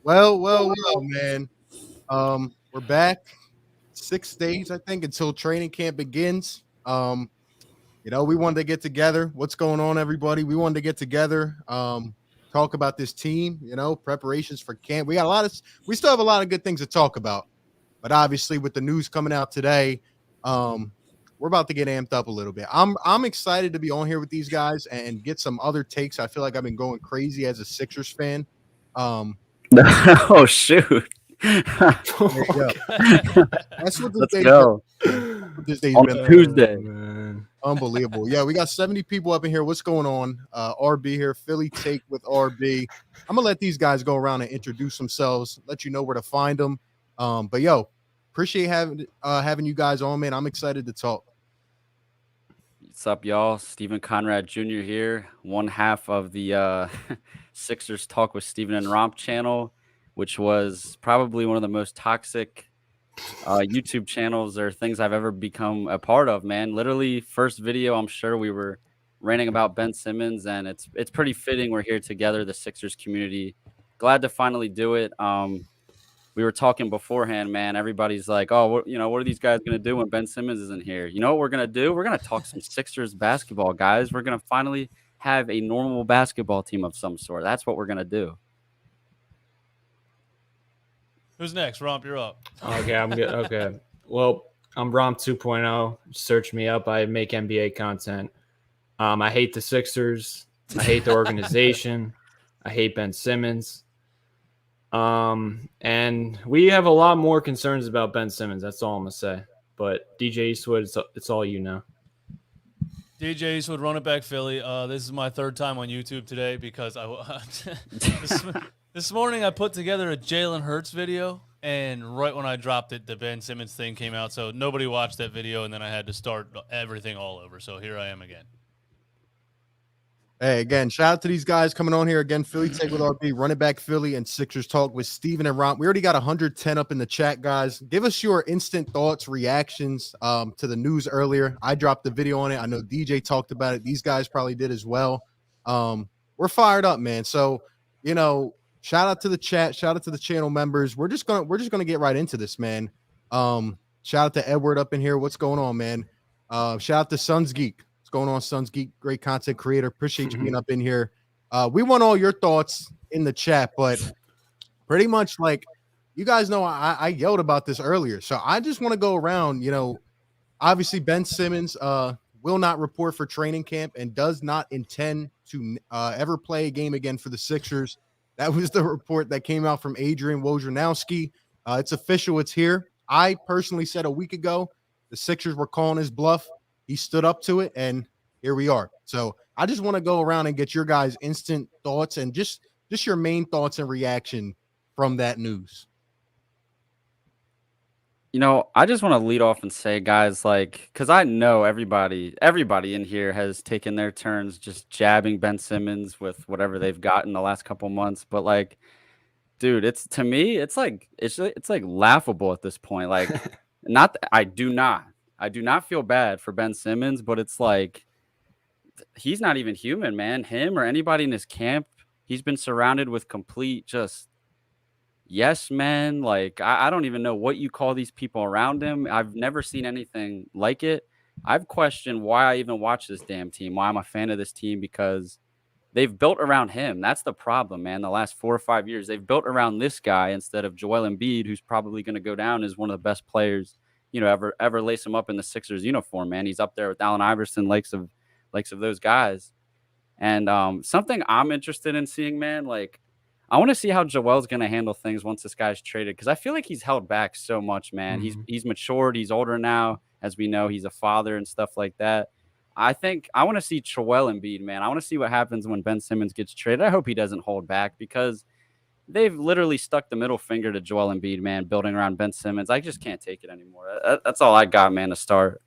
Well, man. We're back 6 days, I think, until training camp begins. We wanted to get together. What's going on, everybody? We wanted to get together, talk about this team. Preparations for camp. We still have a lot of good things to talk about, but obviously, with the news coming out today, we're about to get amped up a little bit. I'm excited to be on here with these guys and get some other takes. I feel like I've been going crazy as a Sixers fan. Um, Oh shoot. there you go. That's what this Let's day's go. this day's On been. Tuesday. Man. Unbelievable. Yeah, we got 70 people up in here. What's going on? RB here, Philly Take with RB. I'm gonna let these guys go around and introduce themselves, let you know where to find them. But yo, appreciate having you guys on, man. I'm excited to talk. What's up, y'all? Stephen Conrad Jr. here, one half of the Sixers Talk with Stephen and Romp channel, which was probably one of the most toxic YouTube channels or things I've ever become a part of, man. Literally, first video, I'm sure we were ranting about Ben Simmons, and it's pretty fitting we're here together, the Sixers community. Glad to finally do it. We were talking beforehand, man. Everybody's like, oh, what are these guys going to do when Ben Simmons isn't here? You know what we're going to do? We're going to talk some Sixers basketball, guys. We're going to finally have a normal basketball team of some sort. That's what we're going to do. Who's next? Romp, you're up. Okay, I'm good. Okay. Well, I'm Romp 2.0. Search me up. I make NBA content. I hate the Sixers. I hate the organization. I hate Ben Simmons. And we have a lot more concerns about Ben Simmons. That's all I'm gonna say. But DJ Eastwood, it's all you know. DJ Eastwood, run it back, Philly. This is my third time on YouTube today because this morning I put together a Jalen Hurts video, and right when I dropped it, the Ben Simmons thing came out. So nobody watched that video, and then I had to start everything all over. So here I am again. Hey, again, shout out to these guys coming on here again. Philly Take with RB, Running Back Philly, and Sixers Talk with Steven and Romp. We already got 110 up in the chat, guys. Give us your instant thoughts, reactions to the news earlier. I dropped the video on it. I know DJ talked about it. These guys probably did as well. We're fired up, man. So, shout out to the chat, shout out to the channel members. We're just gonna get right into this, man. Shout out to Edward up in here. What's going on, man? Shout out to Suns Geek. What's going on, Suns Geek? Great content creator. Appreciate you being up in here. We want all your thoughts in the chat, but pretty much like you guys know, I yelled about this earlier. So I just want to go around, obviously Ben Simmons will not report for training camp and does not intend to ever play a game again for the Sixers. That was the report that came out from Adrian Wojnarowski. It's official. It's here. I personally said a week ago the Sixers were calling his bluff. He stood up to it, and here we are. So I just want to go around and get your guys' instant thoughts and just your main thoughts and reaction from that news. I just want to lead off and say, guys, because I know everybody in here has taken their turns just jabbing Ben Simmons with whatever they've gotten the last couple months. But dude, it's laughable at this point. I do not feel bad for Ben Simmons, but it's he's not even human, man. Him or anybody in his camp, he's been surrounded with complete just yes men. I don't even know what you call these people around him. I've never seen anything like it. I've questioned why I even watch this damn team, why I'm a fan of this team, because they've built around him. That's the problem, man. The last 4 or 5 years, they've built around this guy instead of Joel Embiid, who's probably going to go down as one of the best players, ever lace him up in the Sixers uniform, man. He's up there with Allen Iverson, likes of those guys. And something I'm interested in seeing, man, I want to see how Joel's going to handle things once this guy's traded, because I feel like he's held back so much, man. Mm-hmm. He's matured. He's older now. As we know, he's a father and stuff like that. I think I want to see Joel Embiid, man. I want to see what happens when Ben Simmons gets traded. I hope he doesn't hold back, because they've literally stuck the middle finger to Joel Embiid, man, building around Ben Simmons. I just can't take it anymore. That's all I got, man, to start.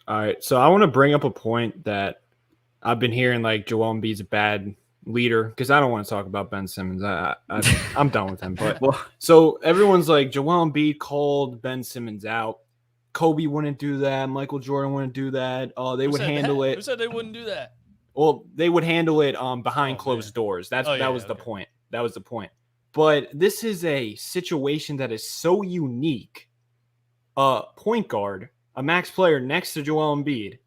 All right. So I want to bring up a point that I've been hearing, Joel Embiid's a bad leader, because I don't want to talk about Ben Simmons. I'm done with him. But so everyone's like, Joel Embiid called Ben Simmons out. Kobe wouldn't do that. Michael Jordan wouldn't do that. They would handle it. Who said they wouldn't do that? Well, they would handle it behind closed doors. That was the point. That was the point. But this is a situation that is so unique. Point guard, a max player next to Joel Embiid,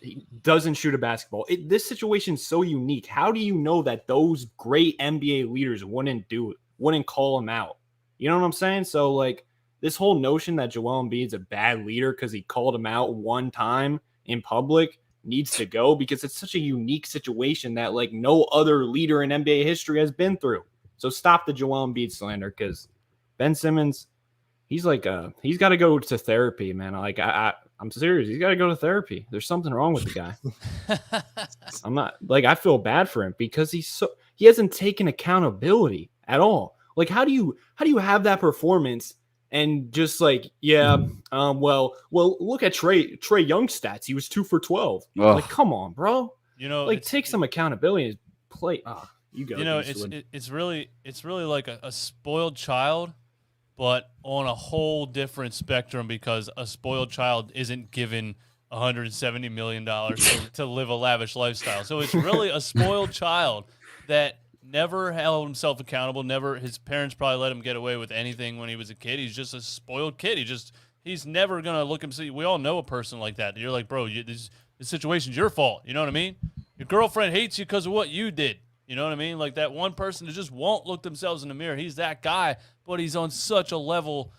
he doesn't shoot a basketball. This situation is so unique. How do you know that those great NBA leaders wouldn't do it, wouldn't call him out? You know what I'm saying? So, like, this whole notion that Joel Embiid's a bad leader because he called him out one time in public needs to go, because it's such a unique situation that, like, no other leader in NBA history has been through. So stop the Joel Embiid slander, because Ben Simmons, he's he's got to go to therapy, man. Like, I'm serious. He's got to go to therapy. There's something wrong with the guy. I'm not, like, I feel bad for him because he hasn't taken accountability at all. Like, how do you have that performance and just like, well, look at Trey Young's stats. He was 2 for 12. Like, come on, bro. You know, like, take some accountability and play. You go. You know, it's really like a spoiled child, but on a whole different spectrum, because a spoiled child isn't given $170 million to live a lavish lifestyle. So it's really a spoiled child that never held himself accountable. His parents probably let him get away with anything when he was a kid. He's just a spoiled kid. He's never going to look and see. We all know a person like that. You're like, bro, this situation's your fault. You know what I mean? Your girlfriend hates you because of what you did. You know what I mean? Like, that one person that just won't look themselves in the mirror. He's that guy, but he's on such a level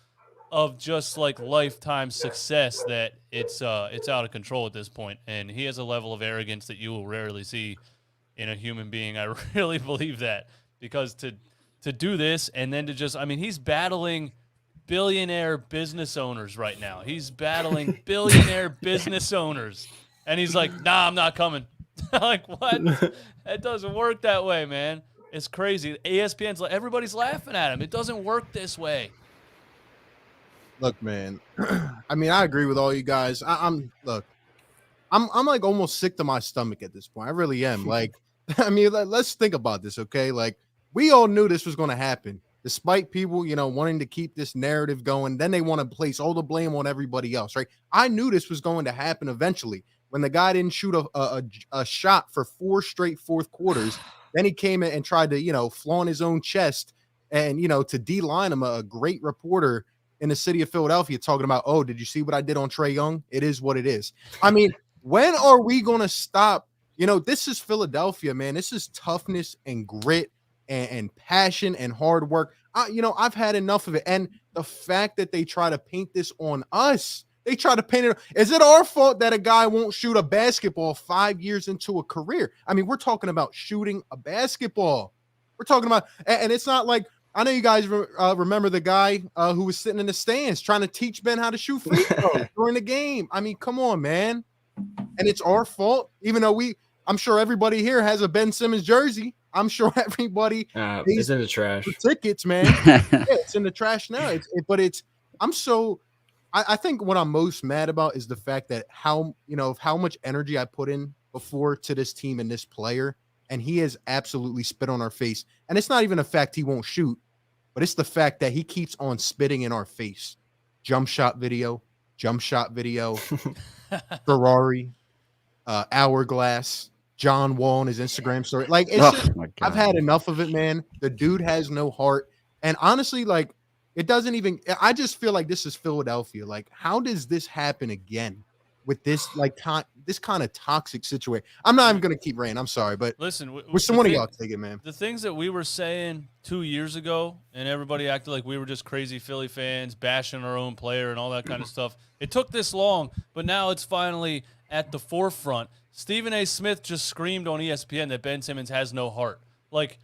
of just like lifetime success that it's out of control at this point. And he has a level of arrogance that you will rarely see in a human being. I really believe that, because to do this and then to just, I mean, he's battling billionaire business owners right now. He's battling billionaire business owners. And he's like, nah, I'm not coming. Like, what? It doesn't work that way, man. It's crazy. ESPN's like, everybody's laughing at him. It doesn't work this way. Look, man. I mean, I agree with all you guys. I'm like almost sick to my stomach at this point. I really am. Like, I mean, let's think about this, okay? Like, we all knew this was going to happen, despite people, wanting to keep this narrative going. Then they want to place all the blame on everybody else, right? I knew this was going to happen eventually. When the guy didn't shoot a shot for 4 straight fourth quarters, then he came in and tried to, flaunt his own chest and, to D-line him, a great reporter in the city of Philadelphia, talking about, oh, did you see what I did on Trae Young? It is what it is. I mean, when are we going to stop? This is Philadelphia, man. This is toughness and grit and passion and hard work. I've had enough of it. And the fact that they try to paint this on us, they try to paint it. Is it our fault that a guy won't shoot a basketball 5 years into a career? I mean, we're talking about shooting a basketball. We're talking about, and it's not like, I know you guys remember the guy who was sitting in the stands trying to teach Ben how to shoot free throws during the game. I mean, come on, man. And it's our fault, even though I'm sure everybody here has a Ben Simmons jersey. I'm sure everybody is in the trash. Tickets, man. It's in the trash now. I think what I'm most mad about is the fact that how much energy I put in before to this team and this player, and he has absolutely spit on our face. And it's not even the fact he won't shoot, but it's the fact that he keeps on spitting in our face. Jump shot video, Ferrari, hourglass, John Wall on his Instagram story. Like, I've had enough of it, man. The dude has no heart. And honestly, like, it doesn't even, I just feel like this is Philadelphia. Like, how does this happen again with this, like, this kind of toxic situation? I'm not even going to keep ranting. I'm sorry, but listen, one of y'all take it, man. The things that we were saying 2 years ago, and everybody acted like we were just crazy Philly fans bashing our own player and all that kind of stuff. It took this long, but now it's finally at the forefront. Stephen A. Smith just screamed on ESPN that Ben Simmons has no heart. Like,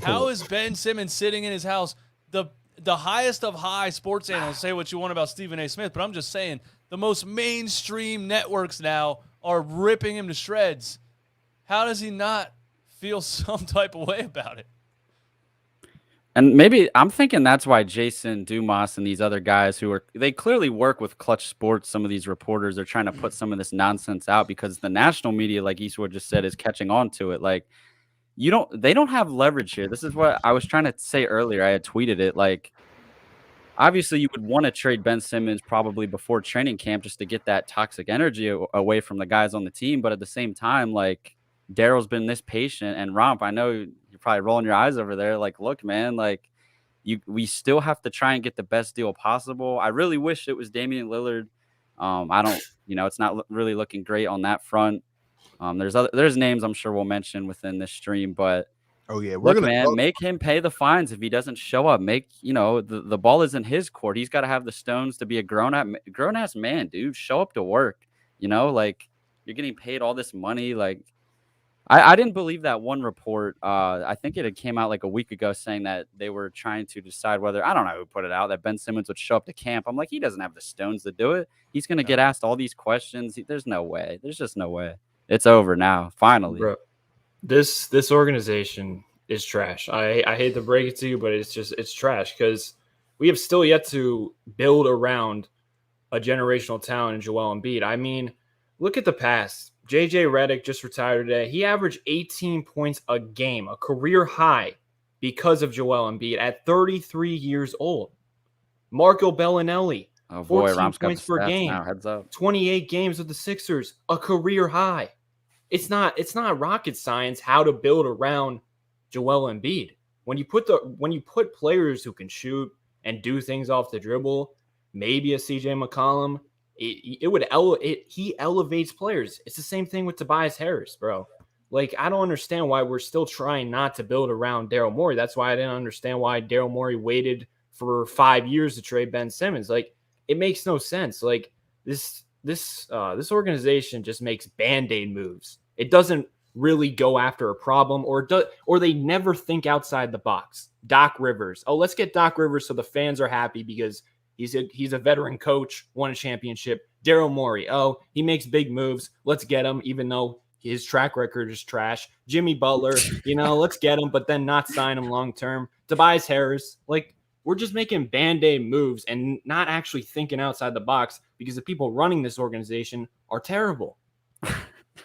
how is Ben Simmons sitting in his house? The highest of high sports analysts, say what you want about Stephen A. Smith, but I'm just saying the most mainstream networks now are ripping him to shreds. How does he not feel some type of way about it? And maybe I'm thinking that's why Jason Dumas and these other guys they clearly work with Clutch Sports. Some of these reporters are trying to put some of this nonsense out because the national media, like Eastwood just said, is catching on to it. Like, they don't have leverage here. This is what I was trying to say earlier. I had tweeted it. Like, obviously you would want to trade Ben Simmons probably before training camp just to get that toxic energy away from the guys on the team. But at the same time, like, Daryl's been this patient, and Romp, I know You're probably rolling your eyes over there. Like, look, man, like we still have to try and get the best deal possible. I really wish it was Damian Lillard. I don't, it's not really looking great on that front. There's names I'm sure we'll mention within this stream, but Oh yeah, look, man, make him pay the fines if he doesn't show up. The ball is in his court. He's got to have the stones to be a grown ass man, dude. Show up to work. Like you're getting paid all this money. Like I didn't believe that one report. I think it had came out like a week ago saying that they were trying to decide whether, I don't know who put it out, that Ben Simmons would show up to camp. I'm like, he doesn't have the stones to do it. He's going to get asked all these questions. There's no way. There's just no way. It's over now. Finally. Bro, this organization is trash. I hate to break it to you, but it's trash because we have still yet to build around a generational talent in Joel Embiid. I mean, look at the past. JJ Redick just retired today. He averaged 18 points a game, a career high, because of Joel Embiid at 33 years old. Marco Bellinelli, 14 points per game, heads up. 28 games with the Sixers, a career high. It's not rocket science how to build around Joel Embiid. When you put players who can shoot and do things off the dribble, maybe a CJ McCollum, he elevates players. It's the same thing with Tobias Harris, bro. Like, I don't understand why we're still trying not to build around Daryl Morey. That's why I didn't understand why Daryl Morey waited for 5 years to trade Ben Simmons. Like, it makes no sense. Like, this organization just makes Band-Aid moves. It doesn't really go after a problem, or they never think outside the box. Doc Rivers. Oh, let's get Doc Rivers so the fans are happy because he's a veteran coach, won a championship. Daryl Morey. Oh, he makes big moves. Let's get him, even though his track record is trash. Jimmy Butler, let's get him, but then not sign him long term. Tobias Harris. Like, we're just making Band-Aid moves and not actually thinking outside the box because the people running this organization are terrible.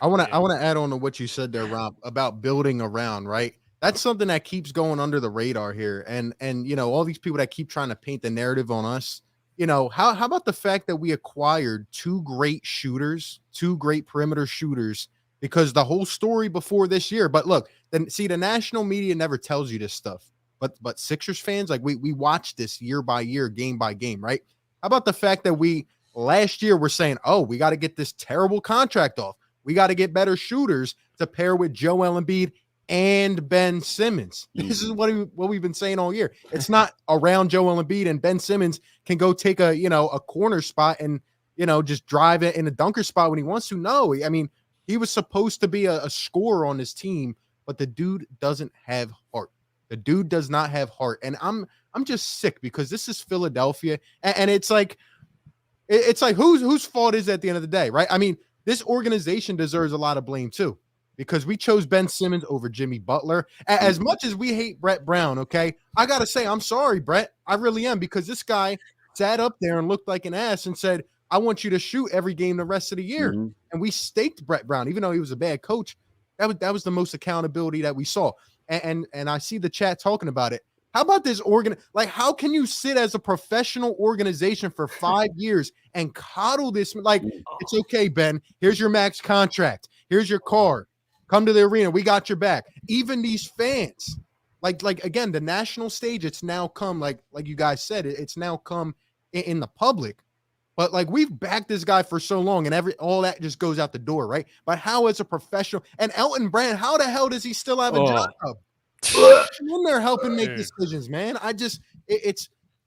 I want to add on to what you said there, Romp, about building around, right? That's something that keeps going under the radar here. And all these people that keep trying to paint the narrative on us, how about the fact that we acquired two great perimeter shooters, because the whole story before this year, but look, the national media never tells you this stuff, but Sixers fans, like we watch this year by year, game by game, right? How about the fact that last year we're saying, oh, we got to get this terrible contract off. We got to get better shooters to pair with Joel Embiid and Ben Simmons. This is what we've been saying all year. It's not around Joel Embiid and Ben Simmons can go take a corner spot and just drive it in a dunker spot when he wants to. No, I mean, he was supposed to be a scorer on this team, but the dude doesn't have heart. The dude does not have heart, and I'm just sick because this is Philadelphia, and it's like whose fault is it at the end of the day, right? I mean, this organization deserves a lot of blame too, because we chose Ben Simmons over Jimmy Butler. As much as we hate Brett Brown, okay, I got to say, I'm sorry, Brett. I really am, because this guy sat up there and looked like an ass and said, I want you to shoot every game the rest of the year. Mm-hmm. And we staked Brett Brown, even though he was a bad coach. That was the most accountability that we saw. And I see the chat talking about it. How about this how can you sit as a professional organization for 5 years and coddle this? Like, it's okay, Ben. Here's your max contract. Here's your car. Come to the arena. We got your back. Even these fans, like again, the national stage, it's now come, like you guys said, it's now come in the public. But like, we've backed this guy for so long, and all that just goes out the door, right? But how, as a professional, and Elton Brand, how the hell does he still have a job? In there helping make decisions, man.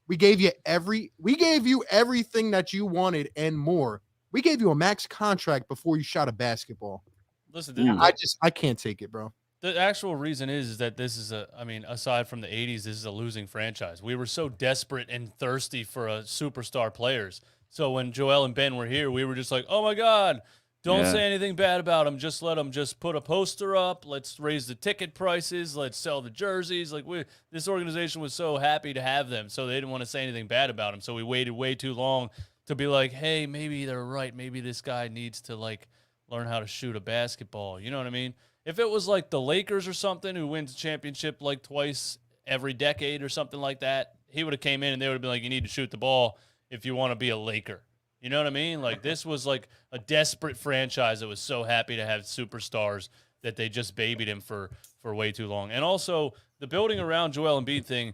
We gave you everything that you wanted and more. We gave you a max contract before you shot a basketball. Listen, I can't take it, bro. The actual reason is that this is aside from the 80s, this is a losing franchise. We were so desperate and thirsty for superstar players. So when Joel and Ben were here, we were just like, oh my God, don't say anything bad about them. Just let them just put a poster up. Let's raise the ticket prices. Let's sell the jerseys. Like, this organization was so happy to have them, so they didn't want to say anything bad about them. So we waited way too long to be like, hey, maybe they're right. Maybe this guy needs to learn how to shoot a basketball. You know what I mean? If it was like the Lakers or something who wins a championship like twice every decade or something like that, he would have came in and they would have been like, you need to shoot the ball if you want to be a Laker. You know what I mean? Like, this was like a desperate franchise that was so happy to have superstars that they just babied him for for way too long. And also the building around Joel Embiid thing,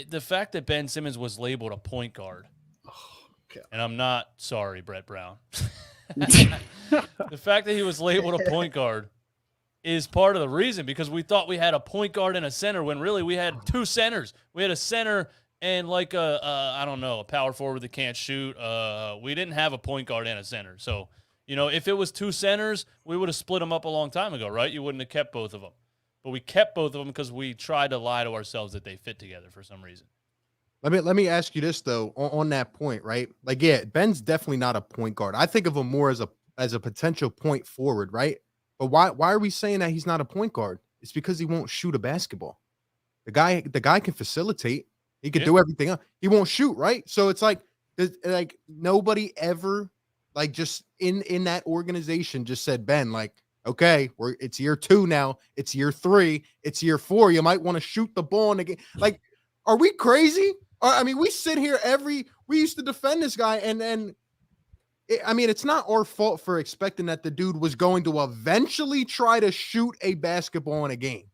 the fact that Ben Simmons was labeled a point guard. And I'm not sorry, Brett Brown. The fact that he was labeled a point guard is part of the reason, because we thought we had a point guard and a center when really we had two centers. We had a center and like I don't know, a power forward that can't shoot. We didn't have a point guard and a center. So, if it was two centers, we would have split them up a long time ago, right? You wouldn't have kept both of them. But we kept both of them because we tried to lie to ourselves that they fit together for some reason. Let me ask you this though, on that point, right? Like, yeah, Ben's definitely not a point guard. I think of him more as a potential point forward, right? But why are we saying that he's not a point guard? It's because he won't shoot a basketball. The guy can facilitate. He can do everything else. He won't shoot, right? So it's like nobody ever, like, just in that organization just said, Ben, like, okay, it's year 2 now. It's year 3. It's year 4. You might want to shoot the ball in the game. Like, are we crazy? I mean, we sit here we used to defend this guy, and it's not our fault for expecting that the dude was going to eventually try to shoot a basketball in a game.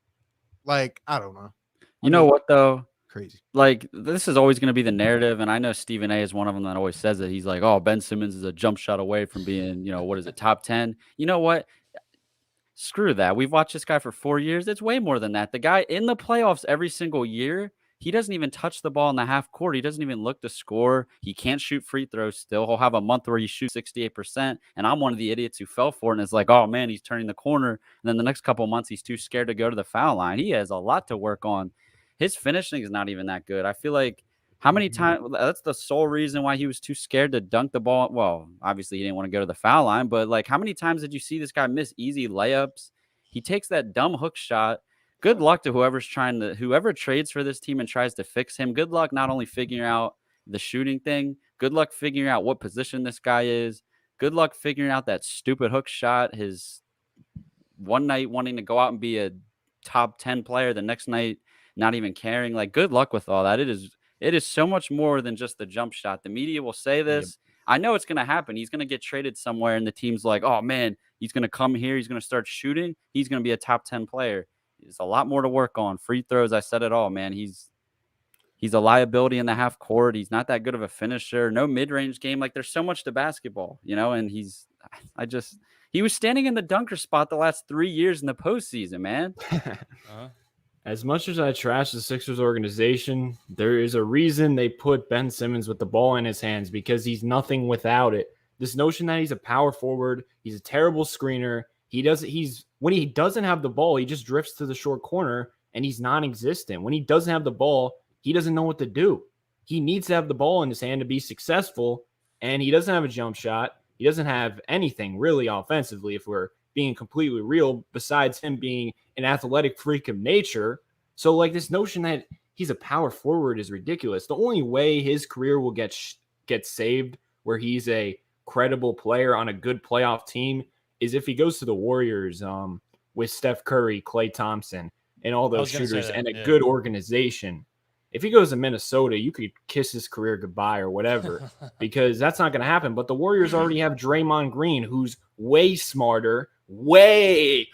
Like, I don't know. You know what, though? Crazy. Like, this is always going to be the narrative, and I know Stephen A. is one of them that always says it. He's like, oh, Ben Simmons is a jump shot away from being, top 10. You know what? Screw that. We've watched this guy for 4 years. It's way more than that. The guy in the playoffs every single year, he doesn't even touch the ball in the half court. He doesn't even look to score. He can't shoot free throws still. He'll have a month where he shoots 68%, and I'm one of the idiots who fell for it and is like, oh, man, he's turning the corner. And then the next couple of months, he's too scared to go to the foul line. He has a lot to work on. His finishing is not even that good. I feel like how many times – that's the sole reason why he was too scared to dunk the ball. Well, obviously he didn't want to go to the foul line, but, like, how many times did you see this guy miss easy layups? He takes that dumb hook shot. Good luck to whoever trades for this team and tries to fix him. Good luck not only figuring out the shooting thing, good luck figuring out what position this guy is. Good luck figuring out that stupid hook shot. His one night wanting to go out and be a top 10 player, the next night not even caring. Like, good luck with all that. It is so much more than just the jump shot. The media will say this. Yep. I know it's going to happen. He's going to get traded somewhere, and the team's like, oh, man, he's going to come here. He's going to start shooting. He's going to be a top 10 player. There's a lot more to work on. Free throws, I said it all, man. He's a liability in the half court. He's not that good of a finisher. No mid-range game. Like, there's so much to basketball, and he was standing in the dunker spot the last 3 years in the postseason, man. As much as I trash the Sixers organization, there is a reason they put Ben Simmons with the ball in his hands, because he's nothing without it. This notion that he's a power forward, he's a terrible screener. When he doesn't have the ball, he just drifts to the short corner and he's non-existent. When he doesn't have the ball, he doesn't know what to do. He needs to have the ball in his hand to be successful, and he doesn't have a jump shot. He doesn't have anything really offensively, if we're being completely real, besides him being an athletic freak of nature. So, like, this notion that he's a power forward is ridiculous. The only way his career will get saved, where he's a credible player on a good playoff team, is if he goes to the Warriors with Steph Curry, Klay Thompson, and all those shooters and a good organization. If he goes to Minnesota, you could kiss his career goodbye or whatever, because that's not going to happen. But the Warriors already have Draymond Green, who's way smarter, way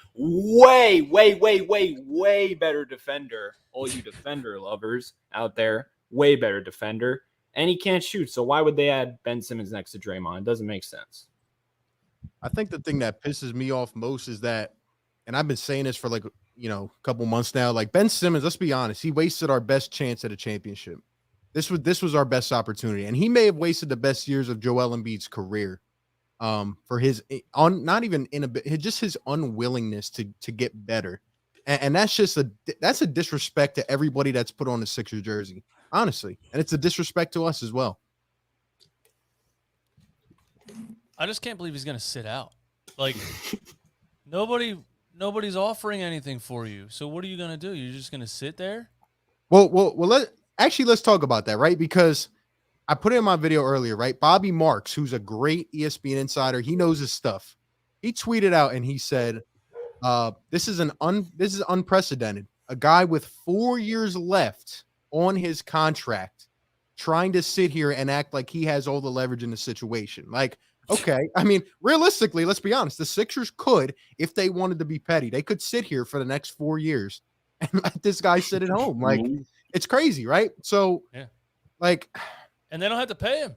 better defender. All you defender lovers out there, way better defender. And he can't shoot. So why would they add Ben Simmons next to Draymond? It doesn't make sense. I think the thing that pisses me off most is that, and I've been saying this for like, a couple months now, like, Ben Simmons, let's be honest, he wasted our best chance at a championship. This was our best opportunity, and he may have wasted the best years of Joel Embiid's career for his just his unwillingness to get better. And that's just that's a disrespect to everybody that's put on the Sixers jersey, honestly. And it's a disrespect to us as well. I just can't believe he's going to sit out. Like, nobody's offering anything for you. So what are you going to do? You're just going to sit there? Well, let's talk about that, right? Because I put it in my video earlier, right? Bobby Marks, who's a great ESPN insider, he knows his stuff. He tweeted out and he said, this is unprecedented. A guy with 4 years left on his contract trying to sit here and act like he has all the leverage in the situation. Like, Okay. I mean, realistically, let's be honest. The Sixers could, if they wanted to be petty, they could sit here for the next 4 years and let this guy sit at home. Like, it's crazy, right? So, Yeah. like, and they don't have to pay him.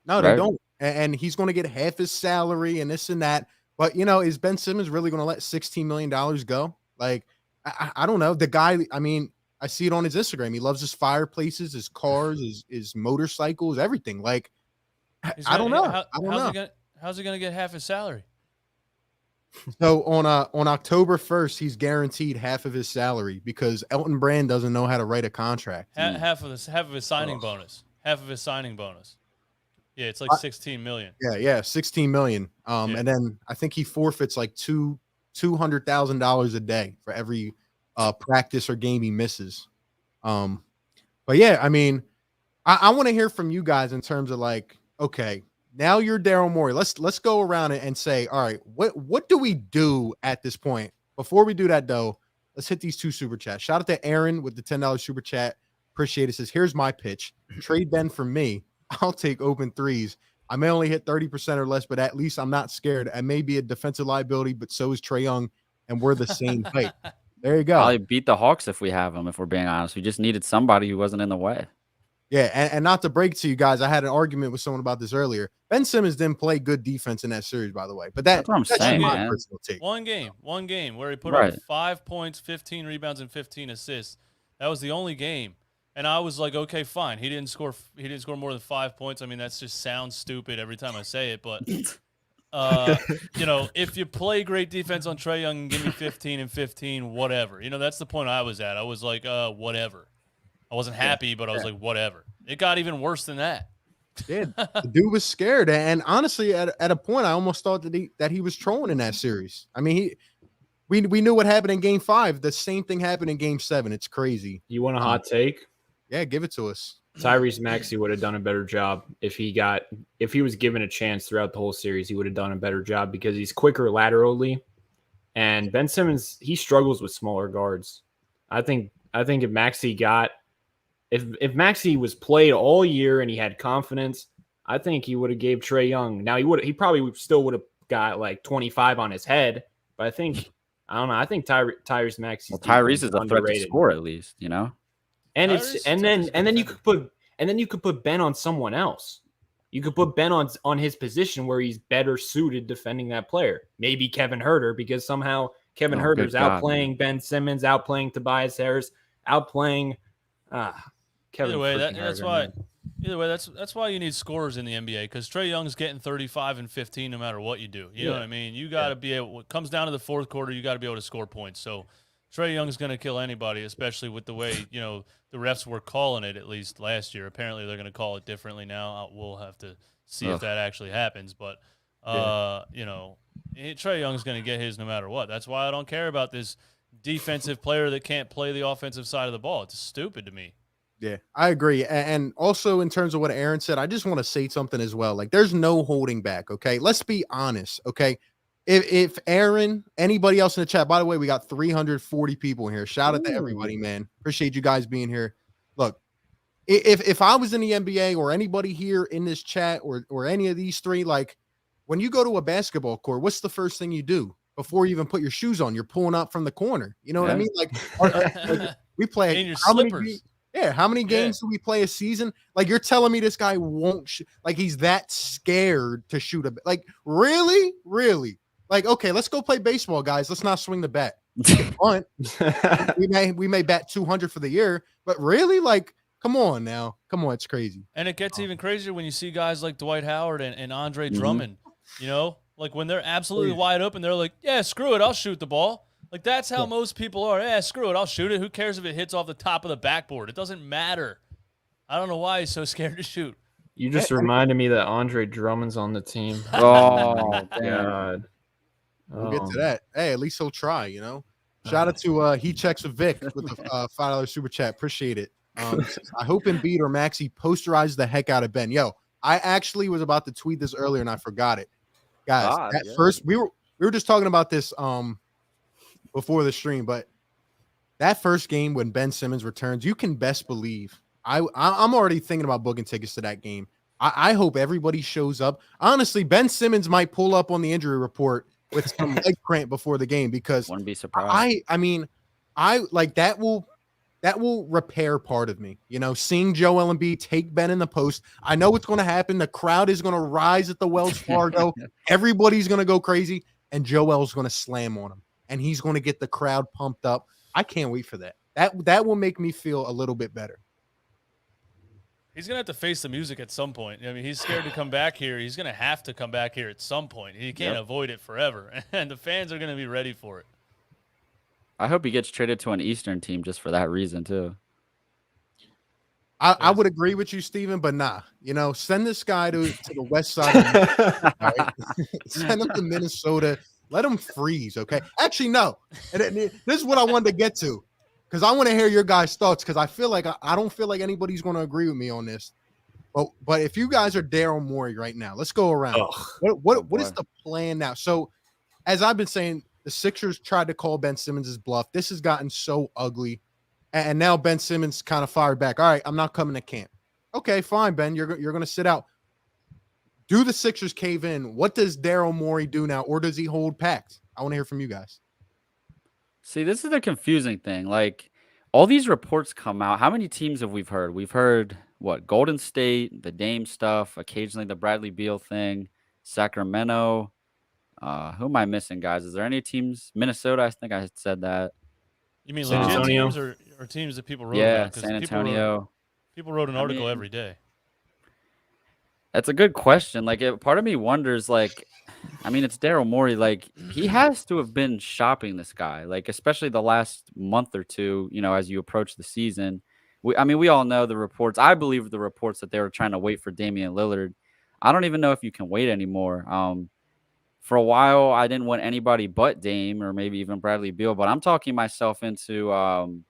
No, they don't. And he's going to get half his salary and this and that. But, is Ben Simmons really going to let $16 million go? Like, I don't know. The guy, I mean, I see it on his Instagram. He loves his fireplaces, his cars, his motorcycles, everything. Like, I don't know. How's he going to get half his salary? So on October 1st, he's guaranteed half of his salary because Elton Brand doesn't know how to write a contract. Half of his signing bonus. Half of his signing bonus. Yeah, it's like 16 million. Yeah, 16 million. And then I think he forfeits like $200,000 a day for every practice or game he misses. But yeah, I mean, I want to hear from you guys in terms of like, okay, now you're Daryl Morey. Let's go around and say, all right, what do we do at this point? Before we do that though, let's hit these 2 super chats. Shout out to Aaron with the $10 super chat. Appreciate it. Says, here's my pitch. Trade Ben for me. I'll take open threes. I may only hit 30% or less, but at least I'm not scared. I may be a defensive liability, but so is Trae Young, and we're the same height. There you go. Probably beat the Hawks if we have him, if we're being honest. We just needed somebody who wasn't in the way. Yeah, and not to break to you guys, I had an argument with someone about this earlier. Ben Simmons didn't play good defense in that series, by the way. But that's what I'm saying, my man. personal take. One game where he put up 5 points, 15 rebounds, and 15 assists. That was the only game. And I was like, okay, fine. He didn't score more than 5 points. I mean, that just sounds stupid every time I say it. But, if you play great defense on Trae Young and give me 15 and 15, whatever. That's the point I was at. I was like, whatever. I wasn't happy, but I was like, whatever. It got even worse than that. Yeah, the dude was scared. And honestly, at a point, I almost thought that he was trolling in that series. I mean, we knew what happened in Game 5. The same thing happened in Game 7. It's crazy. You want a hot take? Yeah, give it to us. Tyrese Maxey would have done a better job if he was given a chance throughout the whole series. He would have done a better job because he's quicker laterally, and Ben Simmons, he struggles with smaller guards. I think if Maxey was played all year and he had confidence, I think he would have gave Trae Young. Now he probably still would have got like 25 on his head, but I think Tyrese Maxey. Well, Tyrese is a threat to score at least, And then you could put Ben on someone else. You could put Ben on his position where he's better suited defending that player. Maybe Kevin Huerter, because somehow Kevin Huerter's outplaying Ben Simmons, outplaying Tobias Harris, outplaying Kevin. Either way, that's why you need scorers in the NBA, because Trae Young's getting 35 and 15 no matter what you do. You know what I mean? You got to be able. It comes down to the fourth quarter. You got to be able to score points. So Trae Young's going to kill anybody, especially with the way the refs were calling it, at least last year. Apparently, they're going to call it differently now. We'll have to see if that actually happens. But Trae Young's going to get his no matter what. That's why I don't care about this defensive player that can't play the offensive side of the ball. It's stupid to me. Yeah, I agree. And also in terms of what Aaron said, I just want to say something as well. Like, there's no holding back, okay? Let's be honest, okay? If Aaron, anybody else in the chat, by the way, we got 340 people in here. Shout out to everybody, man. Appreciate you guys being here. Look, if I was in the NBA or anybody here in this chat or any of these three, like, when you go to a basketball court, what's the first thing you do before you even put your shoes on? You're pulling up from the corner. You know what I mean? Like, we play in your slippers. How many games do we play a season? Like, you're telling me this guy won't like he's that scared to shoot a like really? Like, okay, let's go play baseball, guys. Let's not swing the bat. we may bat 200 for the year, but really, like, come on now. Come on, it's crazy. And it gets even crazier when you see guys like Dwight Howard and Andre Drummond, like when they're absolutely wide open, they're like, yeah, screw it, I'll shoot the ball. Like, that's how most people are. Yeah, screw it, I'll shoot it. Who cares if it hits off the top of the backboard? It doesn't matter. I don't know why he's so scared to shoot. You just reminded me that Andre Drummond's on the team. Oh, God. We'll get to that. Hey, at least he'll try, Shout out to He Checks with Vic with the $5 super chat. Appreciate it. I hope Embiid or Maxey posterize the heck out of Ben. Yo, I actually was about to tweet this earlier and I forgot it. Guys, first we were just talking about this before the stream, but that first game when Ben Simmons returns, you can best believe I'm already thinking about booking tickets to that game. I hope everybody shows up. Honestly, Ben Simmons might pull up on the injury report with some leg cramp before the game because Wouldn't be surprised. I mean, I like that will repair part of me. Seeing Joel Embiid take Ben in the post. I know what's going to happen. The crowd is going to rise at the Wells Fargo. Everybody's going to go crazy, and Joel's going to slam on him, and he's going to get the crowd pumped up. I can't wait for that. That will make me feel a little bit better. He's going to have to face the music at some point. I mean, he's scared to come back here. He's going to have to come back here at some point. He can't avoid it forever, and the fans are going to be ready for it. I hope he gets traded to an Eastern team just for that reason, too. I would agree with you, Steven, but nah. Send this guy to the west side of the right? Send him to Minnesota. Let him freeze, okay? Actually, no. And this is what I wanted to get to. Because I want to hear your guys' thoughts, because I feel like I don't feel like anybody's going to agree with me on this. But if you guys are Daryl Morey right now, let's go around. What is the plan now? So, as I've been saying, the Sixers tried to call Ben Simmons' bluff. This has gotten so ugly. And now Ben Simmons kind of fired back. All right, I'm not coming to camp. Okay, fine, Ben. You're going to sit out. Do the Sixers cave in? What does Daryl Morey do now? Or does he hold pact? I want to hear from you guys. See, this is the confusing thing. Like, all these reports come out. How many teams have we heard? We've heard, Golden State, the Dame stuff, occasionally the Bradley Beal thing, Sacramento. Who am I missing, guys? Is there any teams? Minnesota, I think I said that. You mean San legit Antonio? teams or teams that people wrote Yeah, about? 'Cause San Antonio. People wrote an article every day. That's a good question. Like, part of me wonders, it's Daryl Morey. Like, he has to have been shopping this guy, like, especially the last month or two, as you approach the season. We all know the reports. I believe the reports that they were trying to wait for Damian Lillard. I don't even know if you can wait anymore. For a while, I didn't want anybody but Dame or maybe even Bradley Beal, but I'm talking myself into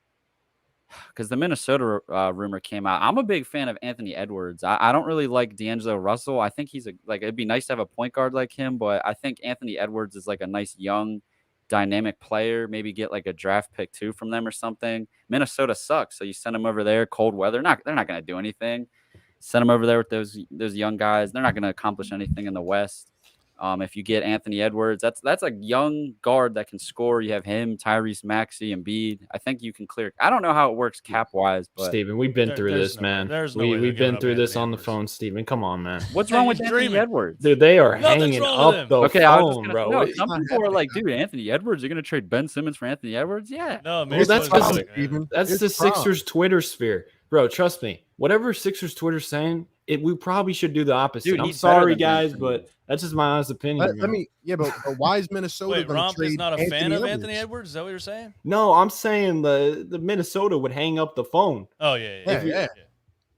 because the Minnesota rumor came out. I'm a big fan of Anthony Edwards. I don't really like D'Angelo Russell. I think he's it'd be nice to have a point guard like him, but I think Anthony Edwards is like a nice young, dynamic player. Maybe get like a draft pick too from them or something. Minnesota sucks, so you send them over there, cold weather. They're not going to do anything. Send them over there with those young guys. They're not going to accomplish anything in the West. If you get Anthony Edwards, that's a young guard that can score. You have him, Tyrese Maxey, Embiid. I think you can clear. I don't know how it works cap wise, but Steven, we've been through this, man. We've been through this on the phone, Steven. Come on, man. What's wrong with Anthony Edwards? Dude, they are hanging up the phone, bro. No, some people are like, dude, Anthony Edwards, you're gonna trade Ben Simmons for Anthony Edwards? Yeah. No, that's the Sixers Twitter sphere, bro. Trust me. Whatever Sixers Twitter's saying, we probably should do the opposite. Dude, I'm sorry, guys, but that's just my honest opinion. But why is Minnesota? Wait, Romp is not a fan of Edwards? Anthony Edwards? Is that what you're saying? No, I'm saying the Minnesota would hang up the phone. Oh yeah.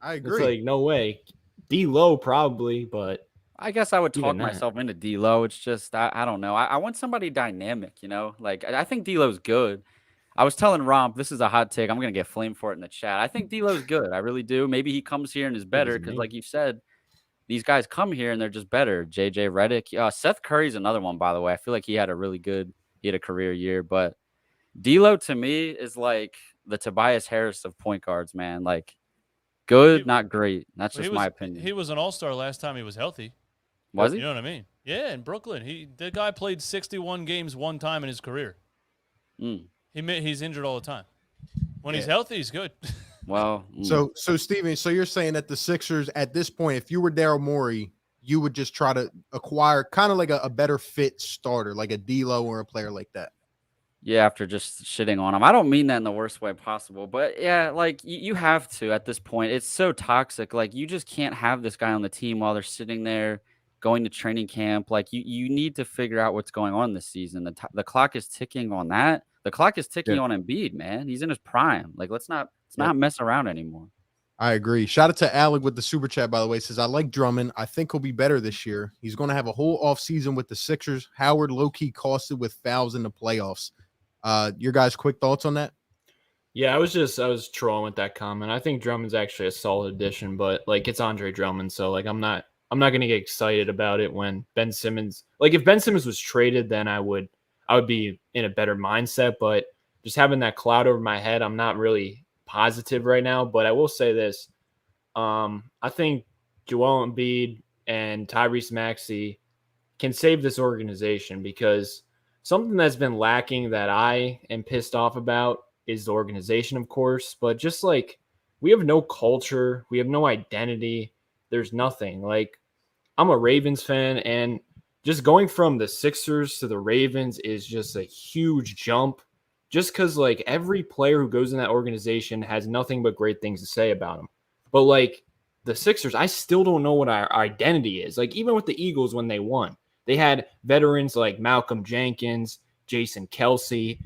I agree. It's like, no way. D-Lo probably, but I guess I would talk myself into D-Lo. It's just I don't know. I want somebody dynamic, Like, I think D-Lo's good. I was telling Romp, this is a hot take. I'm going to get flamed for it in the chat. I think D-Lo's good. I really do. Maybe he comes here and is better because, like you said, these guys come here and they're just better. JJ Redick. Seth Curry's another one, by the way. I feel like he had a career year. But D-Lo, to me, is like the Tobias Harris of point guards, man. Like, good, not great. That's just my opinion. He was an all-star last time he was healthy. Was he? You know what I mean? Yeah, in Brooklyn. The guy played 61 games one time in his career. He's injured all the time. When he's healthy, he's good. Well, so Steven, so you're saying that the Sixers at this point, if you were Daryl Morey, you would just try to acquire kind of like a better fit starter, like a D-Lo or a player like that. Yeah, after just shitting on him. I don't mean that in the worst way possible, but yeah, like you have to at this point. It's so toxic. Like, you just can't have this guy on the team while they're sitting there going to training camp. Like, you need to figure out what's going on this season. The clock is ticking on that. The clock is ticking on Embiid, man. He's in his prime. Like, let's not mess around anymore. I agree. Shout out to Alec with the super chat, by the way. Says, I like Drummond. I think he'll be better this year. He's going to have a whole offseason with the Sixers. Howard low-key costed with fouls in the playoffs. Your guys' quick thoughts on that? Yeah, I was trolling with that comment. I think Drummond's actually a solid addition, but like, it's Andre Drummond, so like I'm not going to get excited about it when Ben Simmons, like, if Ben Simmons was traded, then I would be in a better mindset, but just having that cloud over my head, I'm not really positive right now. But I will say this. I think Joel Embiid and Tyrese Maxey can save this organization, because something that's been lacking that I am pissed off about is the organization, of course, but just like we have no culture, we have no identity. There's nothing. Like, I'm a Ravens fan, and just going from the Sixers to the Ravens is just a huge jump, just because like every player who goes in that organization has nothing but great things to say about them. But like the Sixers, I still don't know what our identity is. Like, even with the Eagles, when they won, they had veterans like Malcolm Jenkins, Jason Kelsey,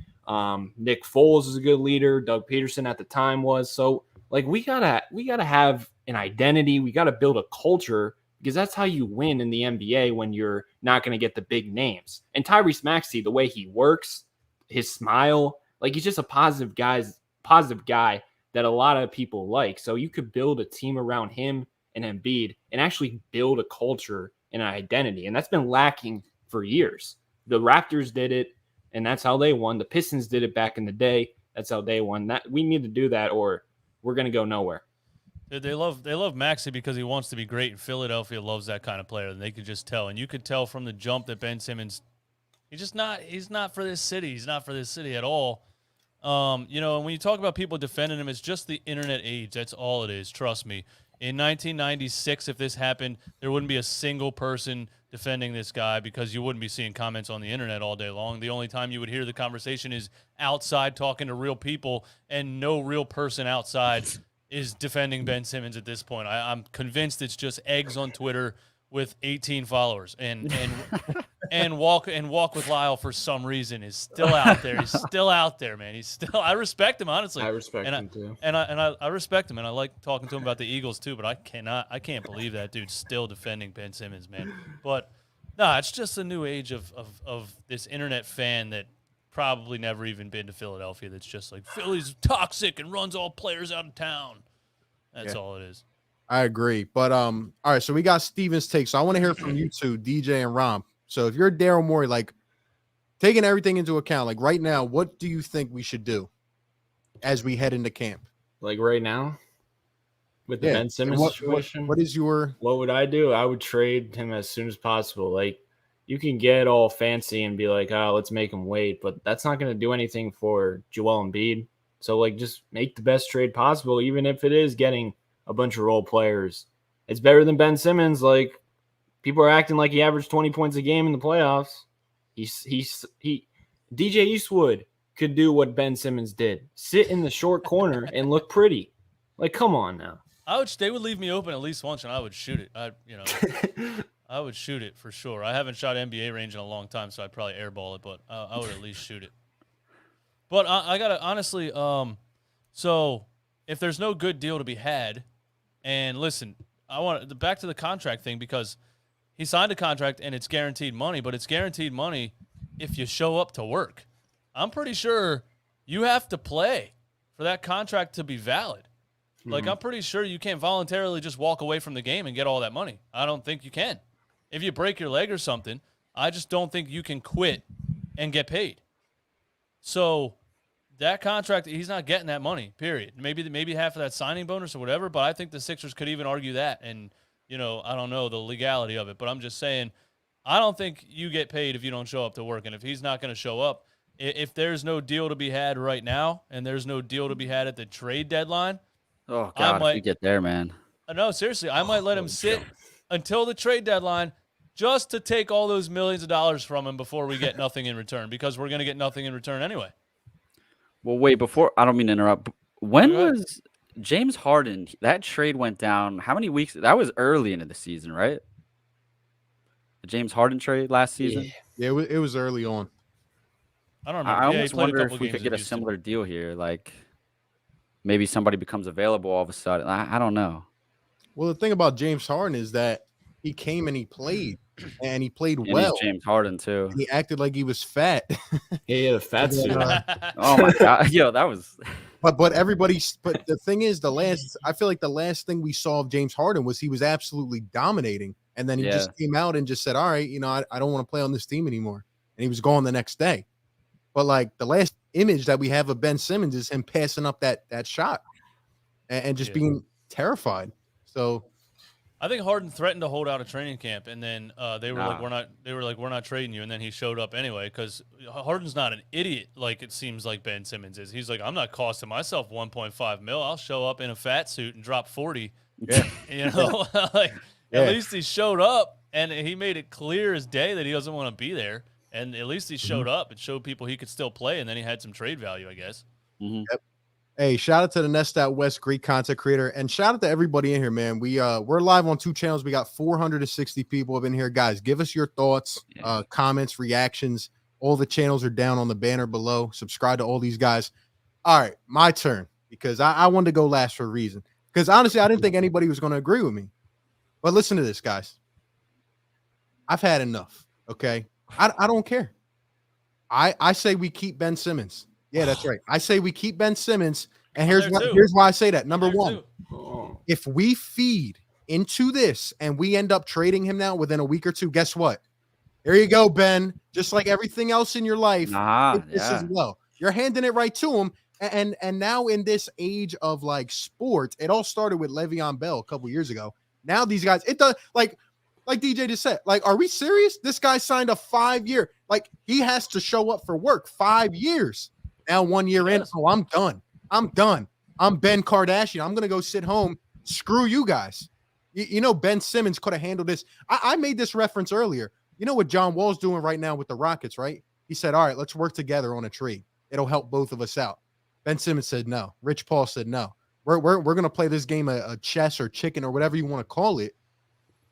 Nick Foles is a good leader. Doug Peterson at the time was. So like we gotta have an identity. We gotta build a culture, because that's how you win in the NBA when you're not going to get the big names. And Tyrese Maxey, the way he works, his smile, like he's just a positive guy that a lot of people like. So you could build a team around him and Embiid and actually build a culture and an identity. And that's been lacking for years. The Raptors did it, and that's how they won. The Pistons did it back in the day. That's how they won. That we need to do that, or we're going to go nowhere. They love Maxey because he wants to be great, and Philadelphia loves that kind of player, and they could just tell. And you could tell from the jump that Ben Simmons, he's not for this city. He's not for this city at all. And when you talk about people defending him, it's just the internet age. That's all it is. Trust me. In 1996, if this happened, there wouldn't be a single person defending this guy, because you wouldn't be seeing comments on the internet all day long. The only time you would hear the conversation is outside talking to real people, and no real person outside is defending Ben Simmons at this point. I'm convinced it's just eggs on Twitter with 18 followers, and walk with Lyle for some reason is still out there. He's still out there, man. I respect him, honestly. I respect him too. And I respect him, and I like talking to him about the Eagles too, but I can't believe that dude's still defending Ben Simmons, man. But no, it's just a new age of this internet fan that probably never even been to Philadelphia, that's just like, Philly's toxic and runs all players out of town. That's all it is. I agree. But all right, so we got Steven's take. So I want to hear from you two, DJ and Romp. So if you're Daryl Morey, like taking everything into account, like right now, what do you think we should do as we head into camp? Like right now? With the Ben Simmons situation? What is your... What would I do? I would trade him as soon as possible. Like, you can get all fancy and be like, oh, let's make him wait, but that's not going to do anything for Joel Embiid. So, like, just make the best trade possible, even if it is getting a bunch of role players. It's better than Ben Simmons. Like, people are acting like he averaged 20 points a game in the playoffs. DJ Eastwood could do what Ben Simmons did. Sit in the short corner and look pretty. Like, come on now. They would leave me open at least once, and I would shoot it. I would shoot it for sure. I haven't shot NBA range in a long time, so I'd probably airball it, but I would at least shoot it. But I got to honestly, so if there's no good deal to be had, and listen, I want back to the contract thing, because he signed a contract and it's guaranteed money, but it's guaranteed money if you show up to work. I'm pretty sure you have to play for that contract to be valid. Like, I'm pretty sure you can't voluntarily just walk away from the game and get all that money. I don't think you can. If you break your leg or something, I just don't think you can quit and get paid. So that contract, he's not getting that money, period. Maybe half of that signing bonus or whatever, but I think the Sixers could even argue that. And, I don't know the legality of it, but I'm just saying, I don't think you get paid if you don't show up to work. And if he's not going to show up, if there's no deal to be had right now and there's no deal to be had at the trade deadline, oh, God, if you get there, man. No, seriously, I might let him sit until the trade deadline just to take all those millions of dollars from him before we get nothing in return, because we're going to get nothing in return anyway. Well, wait, I don't mean to interrupt. When was James Harden, that trade went down, how many weeks? That was early into the season, right? The James Harden trade last season? Yeah, it was early on. I don't remember. I almost wonder if we could get a similar deal here. Like, maybe somebody becomes available all of a sudden. I don't know. Well, the thing about James Harden is that he came and he played, and he played And well. he's James Harden, too. He acted like he was fat. Yeah, the fat suit. Oh, my God. Yo, that was... But the thing is, I feel like the last thing we saw of James Harden was he was absolutely dominating. And then he just came out and just said, all right, I don't want to play on this team anymore. And he was gone the next day. But like the last image that we have of Ben Simmons is him passing up that shot and just being terrified. So I think Harden threatened to hold out a training camp, and then they were like, Nah. we're not trading you, and then he showed up anyway because Harden's not an idiot like it seems like Ben Simmons is. He's like, I'm not costing myself 1.5 mil. I'll show up in a fat suit and drop 40. Yeah. You know, like Yeah. at least he showed up, and he made it clear as day that he doesn't want to be there. And at least he showed up and showed people he could still play, and then he had some trade value, I guess. Yep. Hey, shout out to the Nest Out West Greek content creator, and shout out to everybody in here, man. We're live on 2 channels. We got 460 people up in here, guys. Give us your thoughts, comments, reactions. All the channels are down on the banner below. Subscribe to all these guys. All right, my turn, because I wanted to go last for a reason. Because honestly, I didn't think anybody was going to agree with me. But listen to this, guys. I've had enough. Okay, I don't care. I say we keep Ben Simmons. Yeah, that's right. I say we keep Ben Simmons, and here's why I say that. Number one, if we feed into this and we end up trading him now within a week or two, guess what? There you go, Ben. Just like everything else in your life, this as well. You're handing it right to him. And now in this age of like sports, it all started with Le'Veon Bell a couple years ago. Now these guys, it does like DJ just said, like, are we serious? This guy signed a 5-year, like he has to show up for work 5 years. Now 1 year in, oh, I'm done. I'm Ben Kardashian. I'm going to go sit home. Screw you guys. You know, Ben Simmons could have handled this. I made this reference earlier. You know what John Wall's doing right now with the Rockets, right? He said, all right, let's work together on a trade. It'll help both of us out. Ben Simmons said no. Rich Paul said no. We're going to play this game of chess or chicken or whatever you want to call it.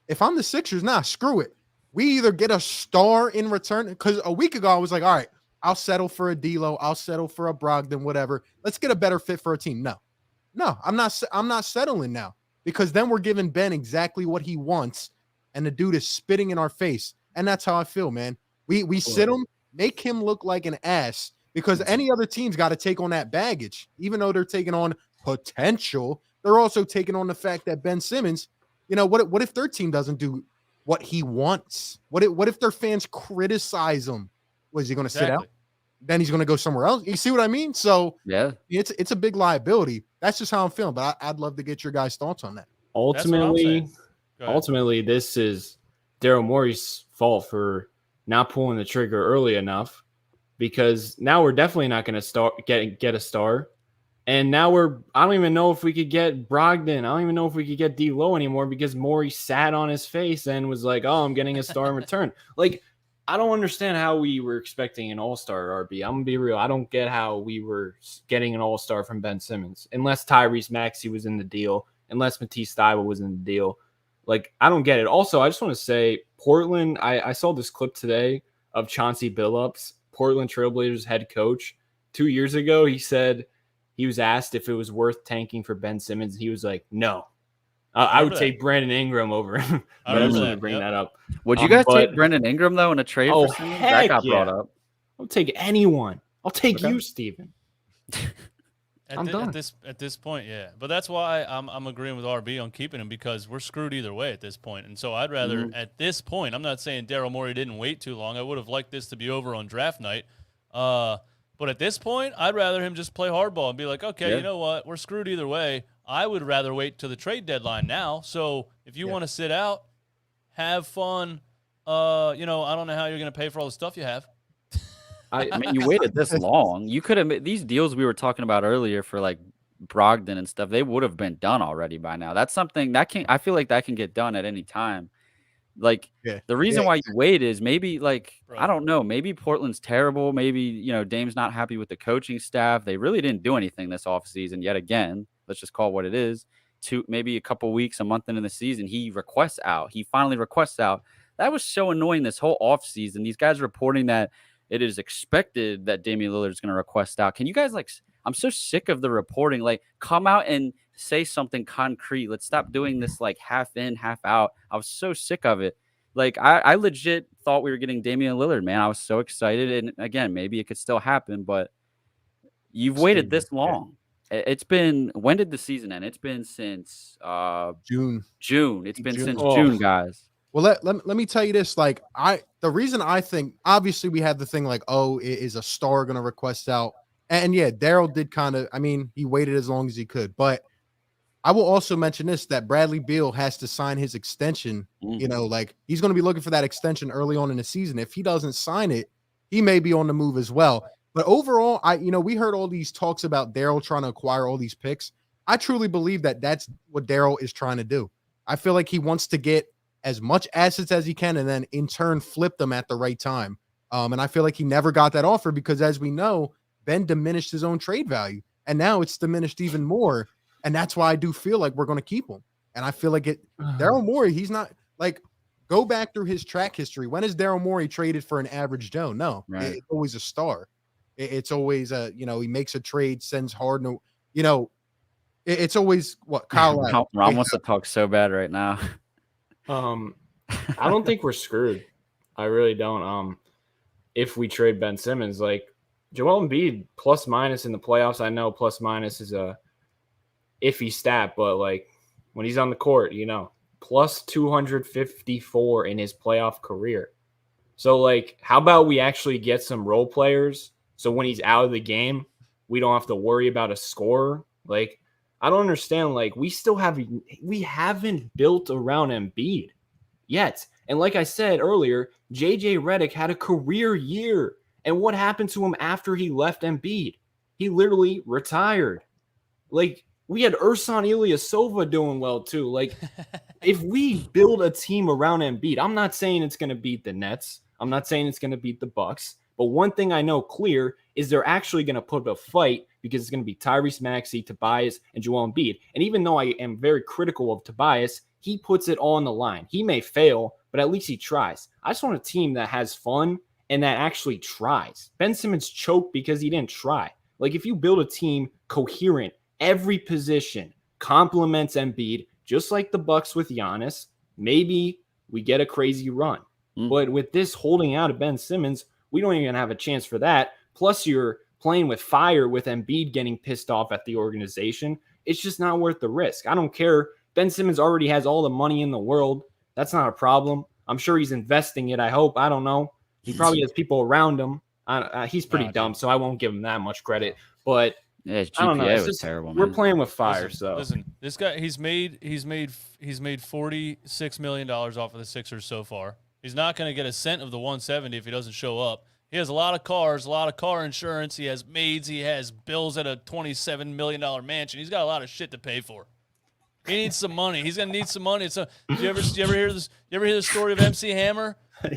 If I'm the Sixers, screw it. We either get a star in return, because a week ago I was like, all right, I'll settle for a D'Lo. I'll settle for a Brogdon, whatever. Let's get a better fit for a team. No, I'm not settling now, because then we're giving Ben exactly what he wants, and the dude is spitting in our face. And that's how I feel, man. We sit him, make him look like an ass, because any other team's got to take on that baggage. Even though they're taking on potential, they're also taking on the fact that Ben Simmons, you know, what if their team doesn't do what he wants? What if their fans criticize him? Was he going to sit out? Then he's going to go somewhere else. You see what I mean? So yeah, it's a big liability. That's just how I'm feeling. But I'd love to get your guys' thoughts on that. Ultimately, this is Daryl Morey's fault for not pulling the trigger early enough, because now we're definitely not going to get a star. And now I don't even know if we could get Brogdon. I don't even know if we could get D'Lo anymore, because Morey sat on his face and was like, oh, I'm getting a star in return. Like, I don't understand how we were expecting an all-star, RB. I'm going to be real. I don't get how we were getting an all-star from Ben Simmons, unless Tyrese Maxey was in the deal, unless Matisse Thybulle was in the deal. Like, I don't get it. Also, I just want to say, Portland, I saw this clip today of Chauncey Billups, Portland Trailblazers head coach. 2 years ago, he said he was asked if it was worth tanking for Ben Simmons. He was like, no. I would take Brandon Ingram over him. I just want to bring that up. Would you guys take Brandon Ingram, though, in a trade for Simmons? That got brought up. I'll take anyone. I'll take you, Steven. I'm done. At this point, yeah. But that's why I'm agreeing with RB on keeping him, because we're screwed either way at this point. And so I'd rather, at this point, I'm not saying Daryl Morey didn't wait too long. I would have liked this to be over on draft night. But at this point, I'd rather him just play hardball and be like, okay, you know what? We're screwed either way. I would rather wait to the trade deadline now. So if you want to sit out, have fun. You know, I don't know how you're going to pay for all the stuff you have. I mean, you waited this long. You could have these deals we were talking about earlier for like Brogdon and stuff. They would have been done already by now. That's something that I feel like that can get done at any time. Like the reason why you wait is maybe I don't know, maybe Portland's terrible. Maybe, you know, Dame's not happy with the coaching staff. They really didn't do anything this offseason yet again. Let's just call it what it is. Maybe a couple weeks, a month into the season, he requests out. He finally requests out. That was so annoying this whole offseason. These guys reporting that it is expected that Damian Lillard is going to request out. Can you guys I'm so sick of the reporting. Like, come out and say something concrete. Let's stop doing this like half in, half out. I was so sick of it. Like, I legit thought we were getting Damian Lillard, man. I was so excited. And again, maybe it could still happen, but you've waited this long. It's been, when did the season end? It's been since June. It's been since June, guys. Well, let me tell you this. Like, the reason I think, obviously we had the thing like, oh, is a star going to request out? And yeah, Daryl did kind of, I mean, he waited as long as he could. But I will also mention this, that Bradley Beal has to sign his extension. You know, like he's going to be looking for that extension early on in the season. If he doesn't sign it, he may be on the move as well. But overall, we heard all these talks about Daryl trying to acquire all these picks. I truly believe that that's what Daryl is trying to do. I feel like he wants to get as much assets as he can and then in turn flip them at the right time. And I feel like he never got that offer because, as we know, Ben diminished his own trade value. And now it's diminished even more. And that's why I do feel like we're going to keep him. And I feel like Daryl Morey, he's not like, go back through his track history. When is Daryl Morey traded for an average Joe? No, right. It's always a star. It's always he makes a trade, sends Harden, it's always what Kyle. Ron wants to talk so bad right now. I don't think we're screwed. I really don't. If we trade Ben Simmons, like Joel Embiid, plus minus in the playoffs, I know plus minus is a iffy stat, but like when he's on the court, plus 254 in his playoff career. So like, how about we actually get some role players? So when he's out of the game, we don't have to worry about a scorer. Like, I don't understand. Like, we haven't built around Embiid yet. And like I said earlier, JJ Redick had a career year. And what happened to him after he left Embiid? He literally retired. Like, we had Ersan Ilyasova doing well too. Like, if we build a team around Embiid, I'm not saying it's going to beat the Nets. I'm not saying it's going to beat the Bucks. But one thing I know clear is they're actually going to put up a fight because it's going to be Tyrese Maxey, Tobias, and Joel Embiid. And even though I am very critical of Tobias, he puts it all on the line. He may fail, but at least he tries. I just want a team that has fun and that actually tries. Ben Simmons choked because he didn't try. Like, if you build a team coherent, every position complements Embiid, just like the Bucks with Giannis, maybe we get a crazy run. But with this holding out of Ben Simmons, we don't even have a chance for that. Plus, you're playing with fire with Embiid getting pissed off at the organization. It's just not worth the risk. I don't care. Ben Simmons already has all the money in the world. That's not a problem. I'm sure he's investing it, I hope. I don't know. He probably has people around him. He's pretty dumb, so I won't give him that much credit. But yeah, his GPA I don't know. It's was just, terrible, we're man. playing with fire. So listen, this guy he's made $46 million off of the Sixers so far. He's not going to get a cent of the 170 if he doesn't show up. He has a lot of cars, a lot of car insurance. He has maids. He has bills at a $27 million mansion. He's got a lot of shit to pay for. He needs some money. He's gonna need some money. So, did you ever hear this? You ever hear the story of MC Hammer? You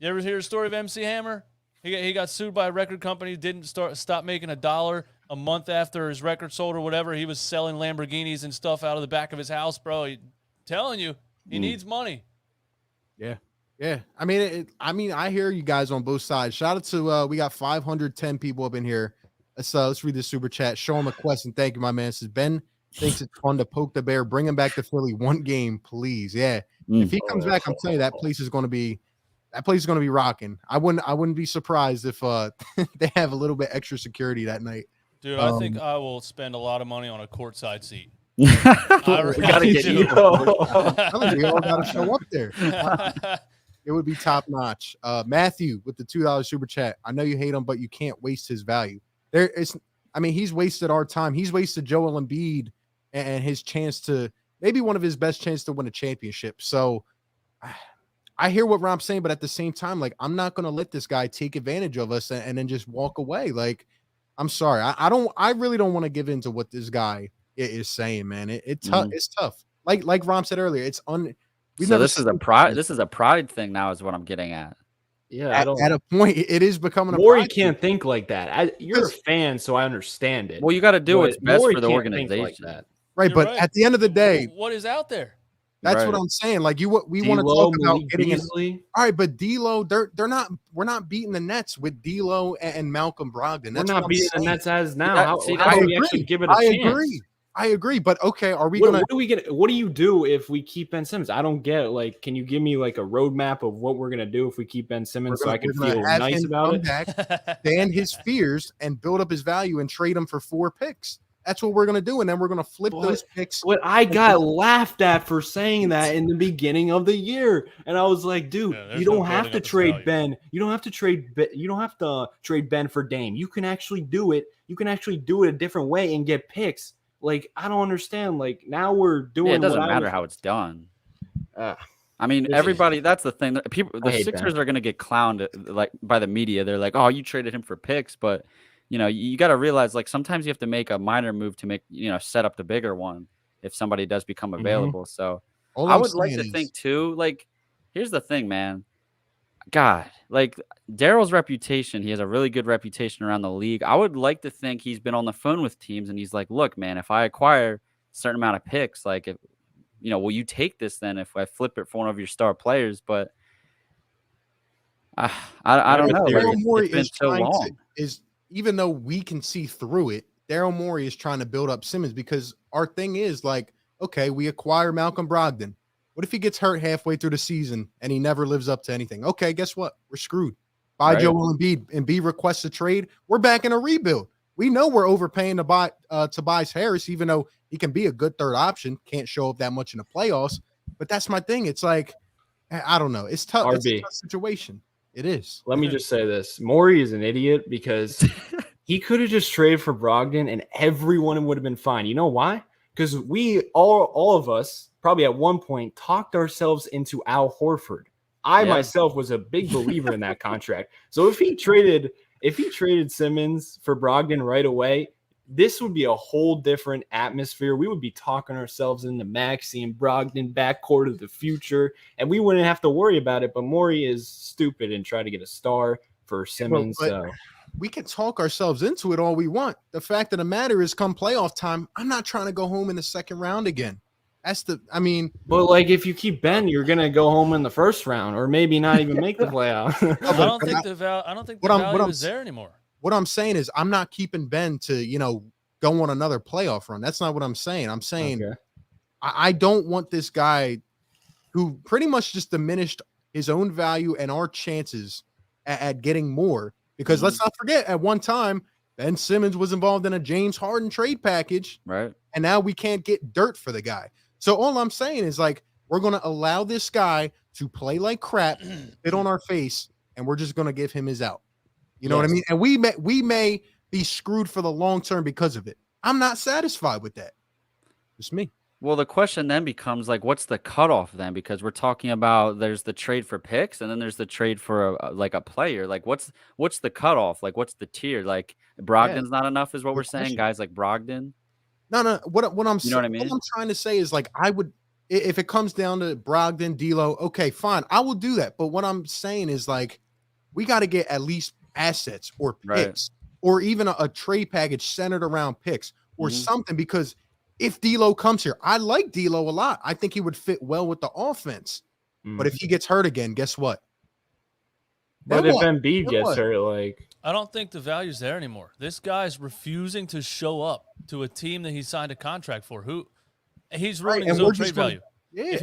ever hear the story of MC Hammer? He got sued by a record company. Didn't stop making $1 a month after his record sold or whatever. He was selling Lamborghinis and stuff out of the back of his house, bro. Telling you, he needs money. Yeah. Yeah. I mean, I hear you guys on both sides. Shout out to, we got 510 people up in here. Let's read the super chat. Show him a question. Thank you, my man. It says, Ben thinks it's fun to poke the bear. Bring him back to Philly one game, please. Yeah. If he comes back, I'm telling you, that place is going to be rocking. I wouldn't be surprised if they have a little bit extra security that night. Dude, I think I will spend a lot of money on a courtside seat. We gotta get you. We all gotta show up there. It would be top notch. Matthew with the $2 super chat. I know you hate him, but you can't waste his value. He's wasted our time. He's wasted Joel Embiid and his chance to, maybe one of his best chances to win a championship. So I hear what Romp's saying, but at the same time, like, I'm not going to let this guy take advantage of us and then just walk away. Like, I'm sorry. I really don't want to give in to what this guy is saying, man. It's tough. Like Romp said earlier, it's this is a pride thing now is what I'm getting at. Yeah, at a point, it is becoming a Morey can't think like that. You're a fan, so I understand it. Well, you got to do what's best for the organization. Like that. Right, You're but at the end of the day, what is out there? That's what I'm saying. Like we want to talk about getting Beasley. All right, but D'Lo, we're not beating the Nets with D'Lo and Malcolm Brogdon. We're not beating the Nets as now. Yeah, how do we actually give it a chance? I agree, but okay, are we What do you do if we keep Ben Simmons? I don't get it. Like, can you give me like a roadmap of what we're gonna do if we keep Ben Simmons so I can feel nice about it? Stand his fears and build up his value and trade him for 4 picks. That's what we're gonna do, and then we're gonna flip those picks. But I got laughed at for saying that in the beginning of the year, and I was like, dude, you don't have to trade Ben. You don't have to trade. You don't have to trade Ben for Dame. You can actually do it. You can actually do it a different way and get picks. Like, I don't understand. Like, now we're doing. Yeah, it doesn't matter how it's done. I mean, everybody. That's the thing. The Sixers are going to get clowned like by the media. They're like, "Oh, you traded him for picks," but you got to realize like sometimes you have to make a minor move to make set up the bigger one if somebody does become available. So I would like to think too. Like, here's the thing, man. God, like Daryl's reputation, he has a really good reputation around the league. I would like to think he's been on the phone with teams and he's like, "Look, man, if I acquire a certain amount of picks, like if will you take this then if I flip it for one of your star players?" But I don't know. Daryl Morey it's been so long. Even though we can see through it, Daryl Morey is trying to build up Simmons because our thing is like, okay, we acquire Malcolm Brogdon. What if he gets hurt halfway through the season and he never lives up to anything? Okay, guess what? We're screwed. Buy Joel Embiid. Embiid requests a trade. We're back in a rebuild. We know we're overpaying to buy Tobias Harris, even though he can be a good third option. Can't show up that much in the playoffs. But that's my thing. It's like, I don't know. It's tough. It's a tough situation. It is. Let me just say this. Morey is an idiot because he could have just traded for Brogdon and everyone would have been fine. You know why? Because we all of us probably at one point talked ourselves into Al Horford. I myself was a big believer in that contract. So if he traded Simmons for Brogdon right away, this would be a whole different atmosphere. We would be talking ourselves into Maxey and Brogdon backcourt of the future, and we wouldn't have to worry about it. But Morey is stupid and try to get a star for Simmons. So we can talk ourselves into it all we want. The fact of the matter is, come playoff time, I'm not trying to go home in the second round again. But like if you keep Ben, you're gonna go home in the first round, or maybe not even make the playoff. I don't think the value is there anymore. What I'm saying is, I'm not keeping Ben to go on another playoff run. That's not what I'm saying. I'm saying I don't want this guy who pretty much just diminished his own value and our chances at getting more. Because let's not forget, at one time, Ben Simmons was involved in a James Harden trade package, right? And now we can't get dirt for the guy. So all I'm saying is like, we're going to allow this guy to play like crap, spit on our face, and we're just going to give him his out. You know what I mean? And we may be screwed for the long term because of it. I'm not satisfied with that. Just me. Well, the question then becomes like, what's the cutoff then? Because we're talking about there's the trade for picks and then there's the trade for a player. Like, what's the cutoff? Like, what's the tier? Like, Brogdon's not enough is what we're saying. Guys like Brogdon. No. What I'm saying, what I mean? What I'm trying to say is like, I would, if it comes down to Brogdon, D'Lo, okay, fine, I will do that. But what I'm saying is like, we got to get at least assets or picks or even a trade package centered around picks or something, because if D'Lo comes here, I like D'Lo a lot. I think he would fit well with the offense. But if he gets hurt again, guess what? But if Embiid gets hurt, like, I don't think the value's there anymore. This guy's refusing to show up to a team that he signed a contract for. He's ruining his own trade value. Yeah,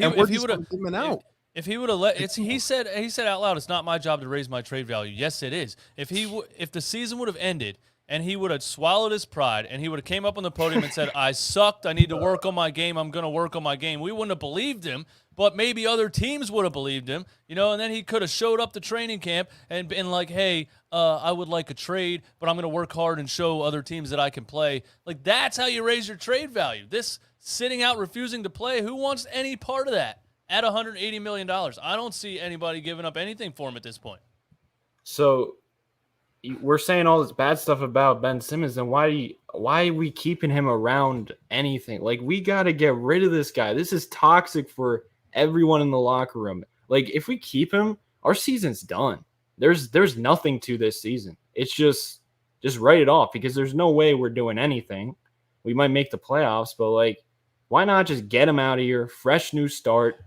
if he would have let he said out loud, it's not my job to raise my trade value. Yes, it is. If the season would have ended and he would have swallowed his pride and he would have came up on the podium and said, I sucked, I need to work on my game, I'm going to work on my game, we wouldn't have believed him, but maybe other teams would have believed him, and then he could have showed up to training camp and been like, hey, I would like a trade, but I'm going to work hard and show other teams that I can play. Like, that's how you raise your trade value. This sitting out, refusing to play, who wants any part of that at $180 million? I don't see anybody giving up anything for him at this point. So we're saying all this bad stuff about Ben Simmons, and why are we keeping him around anything? Like, we got to get rid of this guy. This is toxic for everyone in the locker room. Like, if we keep him, our season's done. There's nothing to this season. It's just write it off, because there's no way we're doing anything. We might make the playoffs, but like, why not just get him out of here? Fresh new start,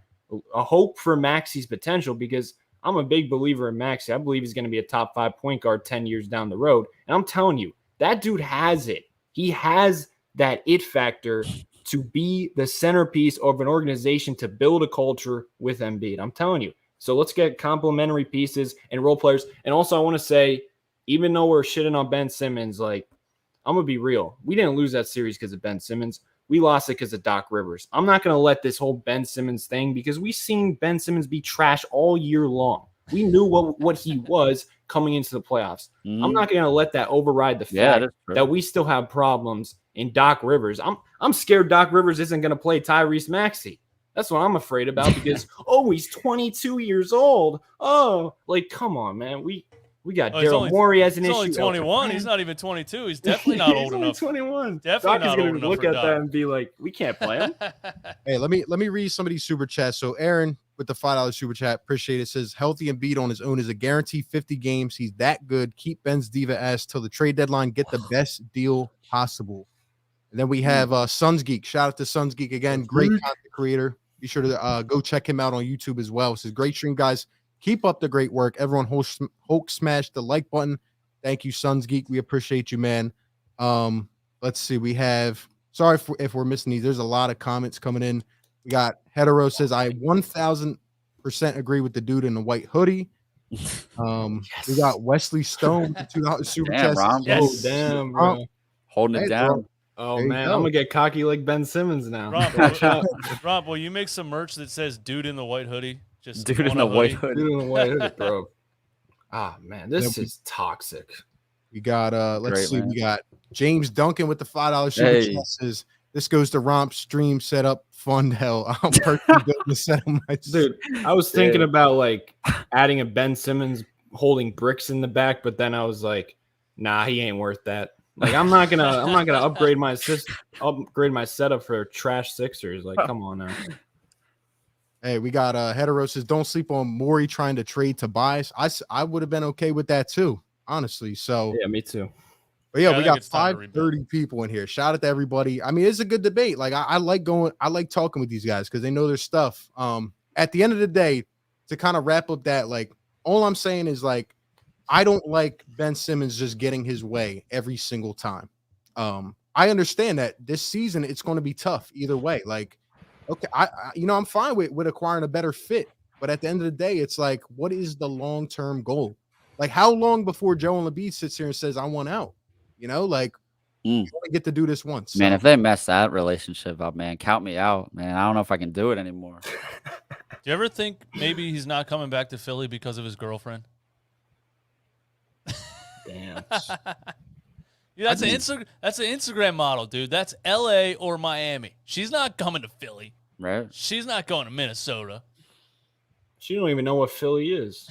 a hope for Maxey's potential, because I'm a big believer in Maxey. I believe he's going to be a top 5 point guard 10 years down the road. And I'm telling you, that dude has it. He has that it factor to be the centerpiece of an organization, to build a culture with Embiid. I'm telling you. So let's get complementary pieces and role players. And also, I want to say, even though we're shitting on Ben Simmons, like, I'm going to be real. We didn't lose that series because of Ben Simmons. We lost it because of Doc Rivers. I'm not going to let this whole Ben Simmons thing, because we've seen Ben Simmons be trash all year long. We knew what he was coming into the playoffs. I'm not going to let that override the fact that we still have problems in Doc Rivers. I'm scared Doc Rivers isn't going to play Tyrese Maxey. That's what I'm afraid about because, he's 22 years old. Oh, like, come on, man. We got Daryl Morey as an issue. He's only 21. He's not even 22. He's definitely not old enough. 21. Definitely Doc is going to look at that and be like, we can't play him. Hey, let me read some of these super chats. So Aaron with the $5 super chat, appreciate it. Says healthy Embiid on his own is a guaranteed 50 games. He's that good. Keep Ben's diva ass till the trade deadline. Get the best deal possible. And then we have Suns Geek. Shout out to Suns Geek again. Great content creator. Be sure to go check him out on YouTube as well. It says great stream, guys. Keep up the great work. Everyone Hulk smash the like button. Thank you, Suns Geek. We appreciate you, man. Let's see. We have if we're missing these. There's a lot of comments coming in. We got Hetero says I 1000% agree with the dude in the white hoodie. Yes. We got Wesley Stone with $2 super chat. Yes. Oh damn, bro. Holding it down. Bro. Oh man, I'm gonna get cocky like Ben Simmons now. Rob, will you make some merch that says "Dude in the white hoodie"? Just dude in the white hoodie. Dude in the white hoodie, bro. Ah man, this is toxic. We got Great, man. We got James Duncan with the $5 super chat. Says this goes to Romp stream setup fund hell. I'm personally building the setup myself. Dude, I was thinking about like adding a Ben Simmons holding bricks in the back, but then I was like, nah, he ain't worth that. Like I'm not gonna upgrade my setup for trash Sixers. Like, come on now. Hey, we got Hetero says don't sleep on Morey trying to trade Tobias. I would have been okay with that too, honestly. So yeah, me too. But yeah, we got 530 people in here. Shout out to everybody. I mean, it's a good debate. Like I like talking with these guys because they know their stuff. At the end of the day, to kind of wrap up that, like, all I'm saying is like I don't like Ben Simmons just getting his way every single time. I understand that this season it's going to be tough either way. Like, okay, I'm fine with acquiring a better fit, but at the end of the day, it's like, what is the long-term goal? Like, how long before Joel Embiid sits here and says, "I want out"? You know, like, you only get to do this once. Man, if they mess that relationship up, man, count me out, man. I don't know if I can do it anymore. Do you ever think maybe he's not coming back to Philly because of his girlfriend? Damn. Yeah, that's an Instagram model, dude. That's LA or Miami. She's not coming to Philly. Right. She's not going to Minnesota. She don't even know what Philly is.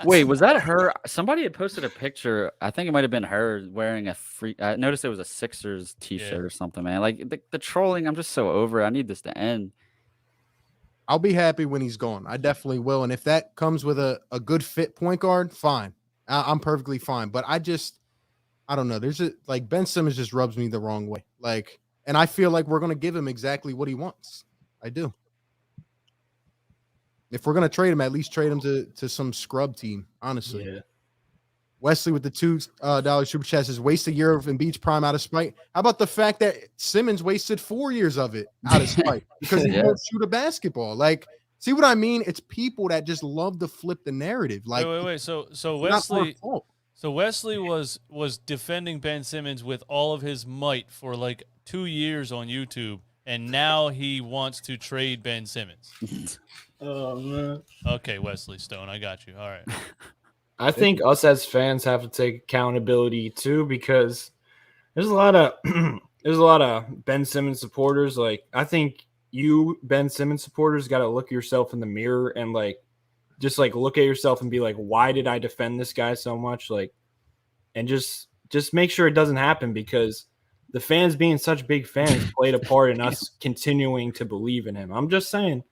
Wait, was that her? Somebody had posted a picture. I think it might have been her wearing a free. I noticed it was a Sixers t-shirt or something, man. Like the trolling, I'm just so over it. I need this to end. I'll be happy when he's gone. I definitely will. And if that comes with a good fit point guard, fine. I'm perfectly fine. But I don't know. There's like Ben Simmons just rubs me the wrong way. Like, and I feel like we're going to give him exactly what he wants. I do. If we're going to trade him, at least trade him to some scrub team, honestly. Yeah. Wesley with the $2 super chat says, waste a year of Embiid's prime out of spite. How about the fact that Simmons wasted 4 years of it out of spite because he won't shoot a basketball? Like, see what I mean? It's people that just love to flip the narrative. Like, wait. So Wesley was defending Ben Simmons with all of his might for like 2 years on YouTube, and now he wants to trade Ben Simmons. Oh man. Okay, Wesley Stone, I got you. All right. I think us as fans have to take accountability too, because there's a lot of Ben Simmons supporters. Like, I think you Ben Simmons supporters got to look yourself in the mirror and like just like look at yourself and be like, why did I defend this guy so much? Like, and just make sure it doesn't happen, because the fans being such big fans played a part in us continuing to believe in him. I'm just saying.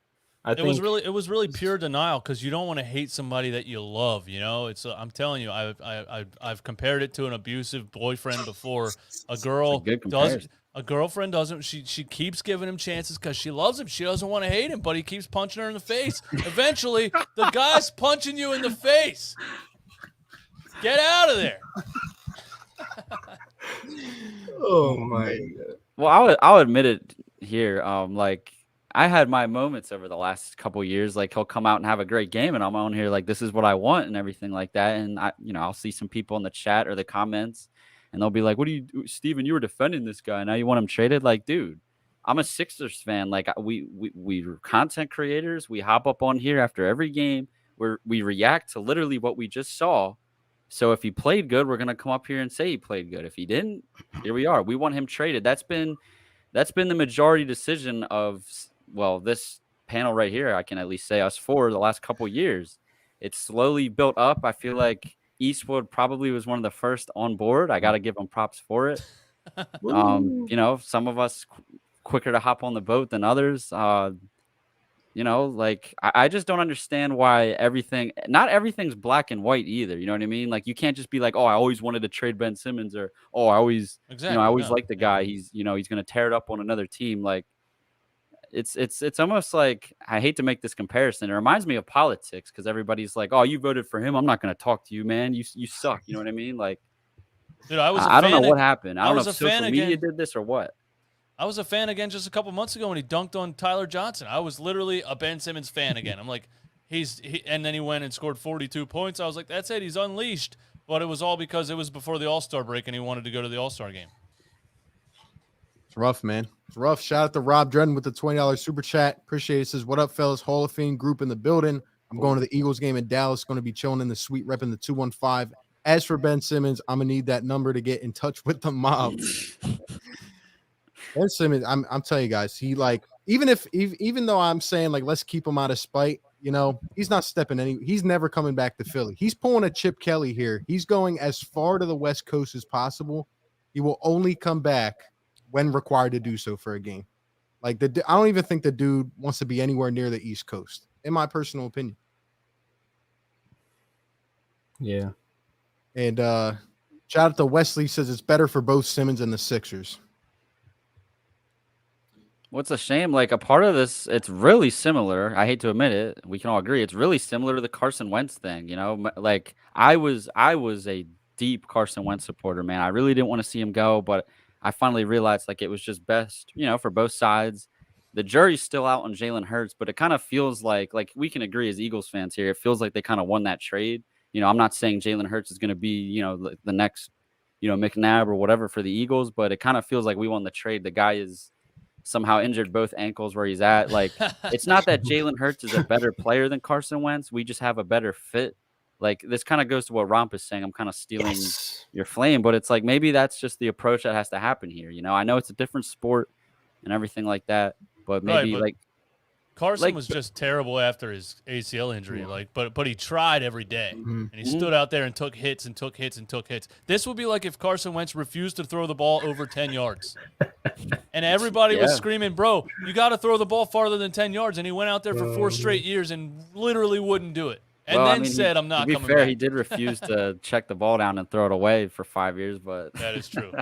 It was really pure denial, because you don't want to hate somebody that you love. You know, it's I'm telling you, I've compared it to an abusive boyfriend before. A girlfriend doesn't. She keeps giving him chances because she loves him. She doesn't want to hate him, but he keeps punching her in the face. Eventually, the guy's punching you in the face. Get out of there. Oh my God. Well, I'll admit it here. Like, I had my moments over the last couple of years. Like, he'll come out and have a great game, and I'm on here like, this is what I want and everything like that. And I'll see some people in the chat or the comments, and they'll be like, "What do you, Steven? You were defending this guy. Now you want him traded?" Like, dude, I'm a Sixers fan. Like, we're content creators. We hop up on here after every game. we react to literally what we just saw. So if he played good, we're gonna come up here and say he played good. If he didn't, here we are. We want him traded. That's been the majority decision of this panel right here. I can at least say us for the last couple years. It's slowly built up. I feel like Eastwood probably was one of the first on board. I got to give him props for it. Some of us quicker to hop on the boat than others. I just don't understand why not everything's black and white either. You know what I mean? Like, you can't just be like, oh, I always wanted to trade Ben Simmons, or, oh, I always like the guy. He's going to tear it up on another team. Like, it's almost like, I hate to make this comparison. It reminds me of politics, because everybody's like, oh, you voted for him, I'm not going to talk to you, man. You suck. You know what I mean? Like, dude, I don't know what happened. I don't know if social media again. did this or what. I was a fan again just a couple months ago when he dunked on Tyler Johnson. I was literally a Ben Simmons fan again. I'm like, and then he went and scored 42 points. I was like, that's it. He's unleashed. But it was all because it was before the All-Star break and he wanted to go to the All-Star game. It's rough, man. It's rough. Shout out to Rob Dredden with the $20 super chat. Appreciate it. Says, what up, fellas? Hall of Fame group in the building. I'm going to the Eagles game in Dallas. Going to be chilling in the suite, repping the 215. As for Ben Simmons, I'm going to need that number to get in touch with the mob. Ben Simmons, I'm telling you guys, he, like, even though I'm saying, like, let's keep him out of spite, he's not he's never coming back to Philly. He's pulling a Chip Kelly here. He's going as far to the West Coast as possible. He will only come back when required to do so for a game. Like, I don't even think the dude wants to be anywhere near the East Coast, in my personal opinion. Yeah. And shout out to Wesley, says it's better for both Simmons and the Sixers. What's a shame, like, a part of this, it's really similar. I hate to admit it. We can all agree. It's really similar to the Carson Wentz thing, Like, I was a deep Carson Wentz supporter, man. I really didn't want to see him go, but I finally realized, like, it was just best, for both sides. The jury's still out on Jalen Hurts, but it kind of feels like we can agree as Eagles fans here, it feels like they kind of won that trade. I'm not saying Jalen Hurts is going to be, the next, McNabb or whatever for the Eagles, but it kind of feels like we won the trade. The guy is somehow injured both ankles where he's at. Like, it's not that Jalen Hurts is a better player than Carson Wentz. We just have a better fit. Like, this kind of goes to what Romp is saying. I'm kind of stealing your flame, but it's like, maybe that's just the approach that has to happen here. I know it's a different sport and everything like that, but maybe Carson was just terrible after his ACL injury. But he tried every day, and he stood out there and took hits and took hits and took hits. This would be like if Carson Wentz refused to throw the ball over 10 yards, and everybody was screaming, "Bro, you got to throw the ball farther than 10 yards." And he went out there for 4 straight years and literally wouldn't do it. And said, "I'm not coming back." To be fair, he did refuse to check the ball down and throw it away for 5 years, but that is true.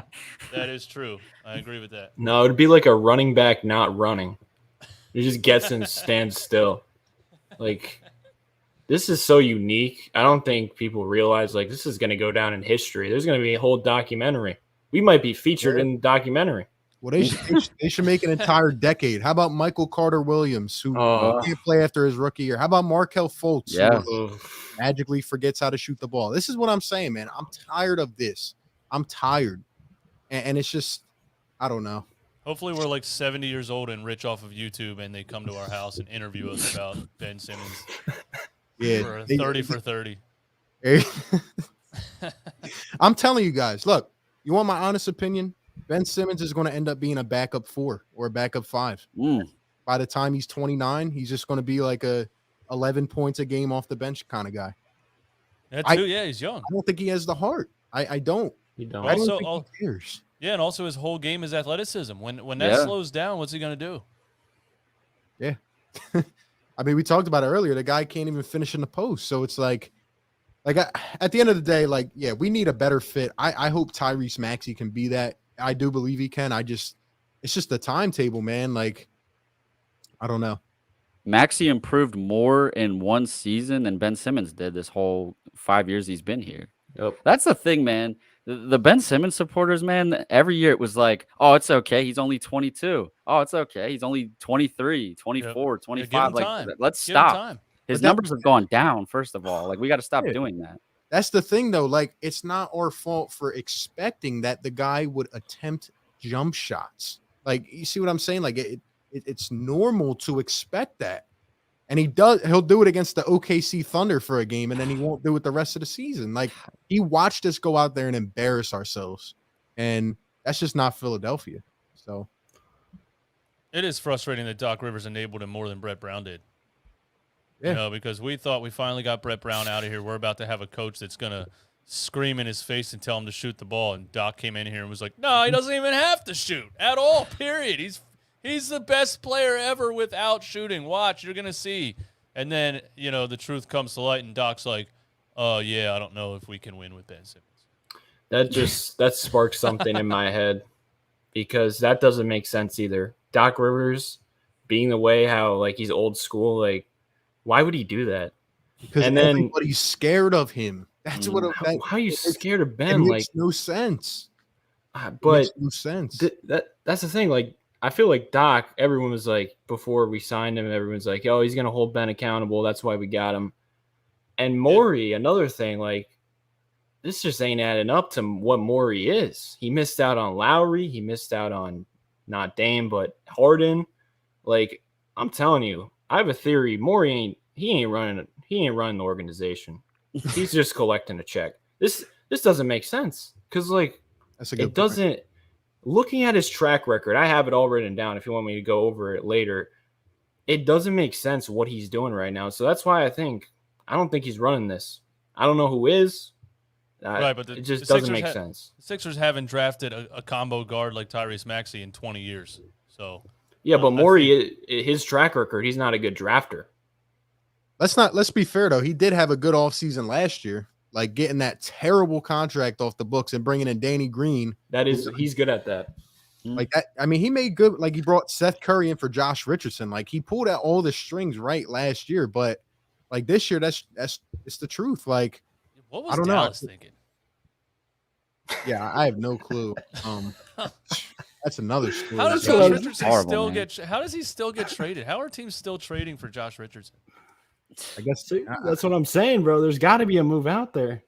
That is true. I agree with that. No, it'd be like a running back not running. He just gets and stands still. Like, this is so unique. I don't think people realize, like, this is going to go down in history. There's going to be a whole documentary. We might be featured in the documentary. Well, they should make an entire decade. How about Michael Carter Williams, who can't play after his rookie year? How about Markelle Fultz, who magically forgets how to shoot the ball? This is what I'm saying, man. I'm tired of this. I'm tired. And it's just, I don't know. Hopefully we're like 70 years old and rich off of YouTube, and they come to our house and interview us about Ben Simmons. Yeah, for 30 for 30. I'm telling you guys, look, you want my honest opinion? Ben Simmons is going to end up being a backup 4 or a backup 5. By the time he's 29, he's just going to be like a 11 points a game off the bench kind of guy. He's young. I don't think he has the heart. I don't. You don't. I don't think he cares. Yeah, and also his whole game is athleticism. When that slows down, what's he going to do? Yeah. I mean, we talked about it earlier. The guy can't even finish in the post. So it's like at the end of the day, like, yeah, we need a better fit. I hope Tyrese Maxey can be that. I do believe he can. It's just the timetable, man. Like, I don't know. Maxey improved more in one season than Ben Simmons did this whole 5 years he's been here. Yep. That's the thing, man. The Ben Simmons supporters, man, every year it was like, oh, it's okay. He's only 22. Oh, it's okay. He's only 23, 24, 25. Like, let's stop. His numbers have gone down, first of all. Like, we got to stop doing that. That's the thing, though. Like, it's not our fault for expecting that the guy would attempt jump shots. Like, you see what I'm saying? Like, it's normal to expect that. And he'll do it against the OKC Thunder for a game, and then he won't do it the rest of the season. Like, he watched us go out there and embarrass ourselves, and that's just not Philadelphia. So it is frustrating that Doc Rivers enabled him more than Brett Brown did. Yeah. You know, because we thought we finally got Brett Brown out of here. We're about to have a coach that's going to scream in his face and tell him to shoot the ball. And Doc came in here and was like, no, he doesn't even have to shoot at all, period. He's the best player ever without shooting. Watch, you're going to see. And then, you know, the truth comes to light, and Doc's like, oh, yeah, I don't know if we can win with Ben Simmons. That sparked something in my head, because that doesn't make sense either. Doc Rivers being the way how, like, he's old school, like, why would he do that? Because everybody's scared of him. That's what. How are you scared of Ben? It makes no sense. But it makes no sense. That's the thing. Like, I feel like Doc, everyone was like, before we signed him, everyone's like, oh, he's going to hold Ben accountable. That's why we got him. And Morey, another thing, like, this just ain't adding up to what Morey is. He missed out on Lowry. He missed out on not Dame, but Harden. Like, I'm telling you, I have a theory. Morey ain't running the organization. He's just collecting a check. This doesn't make sense, because, like, that's a good point. Doesn't. Looking at his track record, I have it all written down if you want me to go over it later. It doesn't make sense what he's doing right now. So that's why I don't think he's running this. I don't know who is. Right, but it just doesn't make sense. The Sixers haven't drafted a combo guard like Tyrese Maxey in 20 years. So yeah, but Morey, his track record, he's not a good drafter. Let's be fair, though. He did have a good offseason last year. Like, getting that terrible contract off the books and bringing in Danny Green. He's good at that. Like that. I mean, he made good. Like, he brought Seth Curry in for Josh Richardson. Like, he pulled out all the strings right last year, but like this year, it's the truth. Like, what was Dallas thinking? Yeah, I have no clue. That's another story. How does Josh Richardson How does he still get traded? How are teams still trading for Josh Richardson? I guess that's what I'm saying, bro. There's got to be a move out there.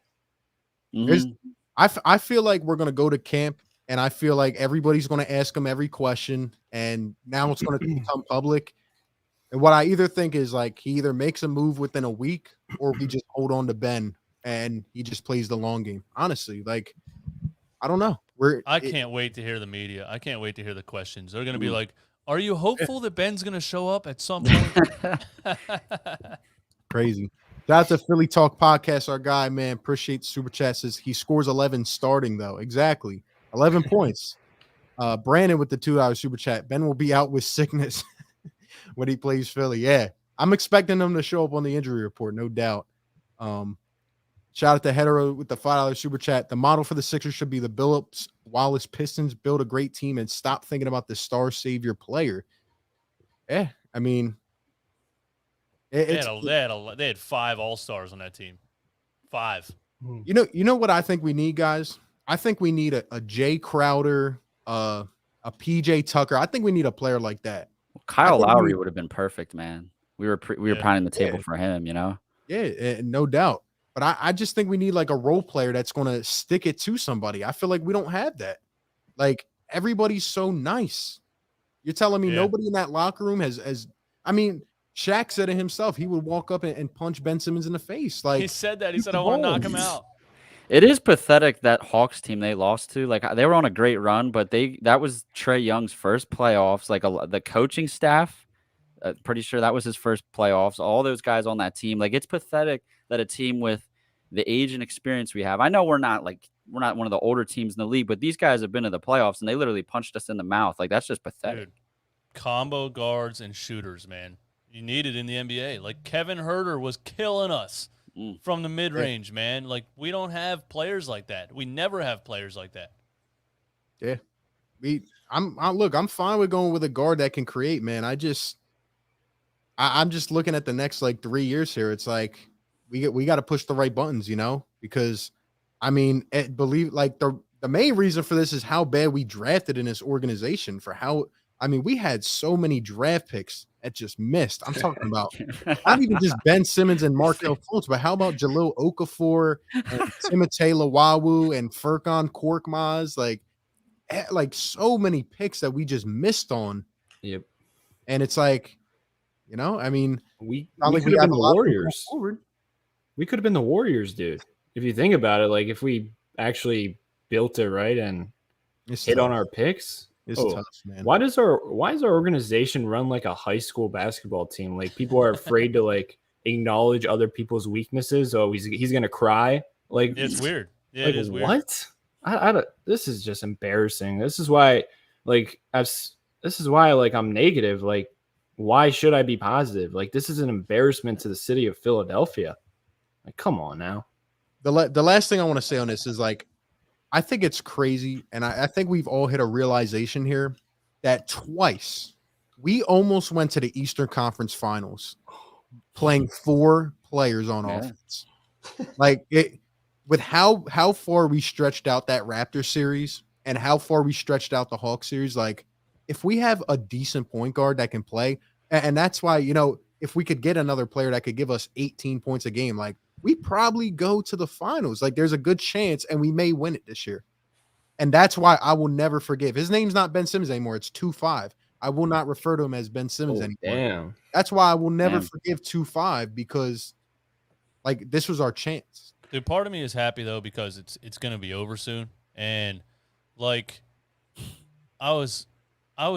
I feel like we're gonna go to camp, and I feel like everybody's gonna ask him every question, and now it's gonna become public. And what I either think is, like, he either makes a move within a week, or we just hold on to Ben and he just plays the long game. Honestly, like, I don't know. I can't wait to hear the media. I can't wait to hear the questions. They're gonna be like, "Are you hopeful that Ben's gonna show up at some point?" Crazy. Shout out to Philly Talk Podcast, our guy, man. Appreciate the super chat. Says he scores 11 starting, though. Exactly. 11 points. Brandon with the $2 super chat. Ben will be out with sickness when he plays Philly. Yeah. I'm expecting him to show up on the injury report, no doubt. Shout out to Hetero with the $5 super chat. The model for the Sixers should be the Billups Wallace Pistons. Build a great team and stop thinking about the star savior player. Yeah, I mean, they had 5 all-stars on that team. 5. You know what I think we need, guys? I think we need a Jay Crowder, a PJ Tucker. I think we need a player like that. Kyle Lowry would have been perfect, man. We were pounding the table for him, you know? Yeah, no doubt. But I just think we need, like, a role player that's going to stick it to somebody. I feel like we don't have that. Like, everybody's so nice. You're telling me nobody in that locker room has I mean, Shaq said it himself. He would walk up and punch Ben Simmons in the face. Like, he said that. He said, I want to knock him out. It is pathetic that Hawks team they lost to. Like, they were on a great run, but that was Trae Young's first playoffs. Like, the coaching staff, pretty sure that was his first playoffs. All those guys on that team. Like, it's pathetic that a team with the age and experience we have. I know we're not one of the older teams in the league, but these guys have been to the playoffs and they literally punched us in the mouth. Like, that's just pathetic. Dude, combo guards and shooters, man. You need it in the NBA. Like, Kevin Huerter was killing us from the mid-range, man. Like, we don't have players like that. We never have players like that. Yeah. I'm fine with going with a guard that can create, man. I'm just looking at the next, like, 3 years here. It's like we got to push the right buttons, you know, because I mean, the main reason for this is how bad we drafted in this organization we had so many draft picks that just missed. I'm talking about not even just Ben Simmons and Markelle Fultz, but how about Jahlil Okafor and Timothé Luwawu and Furkan Korkmaz? Like so many picks that we just missed on. Yep. And it's like, You know, I mean, we like could have have been a the lot of Warriors. forward. We could have been the Warriors, dude. If you think about it, like if we actually built it right and hit on our picks. It's tough, man. Why is our organization run like a high school basketball team? Like people are afraid to like acknowledge other people's weaknesses. Oh, he's gonna cry. Like it's weird. Yeah, like, it is weird. What? I don't. This is just embarrassing. This is why, like, I'm negative. Like, why should I be positive? Like, this is an embarrassment to the city of Philadelphia. Like, come on now. The last thing I want to say on this is like, I think it's crazy, and I think we've all hit a realization here that twice we almost went to the Eastern Conference Finals playing 4 players on offense. Like it, with how far we stretched out that Raptors series and how far we stretched out the Hawks series, like if we have a decent point guard that can play, and that's why, you know, if we could get another player that could give us 18 points a game, like we probably go to the finals. Like there's a good chance, and we may win it this year. And that's why I will never forgive. His name's not Ben Simmons anymore. It's 2-5. I will not refer to him as Ben Simmons anymore. Damn. That's why I will never forgive 2-5, because like this was our chance. Dude, part of me is happy though because it's gonna be over soon. And like I was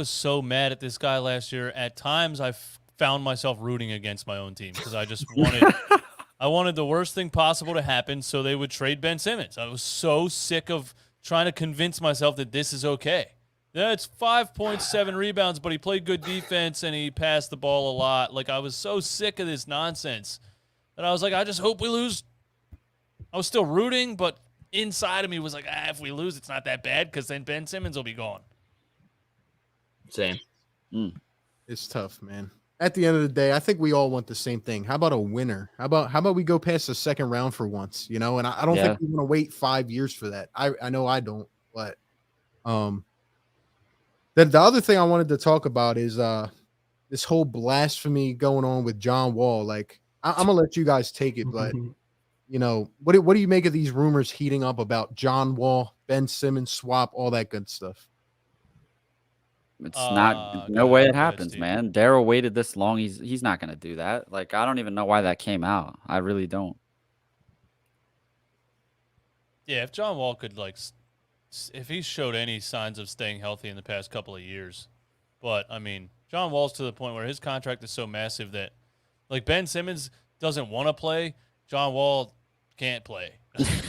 so mad at this guy last year. At times I found myself rooting against my own team because I just wanted the worst thing possible to happen so they would trade Ben Simmons. I was so sick of trying to convince myself that this is okay. Yeah, it's 5.7 rebounds, but he played good defense and he passed the ball a lot. Like, I was so sick of this nonsense that I was like, I just hope we lose. I was still rooting, but inside of me was like, if we lose, it's not that bad because then Ben Simmons will be gone. Same. It's tough, man. At the end of the day, I think we all want the same thing. How about a winner? How about we go past the second round for once, you know? And I don't think we want to wait 5 years for that. I know I don't, but the other thing I wanted to talk about is this whole blasphemy going on with John Wall. Like I'm gonna let you guys take it, but you know, what do you make of these rumors heating up about John Wall, Ben Simmons swap, all that good stuff? It's not no way it happens, man. Daryl waited this long. He's not going to do that. Like, I don't even know why that came out. I really don't. Yeah, if John Wall could, like, if he showed any signs of staying healthy in the past couple of years. But, I mean, John Wall's to the point where his contract is so massive that, like, Ben Simmons doesn't want to play. John Wall can't play.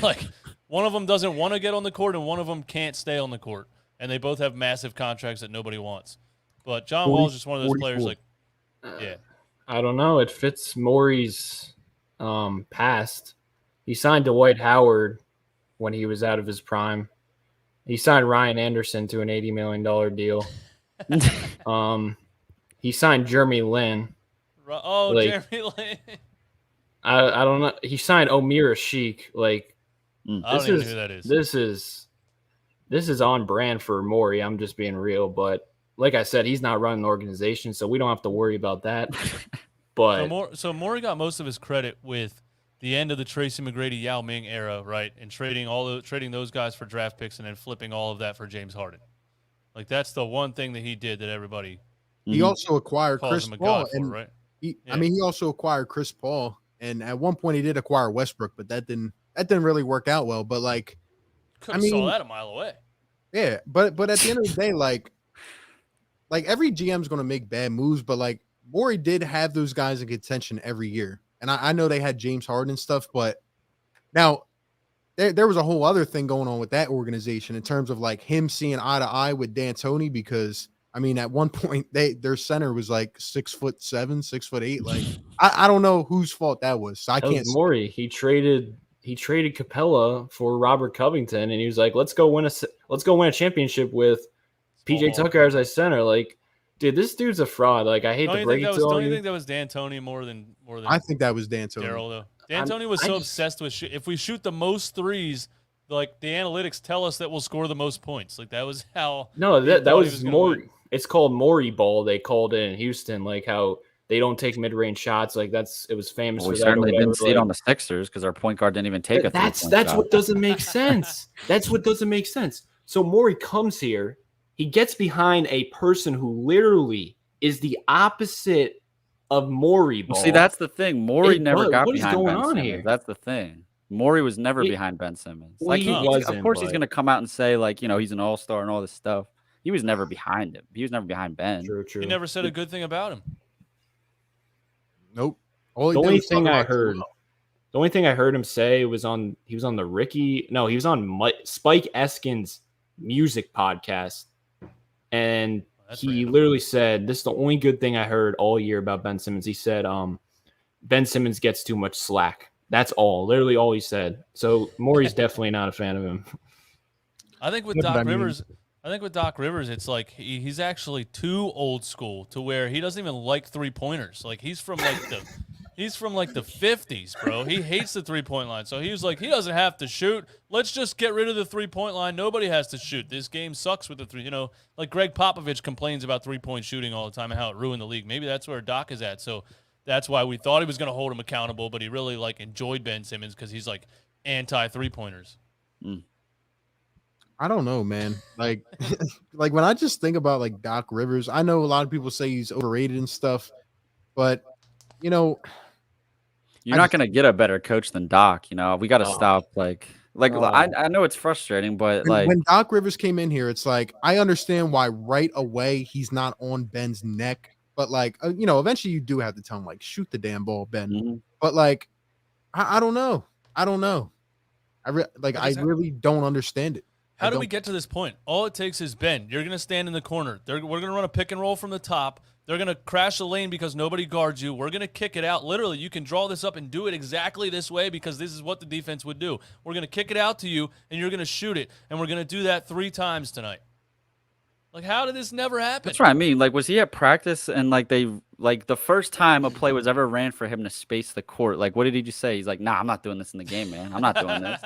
Like, one of them doesn't want to get on the court and one of them can't stay on the court. And they both have massive contracts that nobody wants. But John Wall is just one of those players like, yeah. I don't know. It fits Morey's past. He signed Dwight Howard when he was out of his prime. He signed Ryan Anderson to an $80 million deal. He signed Jeremy Lin. Jeremy Lin. I don't know. He signed Omira Sheik. Like, I don't even know who that is. This is on brand for Morey. I'm just being real. But like I said, he's not running the organization, so we don't have to worry about that. But so Morey got most of his credit with the end of the Tracy McGrady, Yao Ming era, right? And trading those guys for draft picks and then flipping all of that for James Harden. Like, that's the one thing that he did that everybody he also acquired calls Chris him a Paul, god for, right? I mean, he also acquired Chris Paul, and at one point he did acquire Westbrook, but that didn't really work out well. But like, saw that a mile away. Yeah, but at the end of the day, like every GM is going to make bad moves, but like Morey did have those guys in contention every year, and I know they had James Harden and stuff, but now there was a whole other thing going on with that organization in terms of like him seeing eye to eye with D'Antoni, because I mean at one point their center was like 6'7", 6'8". Like I don't know whose fault that was. So I can't. Morey. He traded Capella for Robert Covington, and he was like, "Let's go win a championship with PJ Tucker as our center." Like, dude, this dude's a fraud. Like, I hate to break it to you. Don't you think that was D'Antoni more than? I think that was D'Antoni. Daryl, though. D'Antoni was obsessed with if we shoot the most threes, like the analytics tell us that we'll score the most points. Like, that was how. No, that was Morey. It's called Morey ball. They called it in Houston, like how they don't take mid-range shots. Like it was famous for that. We certainly didn't see it on the Sixers because our point guard didn't even take a That's shot. what doesn't make sense. That's what doesn't make sense. So Morey comes here. He gets behind a person who literally is the opposite of Morey ball. Well, see, that's the thing. Morey never got what is behind going Ben on Simmons. here? That's the thing. Morey was never behind Ben Simmons. Well, Like he of wasn't, course he's but- gonna come out and say like, he's an all-star and all this stuff. He was never behind him. He was never behind Ben. True. He never said a good thing about him. Nope. The only thing I heard him say was he was on Spike Eskin's music podcast, and he literally said, "This is the only good thing I heard all year about Ben Simmons." He said, "Ben Simmons gets too much slack." That's literally all he said. So Morey's definitely not a fan of him. I think with Doc Rivers, it's like he's actually too old school to where he doesn't even like 3-pointers. Like he's from like the 50s, bro. He hates the 3-point line. So he was like, he doesn't have to shoot. Let's just get rid of the 3-point line. Nobody has to shoot. This game sucks with the three. Like Greg Popovich complains about 3-point shooting all the time and how it ruined the league. Maybe that's where Doc is at. So that's why we thought he was going to hold him accountable, but he really enjoyed Ben Simmons because he's like anti 3-pointers. I don't know, man. Like, like when I just think about like Doc Rivers, I know a lot of people say he's overrated and stuff, but you're not gonna get a better coach than Doc. We got to stop. I know it's frustrating, but when Doc Rivers came in here, it's like I understand why right away he's not on Ben's neck, but eventually you do have to tell him like shoot the damn ball, Ben. Mm-hmm. But I don't know. I really don't understand it. How do we get to this point? All it takes is Ben. You're going to stand in the corner. We're going to run a pick and roll from the top. They're going to crash the lane because nobody guards you. We're going to kick it out. Literally, you can draw this up and do it exactly this way because this is what the defense would do. We're going to kick it out to you, and you're going to shoot it, and we're going to do that 3 times tonight. Like, how did this never happen? That's what I mean. Like, was he at practice and the first time a play was ever ran for him to space the court? Like, what did he just say? He's like, nah, I'm not doing this in the game, man. I'm not doing this.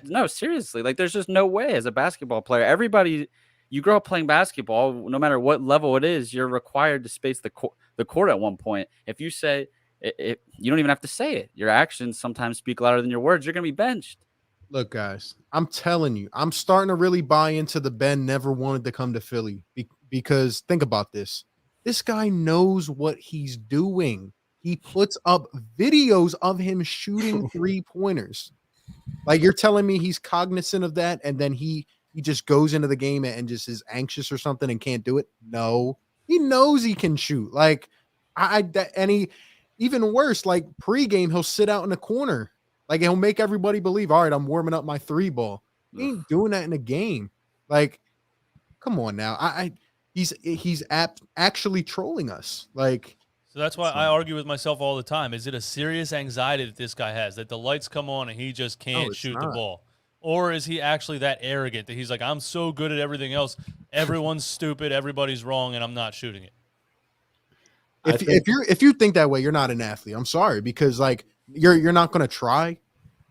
No, seriously. Like, there's just no way as a basketball player. Everybody, you grow up playing basketball, no matter what level it is, you're required to space the court at one point. If you say it, you don't even have to say it. Your actions sometimes speak louder than your words. You're going to be benched. Look, guys, I'm telling you, I'm starting to really buy into the Ben never wanted to come to Philly because think about this. This guy knows what he's doing. He puts up videos of him shooting 3-pointers. Like, you're telling me he's cognizant of that, and then he just goes into the game and just is anxious or something and can't do it? No, he knows he can shoot. Like, even worse, like pregame, he'll sit out in the corner. Like, he'll make everybody believe, all right, I'm warming up my 3 ball. He ain't doing that in a game. Like, come on now. He's actually trolling us. Like, so that's why I argue with myself all the time. Is it a serious anxiety that this guy has, that the lights come on and he just can't shoot the ball? Or is he actually that arrogant that he's like, I'm so good at everything else, everyone's stupid, everybody's wrong, and I'm not shooting it? If you think that way, you're not an athlete. I'm sorry, because like you're not going to try.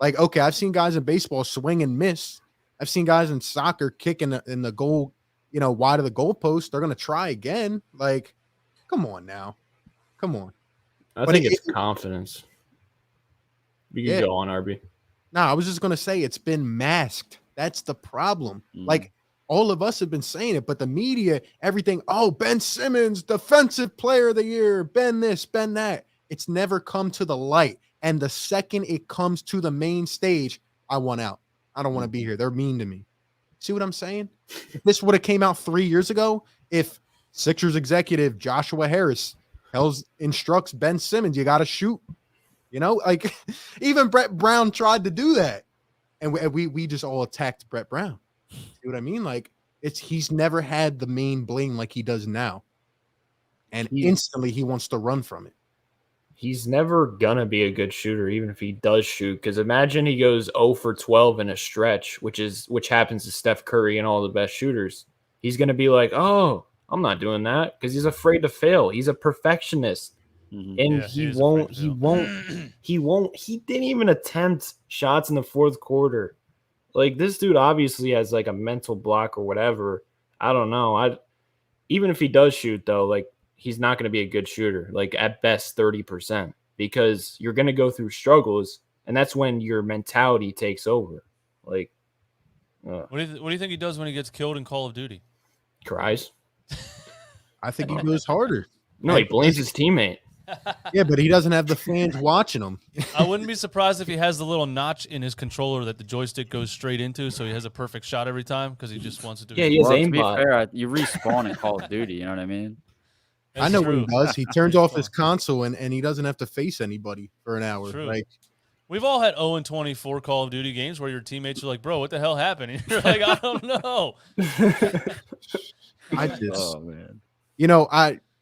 Like, okay, I've seen guys in baseball swing and miss. I've seen guys in soccer kick in the goal, wide of the goalpost. They're going to try again. Like, come on now. Come on. I think it's confidence. You can go on, RB. No, I was just going to say it's been masked. That's the problem. Like, all of us have been saying it, but the media, everything, Ben Simmons, defensive player of the year, Ben this, Ben that. It's never come to the light. And the second it comes to the main stage, I want out. I don't want to be here. They're mean to me. See what I'm saying? If this would have came out 3 years ago, if Sixers executive Joshua Harris instructs Ben Simmons, you got to shoot. Like even Brett Brown tried to do that. And we just all attacked Brett Brown. See what I mean? Like he's never had the main bling like he does now. And instantly he wants to run from it. He's never gonna be a good shooter, even if he does shoot. Because imagine he goes 0 for 12 in a stretch, which happens to Steph Curry and all the best shooters. He's gonna be like, "Oh, I'm not doing that," because he's afraid to fail. He's a perfectionist, and he didn't even attempt shots in the fourth quarter. Like, this dude obviously has like a mental block or whatever. I don't know. Even if he does shoot though, like, he's not going to be a good shooter, like at best 30%, because you're going to go through struggles, and that's when your mentality takes over. Like, what do you think he does when he gets killed in Call of Duty? Cries. I think he goes harder. No, he blames his teammate. Yeah, but he doesn't have the fans watching him. I wouldn't be surprised if he has the little notch in his controller that the joystick goes straight into, so he has a perfect shot every time because he just wants to do. Yeah, he has Well, to be aimbot. fair, you respawn in Call of Duty. You know what I mean? I know what he does. He turns off his Respawn. console and he doesn't have to face anybody for an hour. True. Like, We've all had 0-24 Call of Duty games where your teammates are like, "Bro, what the hell happened?" And you're like, "I don't know." I just, Oh man.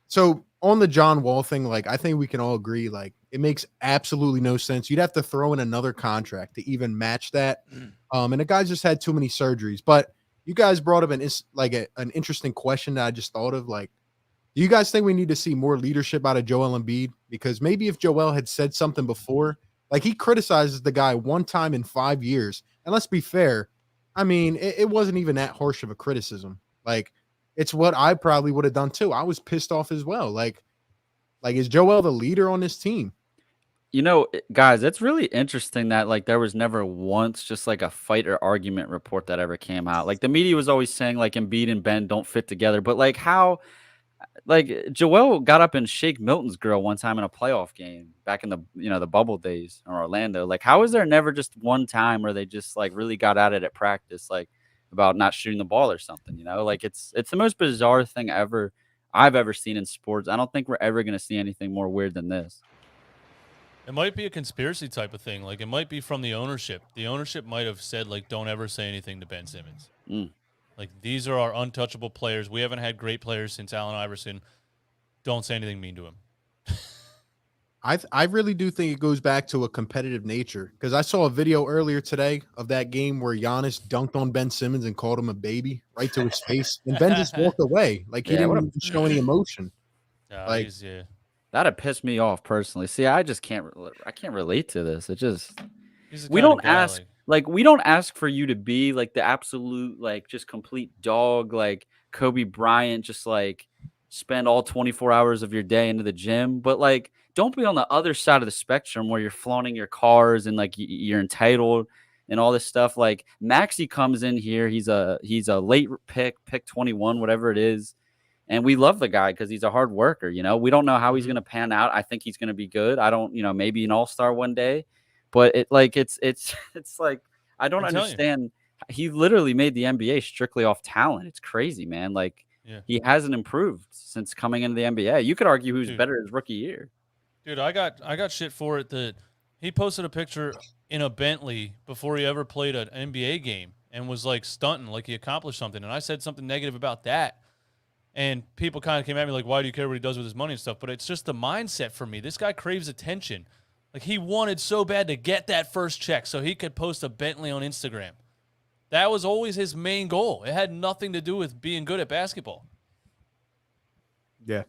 So on the John Wall thing, like, I think we can all agree, like, it makes absolutely no sense. You'd have to throw in another contract to even match that. And the guy just had too many surgeries. But you guys brought up an interesting question that I just thought of. Like, do you guys think we need to see more leadership out of Joel Embiid? Because maybe if Joel had said something before, like, he criticizes the guy one time in 5 years. And let's be fair, I mean, it wasn't even that harsh of a criticism. Like, it's what I probably would have done too. I was pissed off as well. Like is Joel the leader on this team? Guys, it's really interesting that like there was never once just like a fight or argument report that ever came out. Like the media was always saying like Embiid and Ben don't fit together, but like how like Joel got up and shake Milton's girl one time in a playoff game back in the the bubble days in Orlando. Like how is there never just one time where they just like really got at it at practice, like about not shooting the ball or something? Like it's the most bizarre thing I've ever seen in sports. I don't think we're ever going to see anything more weird than this. It might be a conspiracy type of thing. Like, it might be from the ownership. The ownership might have said, like, don't ever say anything to Ben Simmons. Like, these are our untouchable players. We haven't had great players since Allen Iverson. Don't say anything mean to him. I really do think it goes back to a competitive nature, because I saw a video earlier today of that game where Giannis dunked on Ben Simmons and called him a baby right to his face, and Ben just walked away. Like, he didn't even show any emotion. Like, that'd piss me off personally. See, I can't relate to this. It just we don't ask we don't ask for you to be like the absolute like just complete dog like Kobe Bryant, just like spend all 24 hours of your day into the gym, but like don't be on the other side of the spectrum where you're flaunting your cars and like you're entitled and all this stuff. Like Maxey comes in here, he's a late pick 21, whatever it is. And we love the guy because he's a hard worker. We don't know how he's going to pan out. I think he's going to be good. I don't, maybe an all-star one day, but it's like, I don't understand. He literally made the NBA strictly off talent. It's crazy, man. Like he hasn't improved since coming into the NBA. You could argue who's better his rookie year. Dude, I got shit for it that he posted a picture in a Bentley before he ever played an NBA game and was like stunting, like he accomplished something. And I said something negative about that. And people kind of came at me like, why do you care what he does with his money and stuff? But it's just the mindset for me. This guy craves attention. Like, he wanted so bad to get that first check so he could post a Bentley on Instagram. That was always his main goal. It had nothing to do with being good at basketball. Yeah.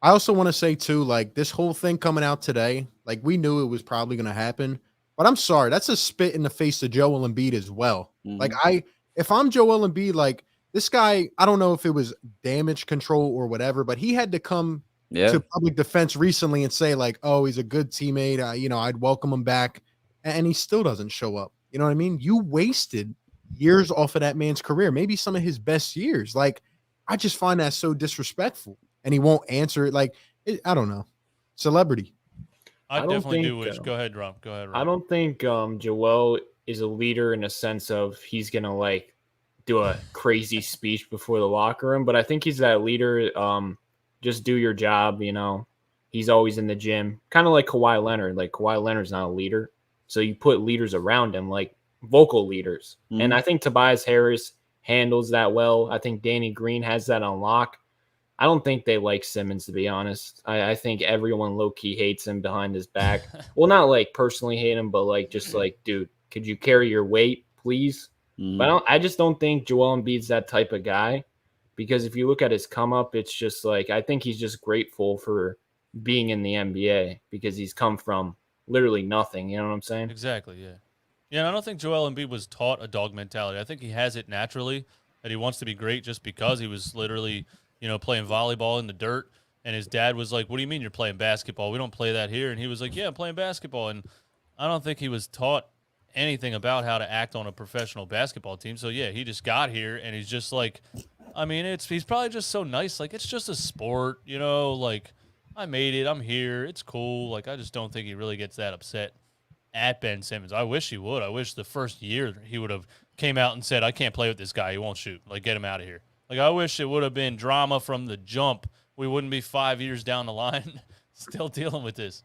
I also want to say, too, like, this whole thing coming out today, like, we knew it was probably going to happen. But I'm sorry. That's a spit in the face of Joel Embiid as well. Mm-hmm. Like, if I'm Joel Embiid, like, this guy, I don't know if it was damage control or whatever, but he had to come to public defense recently and say, like, oh, he's a good teammate. I'd welcome him back. And he still doesn't show up. You know what I mean? You wasted years off of that man's career, maybe some of his best years. Like, I just find that so disrespectful. And he won't answer it. Like, I don't know. Celebrity. I definitely do wish. Go ahead, Romp. I don't think Joel is a leader in a sense of he's going to, like, do a crazy speech before the locker room, but I think he's that leader. Just do your job. He's always in the gym, kind of like Kawhi Leonard. Like, Kawhi Leonard's not a leader, so you put leaders around him, like vocal leaders. Mm-hmm. And I think Tobias Harris handles that well. I think Danny Green has that on lock. I don't think they like Simmons, to be honest. I think everyone low-key hates him behind his back. Well, not like personally hate him, but like just like, dude, could you carry your weight, please? Mm. But I just don't think Joel Embiid's that type of guy, because if you look at his come up, it's just like, I think he's just grateful for being in the NBA because he's come from literally nothing. You know what I'm saying? Exactly. Yeah. Yeah. And I don't think Joel Embiid was taught a dog mentality. I think he has it naturally that he wants to be great just because he was literally, playing volleyball in the dirt. And his dad was like, what do you mean you're playing basketball? We don't play that here. And he was like, yeah, I'm playing basketball. And I don't think he was taught anything about how to act on a professional basketball team. So yeah, he just got here and he's just like, I mean, he's probably just so nice. Like, it's just a sport, like I made it. I'm here. It's cool. Like, I just don't think he really gets that upset at Ben Simmons. I wish he would. I wish the first year he would have came out and said, I can't play with this guy. He won't shoot. Like, get him out of here. Like, I wish it would have been drama from the jump. We wouldn't be 5 years down the line still dealing with this.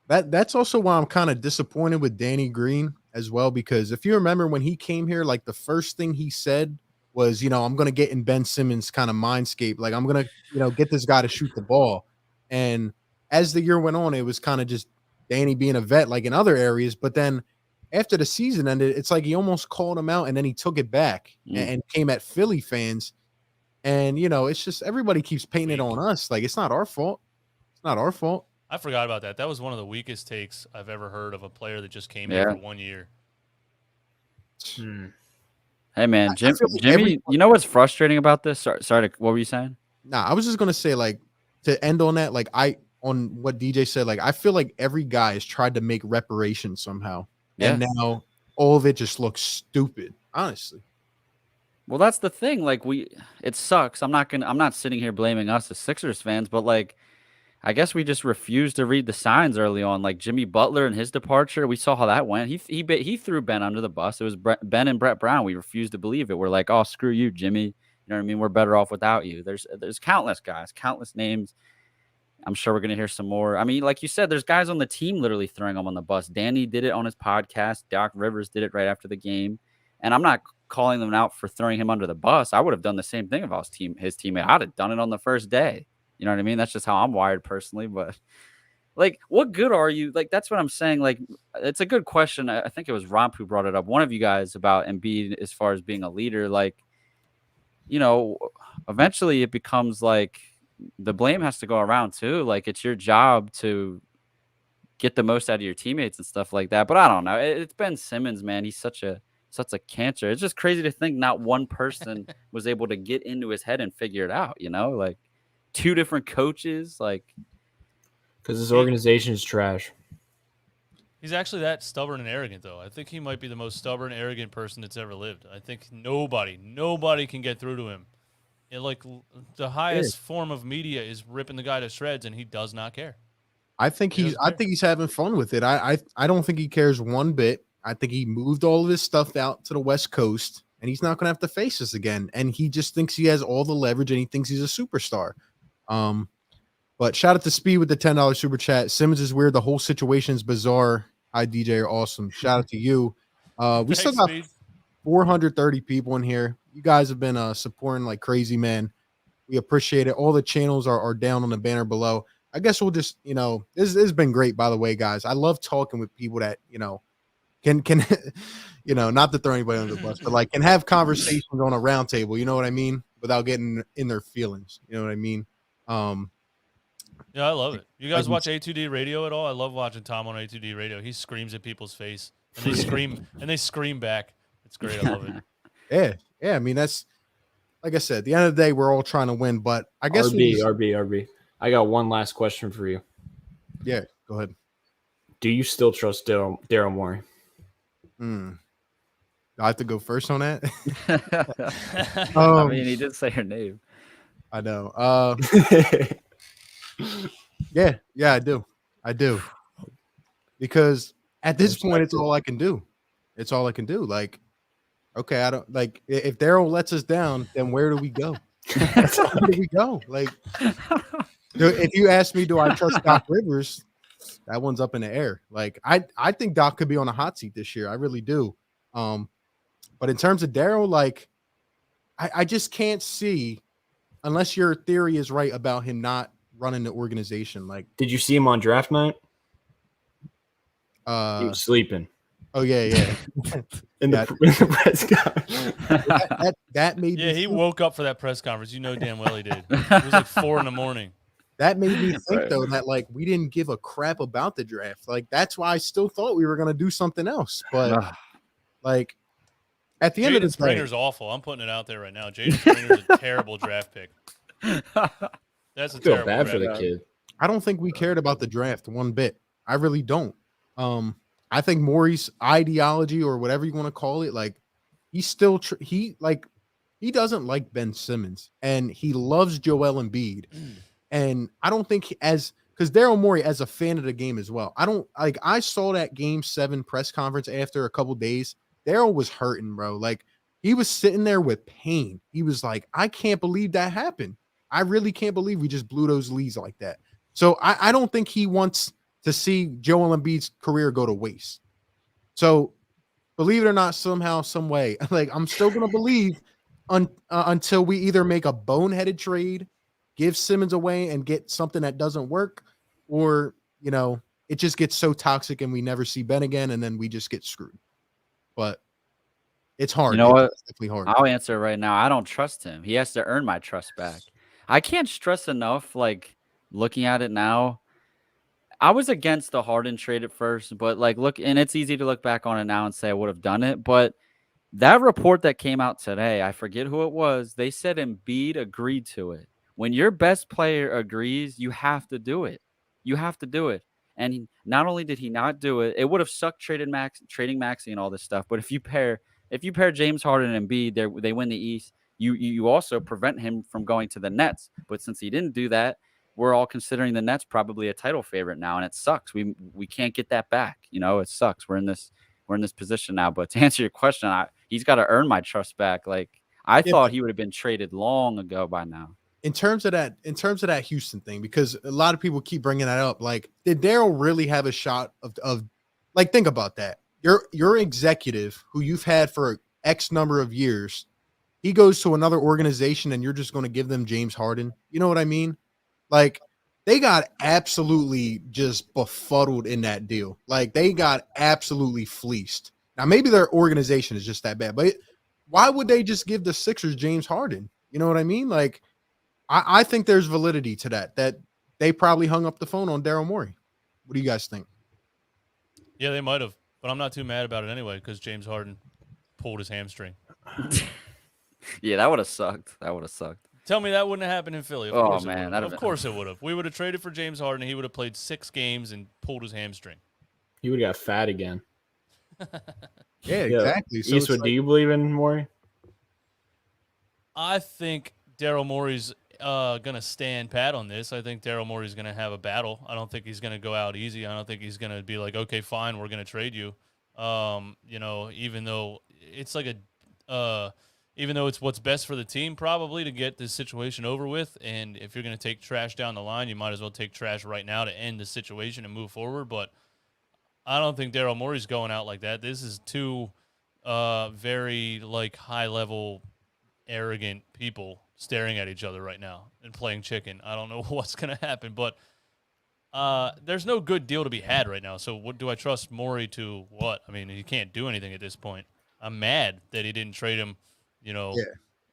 That's also why I'm kind of disappointed with Danny Green as well, because if you remember when he came here, like the first thing he said was, I'm going to get in Ben Simmons kind of mindscape. Like, I'm going to, get this guy to shoot the ball. And as the year went on, it was kind of just Danny being a vet like in other areas. But then after the season ended, it's like he almost called him out and then he took it back and came at Philly fans. And, it's just everybody keeps painting it on us. Like, it's not our fault. It's not our fault. I forgot about that. That was one of the weakest takes I've ever heard of a player that just came here for 1 year. Hey, man, Jimmy, you know what's frustrating about this? Sorry, what were you saying? Nah, I was just going to say, like, to end on that, like, on what DJ said, like, I feel like every guy has tried to make reparations somehow. Yeah. And now all of it just looks stupid, honestly. Well, that's the thing. Like, it sucks. I'm not sitting here blaming us as Sixers fans, but like, I guess we just refused to read the signs early on. Like Jimmy Butler and his departure, we saw how that went. He threw Ben under the bus. It was Ben and Brett Brown. We refused to believe it. We're like, oh, screw you, Jimmy. You know what I mean? We're better off without you. There's countless guys, countless names. I'm sure we're gonna hear some more. I mean, like you said, there's guys on the team literally throwing them on the bus. Danny did it on his podcast. Doc Rivers did it right after the game. And I'm not calling them out for throwing him under the bus. I would have done the same thing if I was his teammate. I'd have done it on the first day. You know what I mean? That's just how I'm wired personally. But like, what good are you? Like, that's what I'm saying. Like, it's a good question. I think it was Romp who brought it up. One of you guys about Embiid as far as being a leader. Like, eventually it becomes like the blame has to go around too. Like, it's your job to get the most out of your teammates and stuff like that. But I don't know. It's Ben Simmons, man. He's such a cancer. It's just crazy to think not one person was able to get into his head and figure it out. Like. Two different coaches, like, because this organization is trash. He's actually that stubborn and arrogant, though. I think he might be the most stubborn, arrogant person that's ever lived. I think nobody can get through to him. The highest form of media is ripping the guy to shreds, and he does not care. I think he's having fun with it. I don't think he cares one bit. I think he moved all of his stuff out to the West Coast, and he's not going to have to face us again. And he just thinks he has all the leverage, and he thinks he's a superstar. But shout out to Speed with the $10 super chat. Simmons is weird. The whole situation is bizarre. Hi, DJ, you're awesome. Shout out to you. We still got 430 people in here. You guys have been supporting like crazy, man. We appreciate it. All the channels are down on the banner below. I guess we'll just, this has been great, by the way, guys. I love talking with people that, can not to throw anybody under the bus, but like can have conversations on a round table, you know what I mean? Without getting in their feelings. You know what I mean? Yeah, I love it. You guys watch A2D radio at all? I love watching Tom on A2D radio. He screams at people's face and they scream back. It's great. I love it. Yeah. I mean, that's like I said, at the end of the day, we're all trying to win, but I guess RB. I got one last question for you. Yeah, go ahead. Do you still trust Daryl Morey? I have to go first on that. I mean, he did say her name. I know. Yeah, I do. Because at this point, it's all I can do. Like, okay, I don't like if Daryl lets us down, then where do we go? Where do we go? Like, if you ask me, do I trust Doc Rivers? That one's up in the air. Like, I think Doc could be on a hot seat this year. I really do. But in terms of Daryl, like, I just can't see, unless your theory is right about him not running the organization. Like, did you see him on draft night? He was sleeping. Oh yeah. in the press conference. that made me he woke up for that press conference. You know damn well he did. It was like 4 a.m. That made me think though that like we didn't give a crap about the draft. Like that's why I still thought we were gonna do something else. But like at the end of the day, Springer's awful. I'm putting it out there right now. Jaden Springer's a terrible draft pick. That's a terrible bad for the kid. I don't think we cared about the draft one bit. I really don't. I think Morey's ideology or whatever you want to call it, like he's still he doesn't like Ben Simmons and he loves Joel Embiid. And I don't think because Daryl Morey, as a fan of the game as well, I saw that Game 7 press conference after a couple days. Daryl was hurting, bro. Like, he was sitting there with pain. He was like, I can't believe that happened. I really can't believe we just blew those leads like that. So I don't think he wants to see Joel Embiid's career go to waste. So believe it or not, somehow, some way, like, I'm still going to believe until we either make a boneheaded trade, give Simmons away and get something that doesn't work, or, it just gets so toxic and we never see Ben again, and then we just get screwed. But it's hard. You know what? It's definitely hard. I'll answer right now. I don't trust him. He has to earn my trust back. I can't stress enough, like, looking at it now. I was against the Harden trade at first, but and it's easy to look back on it now and say I would have done it. But that report that came out today, I forget who it was. They said Embiid agreed to it. When your best player agrees, you have to do it. You have to do it. And not only did he not do it, it would have sucked trading Maxey and all this stuff. But if you pair James Harden and Embiid, they win the East. You also prevent him from going to the Nets. But since he didn't do that, we're all considering the Nets probably a title favorite now, and it sucks. We can't get that back. It sucks. We're in this position now. But to answer your question, he's got to earn my trust back. Like, I thought he would have been traded long ago by now. In terms of that Houston thing, because a lot of people keep bringing that up, like, did Daryl really have a shot of like, think about that. Your executive who you've had for X number of years, he goes to another organization and you're just going to give them James Harden. You know what I mean? Like, they got absolutely just befuddled in that deal. Like, they got absolutely fleeced. Now, maybe their organization is just that bad, but why would they just give the Sixers James Harden? You know what I mean? Like, I think there's validity to that they probably hung up the phone on Daryl Morey. What do you guys think? Yeah, they might have, but I'm not too mad about it anyway because James Harden pulled his hamstring. Yeah, that would have sucked. Tell me that wouldn't have happened in Philly. Oh, man. Of course it would have. We would have traded for James Harden, and he would have played 6 games and pulled his hamstring. He would have got fat again. Yeah, exactly. So Eastwood, do you believe in Morey? I think Daryl Morey's going to stand pat on this. I think Daryl Morey's going to have a battle. I don't think he's going to go out easy. I don't think he's going to be like, okay, fine, we're going to trade you. Even though it's like even though it's what's best for the team probably to get this situation over with, and if you're going to take trash down the line, you might as well take trash right now to end the situation and move forward. But I don't think Daryl Morey's going out like that. This is two very high-level, arrogant people staring at each other right now and playing chicken. I don't know what's going to happen, but there's no good deal to be had right now. So what do I trust Morey to what? I mean, he can't do anything at this point. I'm mad that he didn't trade him,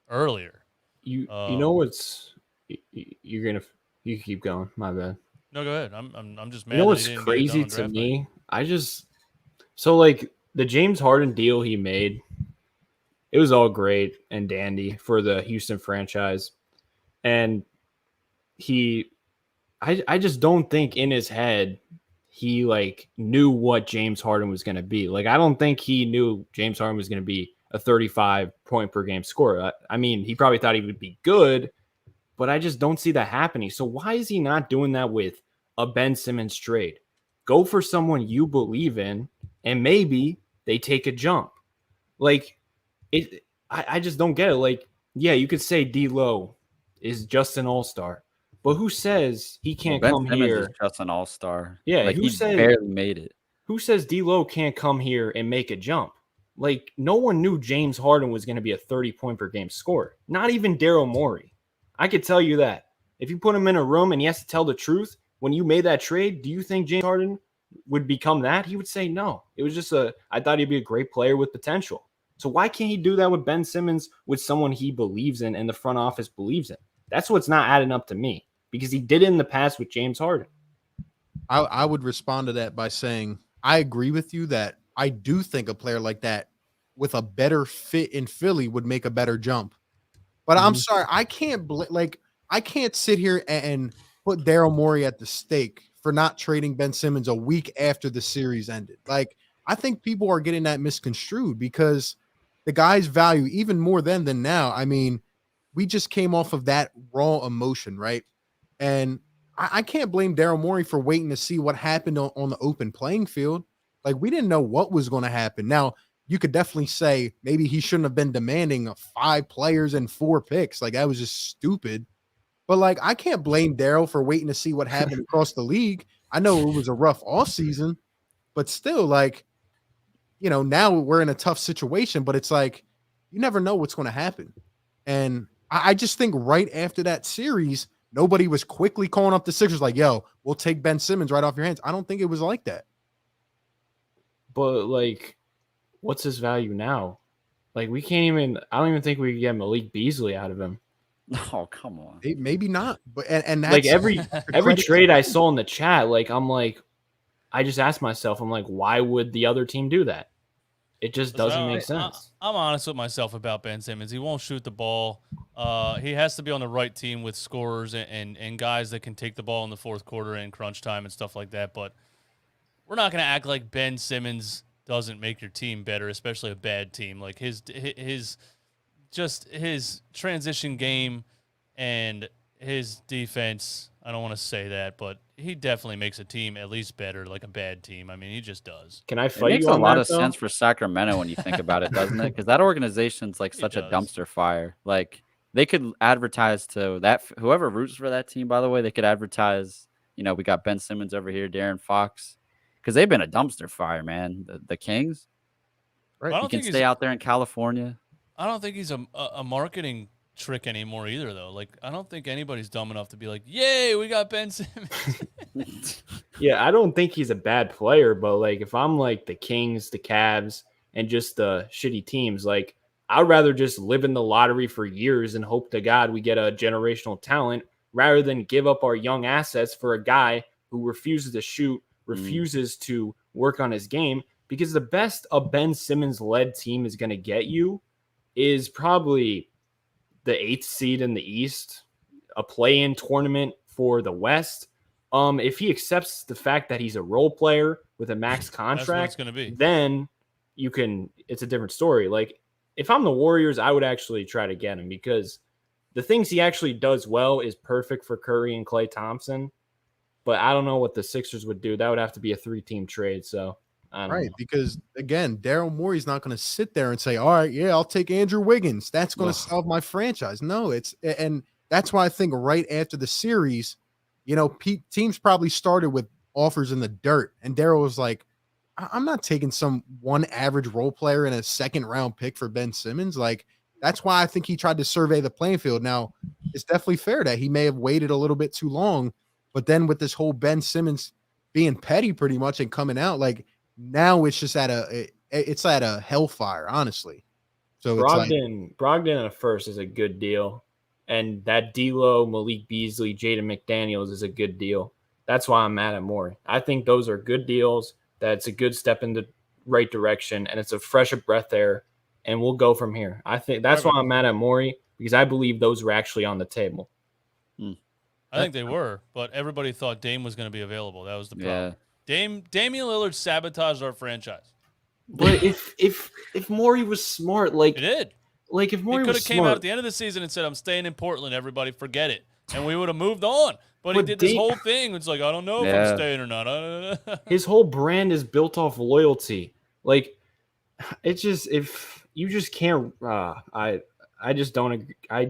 earlier. You know what's you keep going. My bad. No, go ahead. I'm just mad. You know what's crazy to me? The James Harden deal he made, it was all great and dandy for the Houston franchise. And I just don't think in his head he knew what James Harden was going to be. I don't think he knew James Harden was going to be a 35 point per game scorer. I mean, he probably thought he would be good, but I just don't see that happening. So why is he not doing that with a Ben Simmons trade? Go for someone you believe in, and maybe they take a jump. I just don't get it. Yeah, you could say D-Lo is just an all-star, but who says he can't come Simmons here? Is just an all-star. Yeah, he barely made it. Who says D-Lo can't come here and make a jump? No one knew James Harden was going to be a 30-point per game scorer. Not even Daryl Morey. I could tell you that. If you put him in a room and he has to tell the truth, when you made that trade, do you think James Harden would become that? He would say no. It was just I thought he'd be a great player with potential. So why can't he do that with Ben Simmons, with someone he believes in and the front office believes in? That's what's not adding up to me, because he did it in the past with James Harden. I would respond to that by saying I agree with you that I do think a player like that with a better fit in Philly would make a better jump. But I'm sorry, I can't I can't sit here and put Daryl Morey at the stake for not trading Ben Simmons a week after the series ended. I think people are getting that misconstrued, because the guy's value, even more then than now. I mean, we just came off of that raw emotion, right? And I can't blame Daryl Morey for waiting to see what happened on the open playing field. Like, we didn't know what was going to happen. Now, you could definitely say maybe he shouldn't have been demanding 5 players and 4 picks. Like, that was just stupid. But, like, I can't blame Daryl for waiting to see what happened across the league. I know it was a rough offseason, but still, like, now we're in a tough situation, but it's like you never know what's going to happen. And I just think right after that series, nobody was quickly calling up the Sixers like, yo, we'll take Ben Simmons right off your hands. I don't think it was like that. But, like, what's his value now? Like, I don't even think we could get Malik Beasley out of him. Oh, come on. Maybe not. But and that's like every trade I saw in the chat, like, I just asked myself, I'm like, why would the other team do that? It just doesn't make sense. I'm honest with myself about Ben Simmons. He won't shoot the ball. He has to be on the right team with scorers and guys that can take the ball in the fourth quarter and crunch time and stuff like that. But we're not going to act like Ben Simmons doesn't make your team better, especially a bad team. Like his transition game and his defense, I don't want to say that, but he definitely makes a team at least better, like a bad team. I mean, he just does. Can I fight you on that? It makes a lot of sense for Sacramento when you think about it, doesn't it? Because that organization's like such a dumpster fire. Like, they could advertise to that, whoever roots for that team, by the way, they could advertise, we got Ben Simmons over here, Darren Fox, because they've been a dumpster fire, man. The Kings. Right. You can stay out there in California. I don't think he's a marketing trick anymore either, though. Like, I don't think anybody's dumb enough to be like, yay, we got Ben Simmons. Yeah, I don't think he's a bad player, but, like, if I'm like the Kings, the Cavs, and just the shitty teams, like, I'd rather just live in the lottery for years and hope to God we get a generational talent rather than give up our young assets for a guy who refuses to shoot, refuses to work on his game. Because the best a Ben Simmons-led team is going to get you is probably the 8th seed in the East, a play-in tournament for the West. If he accepts the fact that he's a role player with a max contract, then it's a different story. Like, if I'm the Warriors, I would actually try to get him because the things he actually does well is perfect for Curry and Klay Thompson. But I don't know what the Sixers would do. That would have to be a 3-team trade. So, I don't know. Because, again, Daryl Morey's not going to sit there and say, all right, yeah, I'll take Andrew Wiggins. That's going to solve my franchise. No, and that's why I think right after the series, teams probably started with offers in the dirt. And Daryl was like, I'm not taking some one average role player in a 2nd-round pick for Ben Simmons. Like, that's why I think he tried to survey the playing field. Now, it's definitely fair that he may have waited a little bit too long, but then with this whole Ben Simmons being petty pretty much and coming out, like, now it's just at a hellfire, honestly. So Brogdon at first is a good deal, and that D'Lo, Malik Beasley, Jaden McDaniels is a good deal. That's why I'm mad at Morey. I think those are good deals. That's a good step in the right direction, and it's a fresh breath air, and we'll go from here. I think that's why I'm mad at Morey, because I believe those were actually on the table. I think they were, but everybody thought Dame was going to be available. That was the problem. Yeah. Damian Lillard sabotaged our franchise. But if Morey was smart, like, he did. Like, if Morey could have came out at the end of the season and said, I'm staying in Portland, everybody, forget it. And we would have moved on. But he did this whole thing. It's like, I don't know if I'm staying or not. His whole brand is built off loyalty. Like, it's just, if you just can't, I just don't agree. I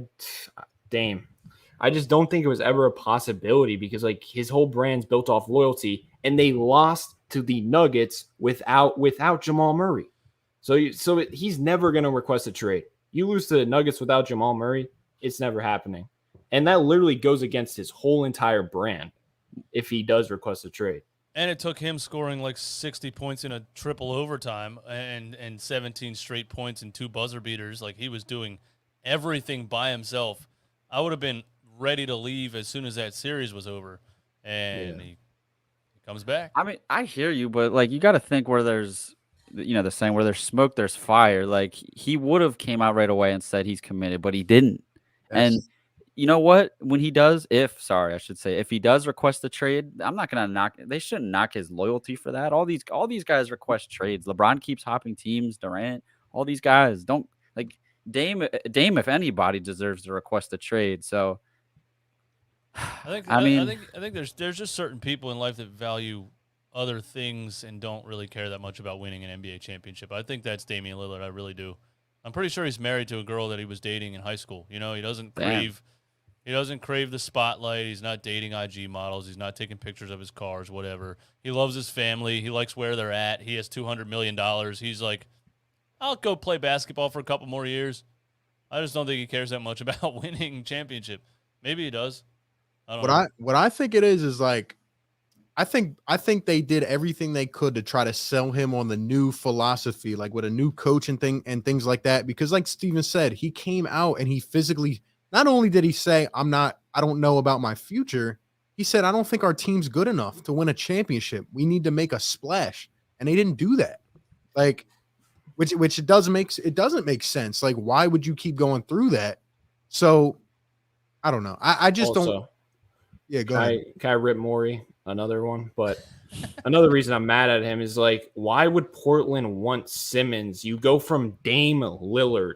just don't think it was ever a possibility because, like, his whole brand's built off loyalty, and they lost to the Nuggets without Jamal Murray. So he's never going to request a trade. You lose to the Nuggets without Jamal Murray, it's never happening. And that literally goes against his whole entire brand if he does request a trade. And it took him scoring like 60 points in a triple overtime and 17 straight points and 2 buzzer beaters. Like, he was doing everything by himself. I would have been ready to leave as soon as that series was over. And he comes back. I mean, I hear you, but, like, you got to think where there's, the saying where there's smoke, there's fire. Like, he would have came out right away and said he's committed, but he didn't. And you know what? When he does, if he does request a trade, I'm not going to knock. They shouldn't knock his loyalty for that. All these guys request trades. LeBron keeps hopping teams. Durant, all these guys don't like Dame. If anybody deserves to request a trade. So I think there's just certain people in life that value other things and don't really care that much about winning an NBA championship. I think that's Damian Lillard. I really do. I'm pretty sure he's married to a girl that he was dating in high school. You know, he doesn't crave the spotlight. He's not dating IG models. He's not taking pictures of his cars, whatever. He loves his family. He likes where they're at. He has $200 million. He's like, I'll go play basketball for a couple more years. I just don't think he cares that much about winning championship. Maybe he does. I don't know. What I think it is like, I think they did everything they could to try to sell him on the new philosophy, like with a new coach and things like that. Because like Steven said, he came out and he physically, not only did he say, I don't know about my future. He said, I don't think our team's good enough to win a championship. We need to make a splash. And they didn't do that. Like, which it doesn't make sense. Like, why would you keep going through that? So I don't know. I just also, don't. Yeah, go ahead. Can I rip Morey? Another one, but another reason I'm mad at him is like, why would Portland want Simmons? You go from Dame Lillard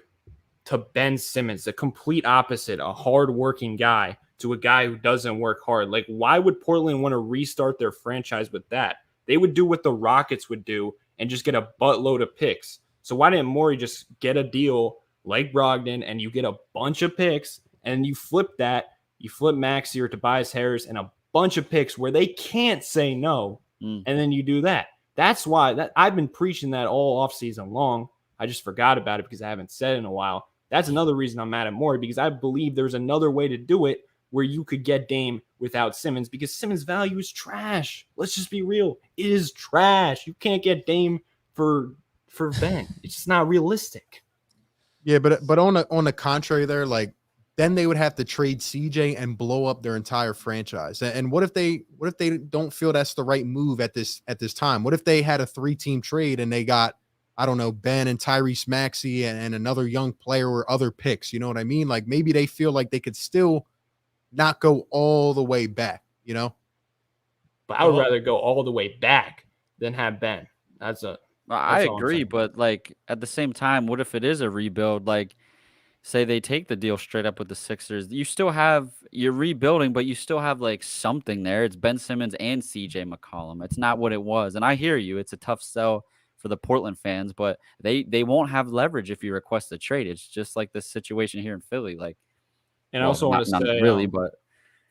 to Ben Simmons, the complete opposite, a hardworking guy to a guy who doesn't work hard. Like, why would Portland want to restart their franchise with that? They would do what the Rockets would do and just get a buttload of picks. So why didn't Morey just get a deal like Brogdon and you get a bunch of picks and you flip that? You flip Maxey or Tobias Harris and a bunch of picks where they can't say no, and then you do that. That's why I've been preaching that all offseason long. I just forgot about it because I haven't said it in a while. That's another reason I'm mad at Morey, because I believe there's another way to do it where you could get Dame without Simmons, because Simmons' value is trash. Let's just be real. It is trash. You can't get Dame for Ben. It's just not realistic. Yeah, but on the contrary there, like, then they would have to trade CJ and blow up their entire franchise. And what if they don't feel that's the right move at this time? What if they had a 3-team trade and they got, I don't know, Ben and Tyrese Maxey and another young player or other picks? You know what I mean? Like, maybe they feel like they could still not go all the way back, you know? But I would rather go all the way back than have Ben. I agree, but like at the same time, what if it is a rebuild? Like, say they take the deal straight up with the Sixers, you're rebuilding, but you still have like something there. It's Ben Simmons and CJ McCollum. It's not what it was. And I hear you. It's a tough sell for the Portland fans, but they won't have leverage if you request a trade. It's just like this situation here in Philly. Like, and I also want to say, really, but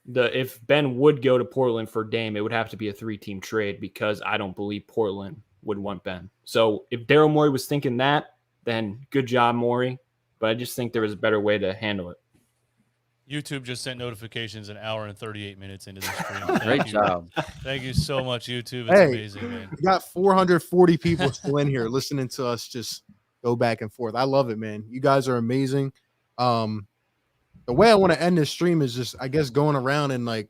if Ben would go to Portland for Dame, it would have to be a 3-team trade, because I don't believe Portland would want Ben. So if Daryl Morey was thinking that, then good job, Morey. But I just think there was a better way to handle it. YouTube just sent notifications an hour and 38 minutes into the stream. Great job. Thank you so much, YouTube. It's amazing, man. We got 440 people still in here listening to us just go back and forth. I love it, man. You guys are amazing. The way I want to end this stream is just, I guess, going around and like,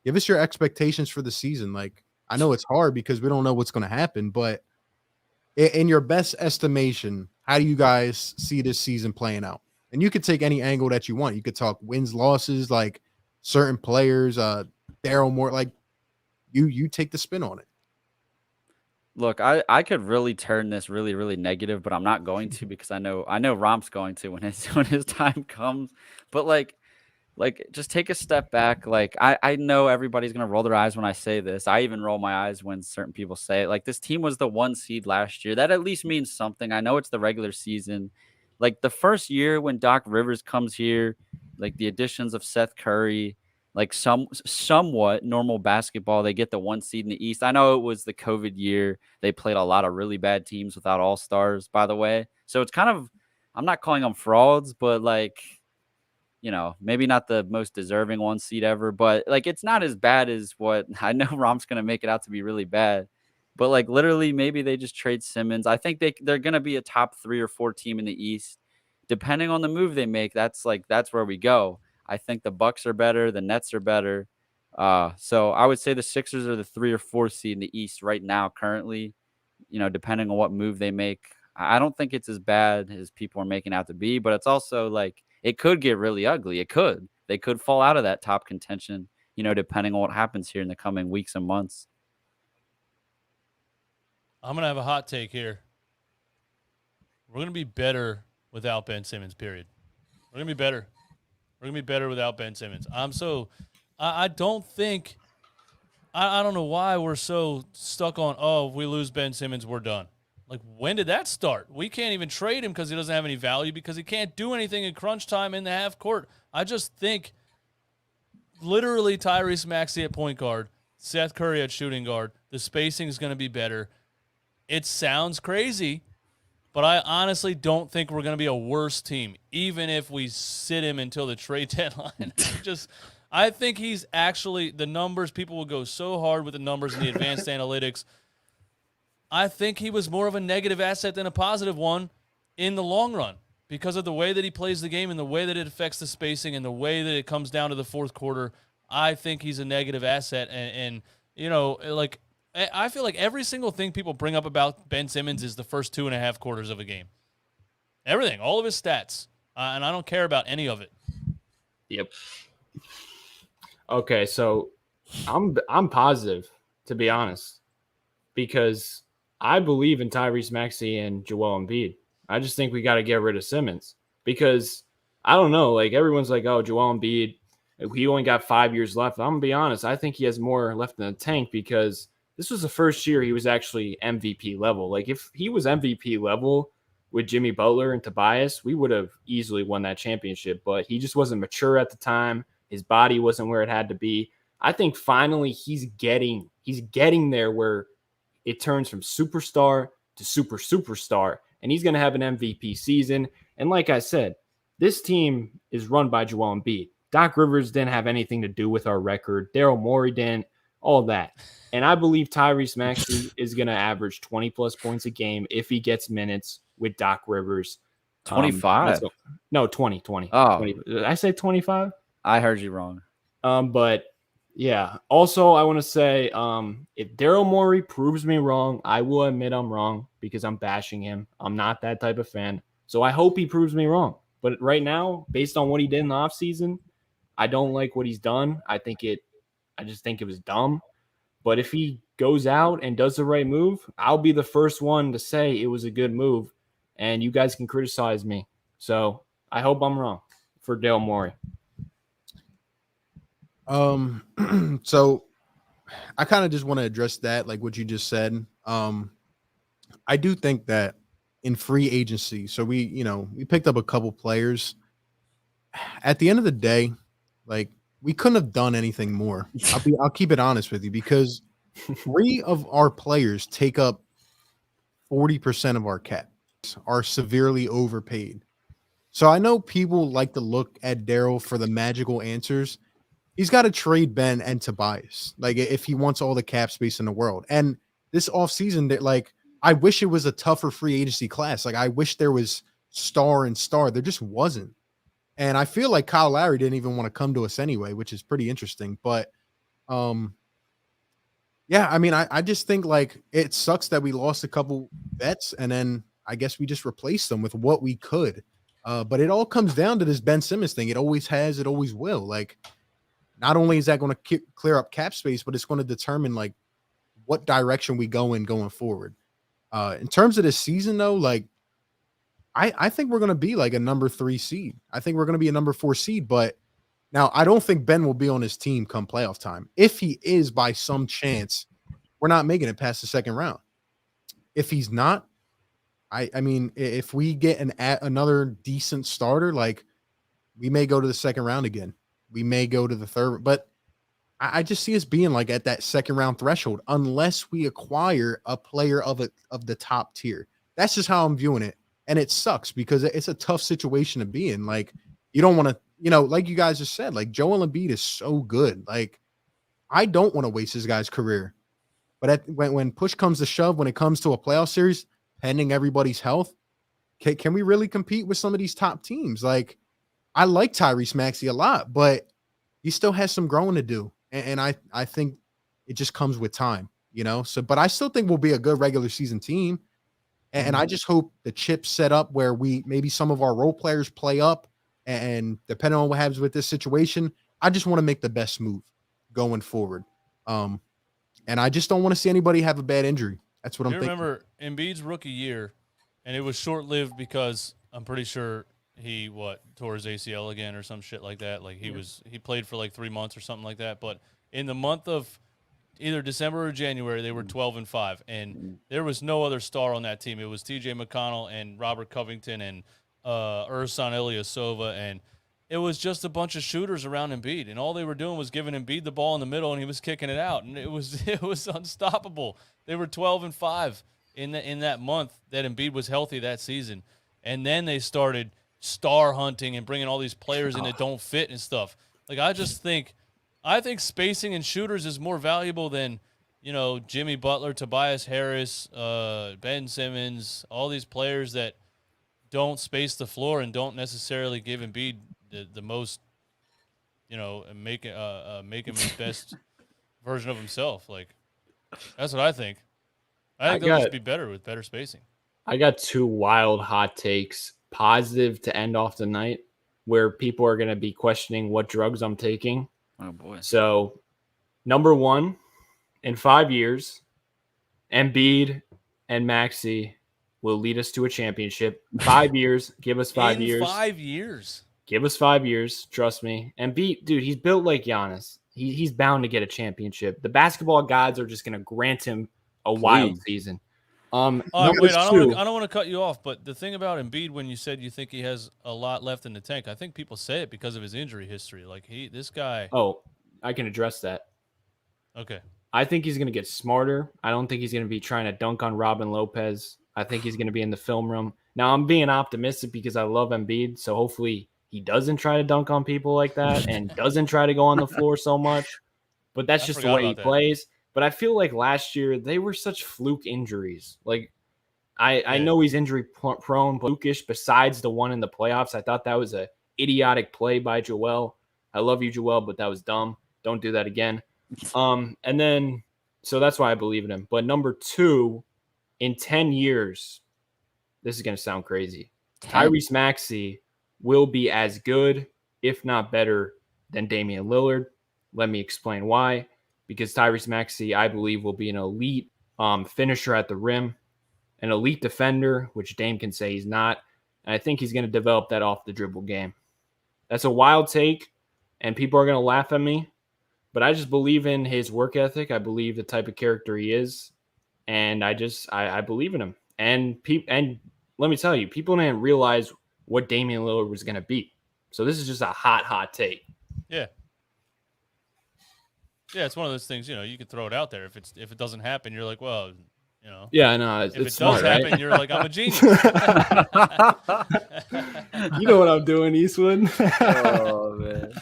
give us your expectations for the season. Like, I know it's hard because we don't know what's going to happen, but in your best estimation, how do you guys see this season playing out? And you could take any angle that you want. You could talk wins, losses, like certain players, Daryl Morey, like you take the spin on it. Look, I could really turn this really, really negative, but I'm not going to, because I know Romp's going to when his time comes. But like just take a step back. Like, I know everybody's gonna roll their eyes when I say this. I even roll my eyes when certain people say it. Like, this team was the 1 seed last year. That at least means something. I know it's the regular season. Like, the first year when Doc Rivers comes here, like the additions of Seth Curry, like somewhat normal basketball, they get the 1 seed in the East. I know it was the COVID year. They played a lot of really bad teams without all-stars, by the way. So it's kind of, I'm not calling them frauds, but like, you know, maybe not the most deserving 1 seed ever, but like, it's not as bad as what I know Romp's going to make it out to be really bad. But like, literally, maybe they just trade Simmons. I think they're going to be a top 3 or 4 team in the East, depending on the move they make. That's where we go. I think the Bucks are better. The Nets are better. So I would say the Sixers are the 3 or 4 seed in the East right now, currently, you know, depending on what move they make. I don't think it's as bad as people are making out to be, but it's also like, it could get really ugly. They could fall out of that top contention, you know, depending on what happens here in the coming weeks and months. I'm going to have a hot take here. We're going to be better without Ben Simmons, period. We're going to be better. We're going to be better without Ben Simmons. I'm so I don't think I don't know why we're so stuck on, if we lose Ben Simmons, we're done. Like, when did that start? We can't even trade him because he doesn't have any value because he can't do anything in crunch time in the half court. I just think literally Tyrese Maxey at point guard, Seth Curry at shooting guard, the spacing is going to be better. It sounds crazy, but I honestly don't think we're going to be a worse team, even if we sit him until the trade deadline. I think he's actually, the numbers, people will go so hard with the numbers and the advanced analytics. I think he was more of a negative asset than a positive one in the long run because of the way that he plays the game and the way that it affects the spacing and the way that it comes down to the fourth quarter. I think he's a negative asset. And you know, like, I feel like every single thing people bring up about Ben Simmons is the first 2.5 quarters of a game. Everything, all of his stats. And I don't care about any of it. Yep. Okay, so I'm positive, to be honest, because I believe in Tyrese Maxey and Joel Embiid. I just think we got to get rid of Simmons because I don't know. Like, everyone's like, oh, Joel Embiid, he only got 5 years left. I'm going to be honest. I think he has more left in the tank because this was the first year he was actually MVP level. Like, if he was MVP level with Jimmy Butler and Tobias, we would have easily won that championship. But he just wasn't mature at the time. His body wasn't where it had to be. I think finally he's getting there where it turns from superstar to superstar, and he's going to have an MVP season. And like I said, this team is run by Joel Embiid. Doc Rivers didn't have anything to do with our record. Daryl Morey didn't, all that. And I believe Tyrese Maxey is going to average 20-plus points a game if he gets minutes with Doc Rivers. 25? No, 20. Oh. 20. Did I say 25? I heard you wrong. But yeah. Also, I want to say, if Daryl Morey proves me wrong, I will admit I'm wrong because I'm bashing him. I'm not that type of fan. So I hope he proves me wrong. But right now, based on what he did in the offseason, I don't like what he's done. I just think it was dumb. But if he goes out and does the right move, I'll be the first one to say it was a good move. And you guys can criticize me. So I hope I'm wrong for Daryl Morey. So I kind of just want to address that, like what you just said. I do think that in free agency, so we picked up a couple players. At the end of the day, like, we couldn't have done anything more. I'll keep it honest with you because 3 of our players take up 40% of our cap, are severely overpaid. So I know people like to look at Daryl for the magical answers. He's got to trade Ben and Tobias, like, if he wants all the cap space in the world. And this offseason, that, like, I wish it was a tougher free agency class. Like, I wish there was star and star. There just wasn't. And I feel like Kyle Lowry didn't even want to come to us anyway, which is pretty interesting. But yeah, I mean, I just think, like, it sucks that we lost a couple vets, and then I guess we just replaced them with what we could. But it all comes down to this Ben Simmons thing. It always has, it always will. Like, not only is that going to clear up cap space, but it's going to determine, like, what direction we go in going forward. In terms of this season, though, like, I think we're going to be like a number 3 seed. I think we're going to be a number 4 seed. But now I don't think Ben will be on his team come playoff time. If he is, by some chance, we're not making it past the second round. If he's not, I mean, if we get another decent starter, like, we may go to the second round again. We may go to the third, but I just see us being like at that second round threshold unless we acquire a player of the top tier. That's just how I'm viewing it. And it sucks because it's a tough situation to be in. Like, you don't want to, like you guys just said, like, Joel Embiid is so good. Like, I don't want to waste this guy's career. But when push comes to shove, when it comes to a playoff series, pending everybody's health, can we really compete with some of these top teams? Like, I like Tyrese Maxey a lot, but he still has some growing to do. And I think it just comes with time, So, but I still think we'll be a good regular season team. And I just hope the chip's set up where maybe some of our role players play up, and depending on what happens with this situation, I just want to make the best move going forward. And I just don't want to see anybody have a bad injury. That's what I'm thinking. Remember Embiid's rookie year, and it was short-lived because I'm pretty sure he tore his ACL again or some shit like that. Like he played for like 3 months or something like that. But in the month of either December or January, they were 12-5, and there was no other star on that team. It was T.J. McConnell and Robert Covington and Ersan Ilyasova, and it was just a bunch of shooters around Embiid, and all they were doing was giving Embiid the ball in the middle, and he was kicking it out, and it was unstoppable. They were 12-5 in that month that Embiid was healthy that season, and then they started star hunting and bringing all these players in that don't fit and stuff. Like I think spacing and shooters is more valuable than, Jimmy Butler, Tobias Harris, Ben Simmons, all these players that don't space the floor and don't necessarily give Embiid the most, make him his best version of himself. Like, that's what I think. I think they'll just be better with better spacing. I got 2 wild hot takes, positive to end off the night, where people are going to be questioning what drugs I'm taking. Oh, boy. So, number 1, in 5 years, Embiid and Maxey will lead us to a championship. 5 years. Give us 5 years. 5 years. Give us 5 years. Trust me. Embiid, dude, he's built like Giannis. He's bound to get a championship. The basketball gods are just going to grant him a wild season. Wait, I don't want to cut you off, but the thing about Embiid, when you said you think he has a lot left in the tank, I think people say it because of his injury history. Like this guy. Oh, I can address that. Okay. I think he's going to get smarter. I don't think he's going to be trying to dunk on Robin Lopez. I think he's going to be in the film room. Now, I'm being optimistic because I love Embiid, so hopefully he doesn't try to dunk on people like that and doesn't try to go on the floor so much. But that's just the way he plays. But I feel like last year they were such fluke injuries. Like, I know he's injury prone, but flukish besides the one in the playoffs. I thought that was a idiotic play by Joel. I love you, Joel, but that was dumb. Don't do that again. And then, so that's why I believe in him. But number 2, in 10 years, this is going to sound crazy. Tyrese Maxey will be as good, if not better, than Damian Lillard. Let me explain why. Because Tyrese Maxey, I believe, will be an elite finisher at the rim, an elite defender, which Dame can say he's not. And I think he's going to develop that off the dribble game. That's a wild take, and people are going to laugh at me. But I just believe in his work ethic. I believe the type of character he is. And I believe in him. And let me tell you, people didn't realize what Damian Lillard was going to be. So this is just a hot take. Yeah. Yeah, it's one of those things, you can throw it out there. If it doesn't happen, you're like, well, Yeah, no, if it smart, does happen, right? you're like, I'm a genius. You know what I'm doing, Eastwood. Oh, man.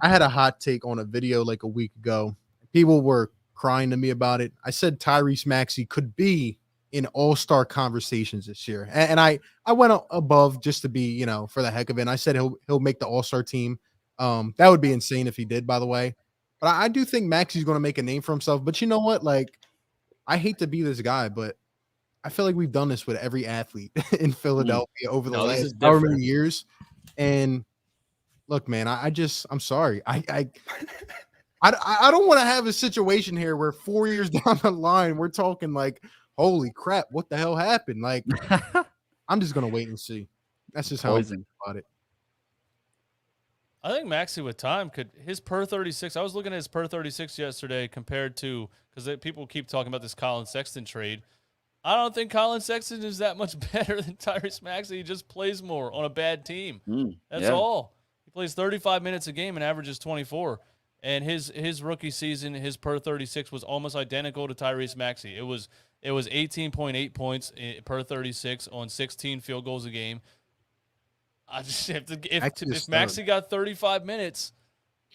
I had a hot take on a video like a week ago. People were crying to me about it. I said Tyrese Maxey could be in all-star conversations this year. And I went above just to be, for the heck of it. And I said he'll make the all-star team. That would be insane if he did, by the way. But I do think Maxey's going to make a name for himself. But you know what? Like, I hate to be this guy, but I feel like we've done this with every athlete in Philadelphia over the last however many years. And look, man, I'm sorry. I don't want to have a situation here where 4 years down the line, we're talking like, holy crap, what the hell happened? Like, I'm just going to wait and see. That's just how I think about it. I think Maxey with time his per 36. I was looking at his per 36 yesterday compared to, because people keep talking about this Colin Sexton trade. I don't think Colin Sexton is that much better than Tyrese Maxey. He just plays more on a bad team. That's all. He plays 35 minutes a game and averages 24. And his rookie season, his per 36 was almost identical to Tyrese Maxey. It was 18.8 points per 36 on 16 field goals a game. If Maxey got 35 minutes,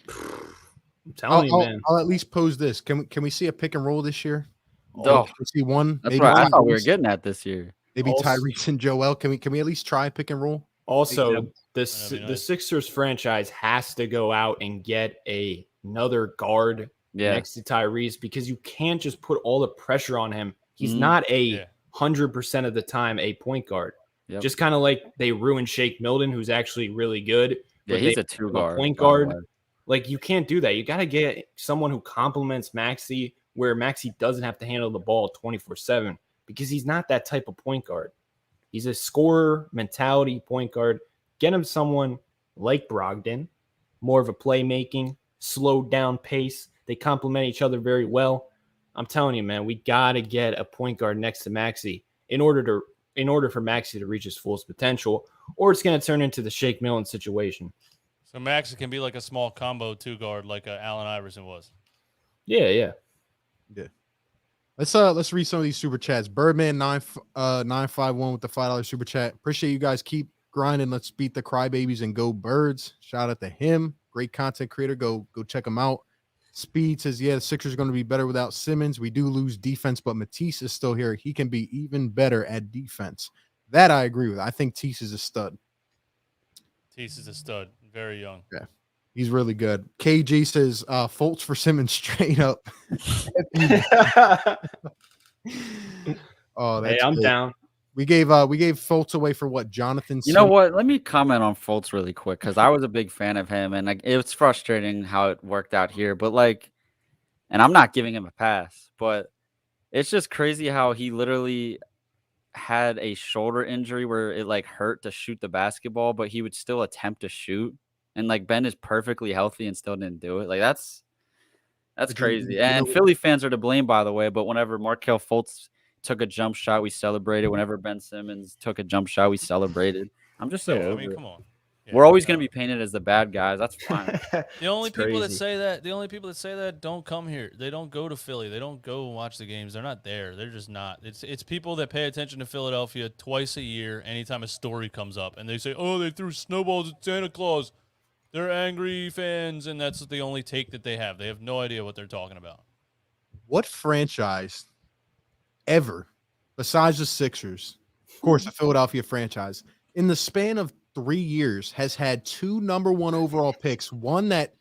I'm telling you, man. I'll at least pose this. Can we see a pick and roll this year? Oh, see one. That's what I thought we were getting at this year. Maybe Tyrese and Joel. Can we at least try pick and roll? Also, the Sixers franchise has to go out and get another guard next to Tyrese, because you can't just put all the pressure on him. He's not 100% of the time a point guard. Yep. Just kind of like they ruined Shake Milton, who's actually really good. Yeah, he's a 2-guard. Point guard. Like, you can't do that. You got to get someone who complements Maxey, where Maxey doesn't have to handle the ball 24/7, because he's not that type of point guard. He's a scorer mentality point guard. Get him someone like Brogdon, more of a playmaking, slowed down pace. They complement each other very well. I'm telling you, man, we got to get a point guard next to Maxey in order for Maxey to reach his fullest potential, or it's going to turn into the Shake Milton situation. So Maxey can be like a small combo 2-guard like Allen Iverson was. Yeah. Let's read some of these super chats. Birdman 951 with the $5 super chat. Appreciate you guys. Keep grinding. Let's beat the crybabies and go Birds. Shout out to him. Great content creator. Go check him out. Speed says, yeah, the Sixers are going to be better without Simmons. We do lose defense, but Matisse is still here. He can be even better at defense. That I agree with. I think Tease is a stud. Tease is a stud. Very young. Yeah. He's really good. KG says, Fultz for Simmons straight up. Oh, that's I'm good. down. We gave Fultz away for what? Jonathan. You know what? Let me comment on Fultz really quick because I was a big fan of him, and like, it's frustrating how it worked out here. But like, and I'm not giving him a pass, but it's just crazy how he literally had a shoulder injury where it like hurt to shoot the basketball, but he would still attempt to shoot. And like Ben is perfectly healthy and still didn't do it. Like that's crazy. And Philly fans are to blame, by the way. But whenever Markelle Fultz took a jump shot, we celebrated. Whenever Ben Simmons took a jump shot, we celebrated. I'm just so over it. Come on. Yeah, we're always going to be painted as the bad guys. That's fine. The only people that say that don't come here. They don't go to Philly. They don't go and watch the games. They're not there. They're just not. It's people that pay attention to Philadelphia twice a year anytime a story comes up. And they say, oh, they threw snowballs at Santa Claus. They're angry fans, and that's the only take that they have. They have no idea what they're talking about. What franchise ever, besides the Sixers, of course, the Philadelphia franchise, in the span of 3 years has had 2 number 1 overall picks, one that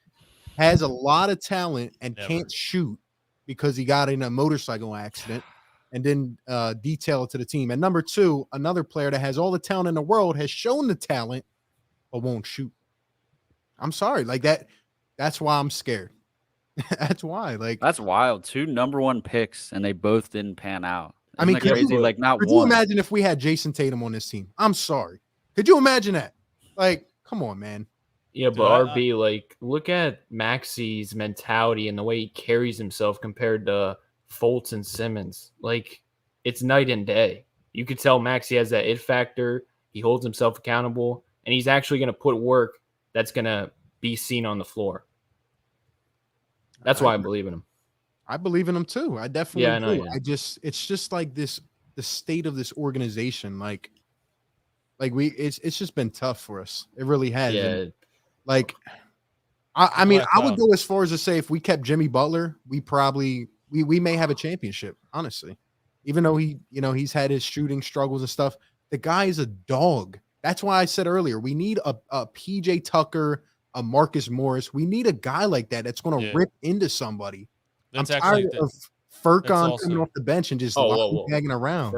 has a lot of talent and can't shoot because he got in a motorcycle accident and didn't detail it to the team. And number 2, another player that has all the talent in the world, has shown the talent but won't shoot. I'm sorry. Like that's why I'm scared. That's why. Like that's wild. 2 number 1 picks and they both didn't pan out. I mean, crazy. Like not could one. you imagine if we had Jason Tatum on this team? I'm sorry. Could you imagine that? Like, come on, man. Yeah, but RB, like, look at Maxey's mentality and the way he carries himself compared to Fultz and Simmons. Like, it's night and day. You could tell Maxey has that it factor. He holds himself accountable, and he's actually going to put work that's going to be seen on the floor. That's why I believe in him. I believe in him too. I definitely do. Yeah. It's just like the state of this organization. It's just been tough for us. It really has. Yeah. And like, I mean, I would go as far as to say if we kept Jimmy Butler, we may have a championship, honestly. Even though he's had his shooting struggles and stuff, the guy is a dog. That's why I said earlier, we need a PJ Tucker, a Marcus Morris. We need a guy like that that's going to rip into somebody. I'm tired of Furkan coming off the bench and just hanging around.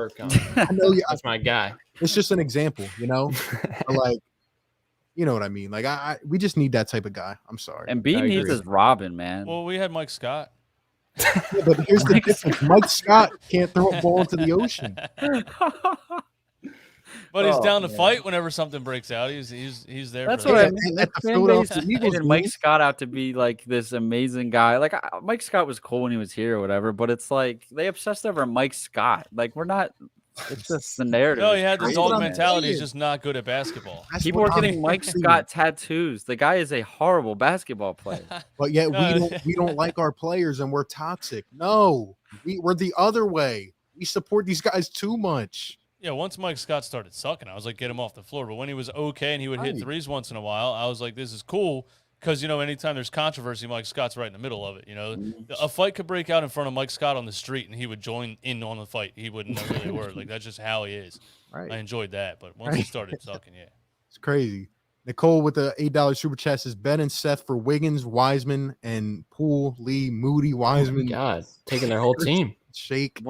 I know that's my guy. It's just an example, like, you know what I mean? Like, we just need that type of guy. I'm sorry. And Embiid needs his Robin, man. Well, we had Mike Scott. Yeah, but here's the difference. Mike Scott can't throw a ball into the ocean. But he's down to fight whenever something breaks out. He's there. That's for what that. I mean. At the Philadelphia Eagles, Mike Scott out to be like this amazing guy. Like Mike Scott was cool when he was here or whatever, but it's like they obsessed over Mike Scott. Like we're not. It's just the narrative. No, he had the dog mentality. He's just not good at basketball. People are getting Mike Scott tattoos. The guy is a horrible basketball player. But yet we don't like our players and we're toxic. No, we're the other way. We support these guys too much. Yeah, once Mike Scott started sucking, I was like, get him off the floor. But when he was okay and he would hit threes once in a while, I was like, this is cool. Because, anytime there's controversy, Mike Scott's right in the middle of it. A fight could break out in front of Mike Scott on the street, and he would join in on the fight. He wouldn't know really word. Like, that's just how he is. Right. I enjoyed that. But once he started sucking, It's crazy. Nicole with the $8 super chat says Ben and Seth for Wiggins, Wiseman, and Poole, Lee, Moody, Wiseman. Oh God, taking their whole team. Shake.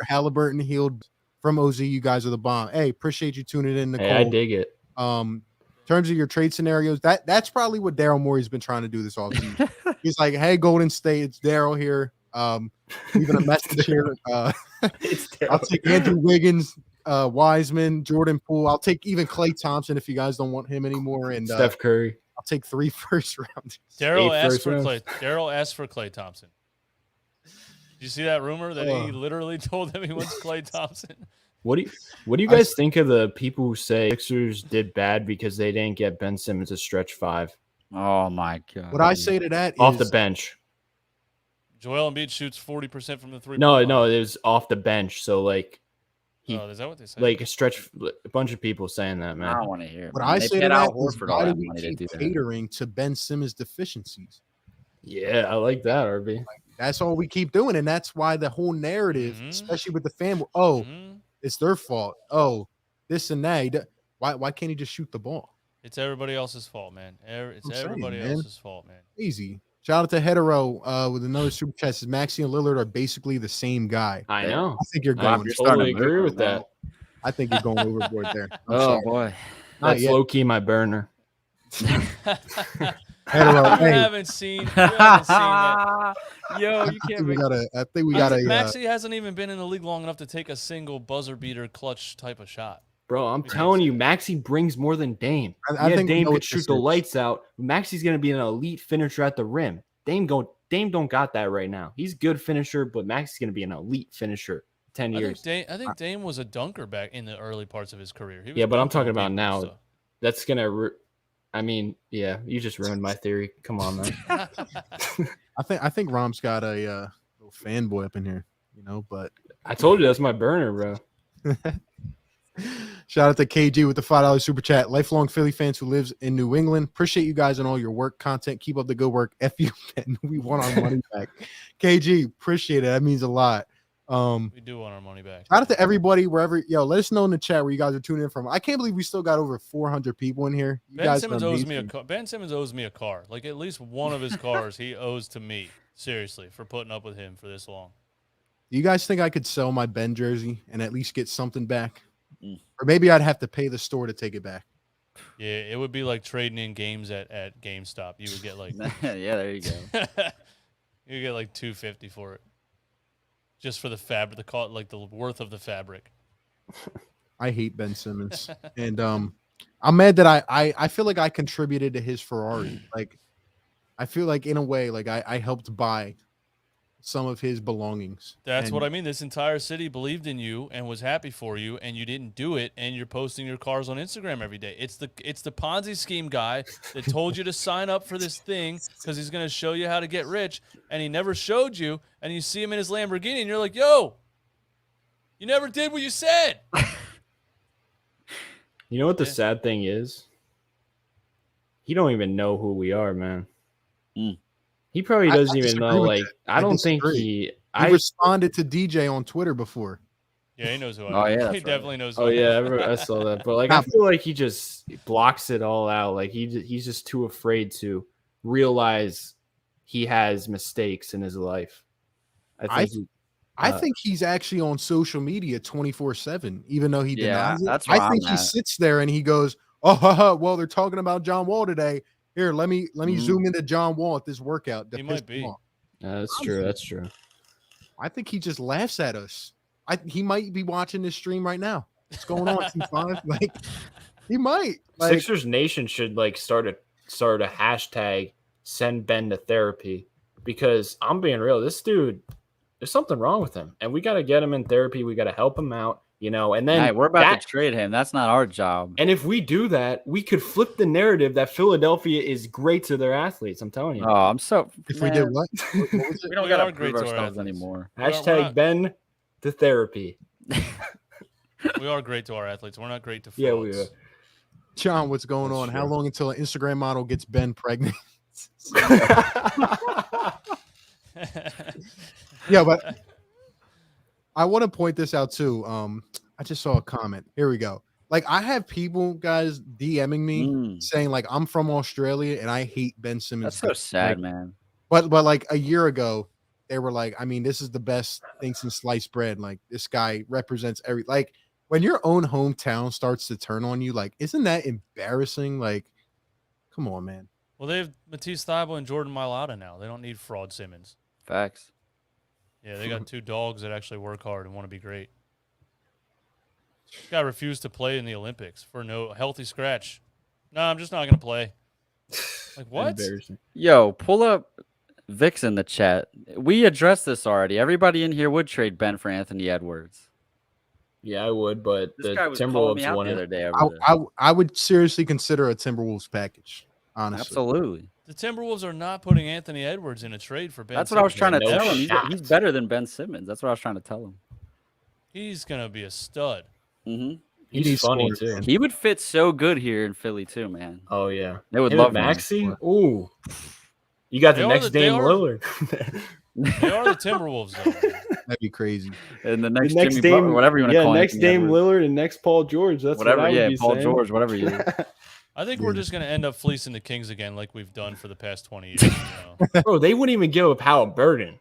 Halliburton healed. From OZ, you guys are the bomb. Hey, appreciate you tuning in, Nicole. Hey, I dig it. In terms of your trade scenarios, that's probably what Daryl Morey's been trying to do this offseason. He's like, hey, Golden State, it's Daryl here. Leaving a message here. I'll take Andrew Wiggins, Wiseman, Jordan Poole. I'll take even Klay Thompson if you guys don't want him anymore. And Steph Curry. I'll take 3 first rounders. Daryl asked first for rounds. Klay. Daryl asked for Klay Thompson. Did you see that rumor that he literally told him he wants Klay Thompson? What do you guys think of the people who say Sixers did bad because they didn't get Ben Simmons a stretch 5? Oh my god. What I say to that Off is the bench. Joel Embiid shoots 40% from the 3-point No, line. it was off the bench. So like Is that what they say? like a bunch of people saying that, I man. don't want to hear it. what man. I They say to paid that Al is Horford all why do that we money to keep do that. catering to Ben Simmons' deficiencies? Yeah, I like that, RB. That's all we keep doing, and that's why the whole narrative, Mhm. especially with the fan, oh, Mhm. it's their fault. Oh, this and that. Why can't he just shoot the ball? It's everybody else's fault, man. It's I'm saying, everybody man. else's fault, man. Easy. Shout out to Hetero with another super chat. Says Maxey and Lillard are basically the same guy. I know. I think you're I going. You're starting totally to agree move, with man. that. I think you're going overboard there. I'm Oh sorry. boy. Not That's yet. low key my burner. Hetero, You hey, haven't seen that. Yo, you I think can't we make gotta. I think we gotta. Maxey hasn't even been in the league long enough to take a single buzzer beater clutch type of shot. Bro, I'm telling you, Maxey brings more than Dame. I Yeah, think we Dame know could what shoot this the is. lights out. Maxey's gonna be an elite finisher at the rim. Dame don't got that right now. He's a good finisher, but Maxey's gonna be an elite finisher. 10 years. I think Dame was a dunker back in the early parts of his career. He was Yeah, but I'm dunking talking on about people now. and stuff. That's gonna. I mean, yeah, you just ruined my theory. Come on, man. I think Romp's got a little fanboy up in here, but I told you that's my burner, bro. shout out to KG with the $5 super chat. Lifelong Philly fans who lives in New England. Appreciate you guys and all your work content. Keep up the good work. F you, Ben. We want our money back. KG, appreciate it. That means a lot. We do want our money back. Shout out to everybody wherever. Let us know in the chat where you guys are tuning in from. I can't believe we still got over 400 people in here. You Ben guys Simmons are owes me a amazing. car. Ben Simmons owes me a car. Like at least one of his cars he owes to me. Seriously, for putting up with him for this long. Do you guys think I could sell my Ben jersey and at least get something back? Mm. Or maybe I'd have to pay the store to take it back. Yeah, it would be like trading in games at GameStop. You would get like yeah, there you go. you get like $250 for it. Just for the fabric, the worth of the fabric. I hate Ben Simmons. And I'm mad that I feel like I contributed to his Ferrari. Like I feel like in a way, like I helped buy some of his belongings. That's And what I mean. This entire city believed in you and was happy for you, and you didn't do it, and you're posting your cars on Instagram every day. It's the Ponzi scheme guy that told you to sign up for this thing because he's going to show you how to get rich, and he never showed you, and you see him in his Lamborghini, and you're like, yo, you never did what you said. You know what the sad thing is? He don't even know who we are, man. Mm. He probably I doesn't even disagree know. with Like, that. I don't think disagree. he. I responded to DJ on Twitter before. Yeah, he knows who I am. Oh, yeah, He that's right. definitely knows who Oh I am. yeah, I saw that. But like, I feel like he just blocks it all out. Like he's just too afraid to realize he has mistakes in his life. I think he's actually on social media 24/7, even though he Yeah, denies it. that's where I think I'm he at. sits there and he goes, "Oh, well, they're talking about John Wall today. Here, let me zoom into John Wall at this workout." to He piss might him be. off." That's true. That's true. I think he just laughs at us. He might be watching this stream right now. What's going on, T5? Like, he might. Like, Sixers Nation should like start a hashtag send Ben to therapy, because I'm being real. This dude, there's something wrong with him, and we got to get him in therapy. We got to help him out, and then Hey, we're about to trade him. That's not our job. And if we do that, we could flip the narrative that Philadelphia is great to their athletes. I'm telling you. Oh, I'm so. if we did what? What was it? We don't We got are to great prove to our ourselves athletes. anymore. We're Hashtag not- Ben to therapy. We are great to our athletes. We're not great to frauds. Yeah, we are. John, what's going That's on? How true. long until an Instagram model gets Ben pregnant? Yeah, but I want to point this out too. I just saw a comment. Here we go. Like, I have people, guys, DMing me saying like I'm from Australia and I hate Ben Simmons. That's so sad, Like, man. But like a year ago, they were like, I mean, this is the best thing since sliced bread. Like, this guy represents like when your own hometown starts to turn on you, like, isn't that embarrassing? Like, come on, man. Well, they have Matisse Thybulle and Jordan Mailata now. They don't need fraud Simmons. Facts. Yeah, they got two dogs that actually work hard and want to be great. This guy refused to play in the Olympics for no healthy scratch. No, I'm just not going to play. Like, what? Embarrassing. Yo, pull up Vic's in the chat. We addressed this already. Everybody in here would trade Ben for Anthony Edwards. Yeah, I would, but This the guy was calling me Timberwolves out won the it. other day over this. I would seriously consider a Timberwolves package. Honestly, Absolutely. The Timberwolves are not putting Anthony Edwards in a trade for Ben That's what I was Simmons. trying to No tell him. shot. He's better than Ben Simmons. That's what I was trying to tell him. He's going to be a stud. Mm-hmm. He's funny too. He would fit so good here in Philly too, man. Oh yeah, They would him love and him. Maxey. Ooh, you got They the are next the- they Dame are- Lillard. They are the Timberwolves, though. that'd be crazy. And the The next, next Jimmy Dame, Butler, whatever you want to yeah, call next Anthony Dame Edwards. Lillard and next Paul George. That's Whatever, what I would yeah, be Paul saying. George, whatever you. I think we're just going to end up fleecing the Kings again like we've done for the past 20 years. You know? Bro, they wouldn't even give up Halliburton.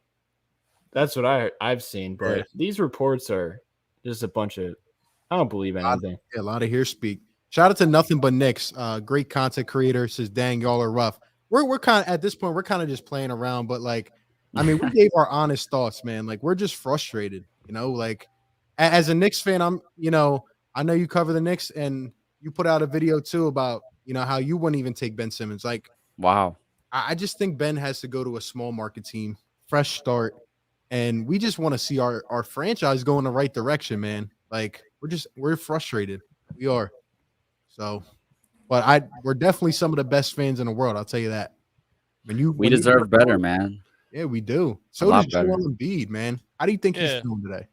That's what I've seen. But Yeah. these reports are just a bunch of. I don't believe anything. Yeah, a lot of here speak. Shout out to Nothing But Knicks, great content creator. Says, "Dang, y'all are rough." We're kind of at this point. We're kind of just playing around, but like, I mean, we gave our honest thoughts, man. Like, we're just frustrated, you know. Like, as a Knicks fan, I know you cover the Knicks, and you put out a video too about how you wouldn't even take Ben Simmons. Like, Wow. I just think Ben has to go to a small market team, fresh start, and we just want to see our franchise go in the right direction, man. Like, we're frustrated. We are. So, but we're definitely some of the best fans in the world. I'll tell you that. We deserve better, man. Yeah, we do. A So lot does better. Joel Embiid, man. How do you think he's Yeah. doing today?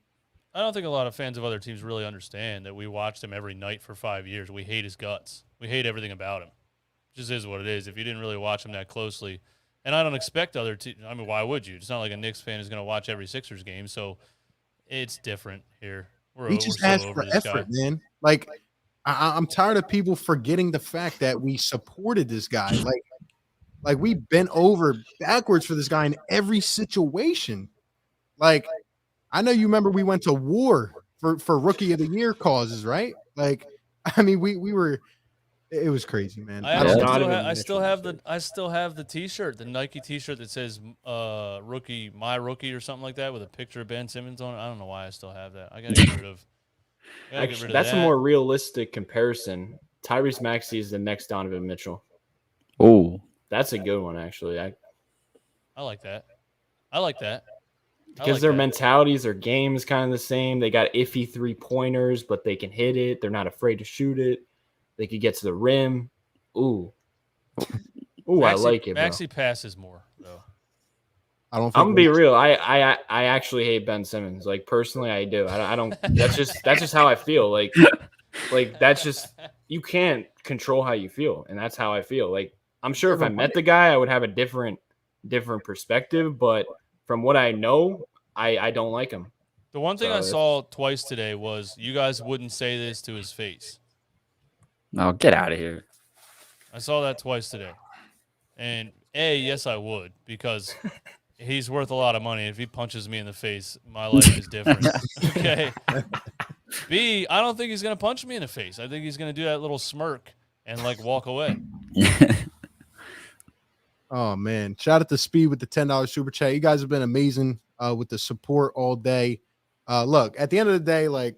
I don't think a lot of fans of other teams really understand that we watched him every night for 5 years. We hate his guts. We hate everything about him. It just is what it is. If you didn't really watch him that closely, and I don't expect other teams. I mean, why would you? It's not like a Knicks fan is going to watch every Sixers game, so it's different here. We just asked for effort, man. Like, I'm tired of people forgetting the fact that we supported this guy. Like we bent over backwards for this guy in every situation. Like, I know you remember we went to war for Rookie of the Year causes, right? Like, I mean, we were. It was crazy, man. I still have the T-shirt, the Nike T-shirt that says "Rookie, my rookie" or something like that, with a picture of Ben Simmons on it. I don't know why I still have that. I gotta get rid of. Actually, that's a more realistic comparison. Tyrese Maxey is the next Donovan Mitchell. Oh, That's a good one, actually. I like that. I like that. Because their mentalities, their game is kind of the same. They got iffy 3-pointers, but they can hit it. They're not afraid to shoot it. They could get to the rim. Ooh, I like it, bro. Maxey passes more, though. I'm gonna be real. I actually hate Ben Simmons. Like, personally, I do. I don't. That's just how I feel. Like that's just, you can't control how you feel, and that's how I feel. Like, I'm sure if I met the guy, I would have a different perspective. But from what I know, I don't like him. The one thing I saw twice today was you guys wouldn't say this to his face. no, get out of here. I saw that twice today. And yes, I would, because he's worth a lot of money. If he punches me in the face, my life is different. Okay. B, I don't think he's going to punch me in the face. I think he's going to do that little smirk and walk away. Oh man, shout out to Speed with the $10 super chat. You guys have been amazing with the support all day. Look, at the end of the day, like,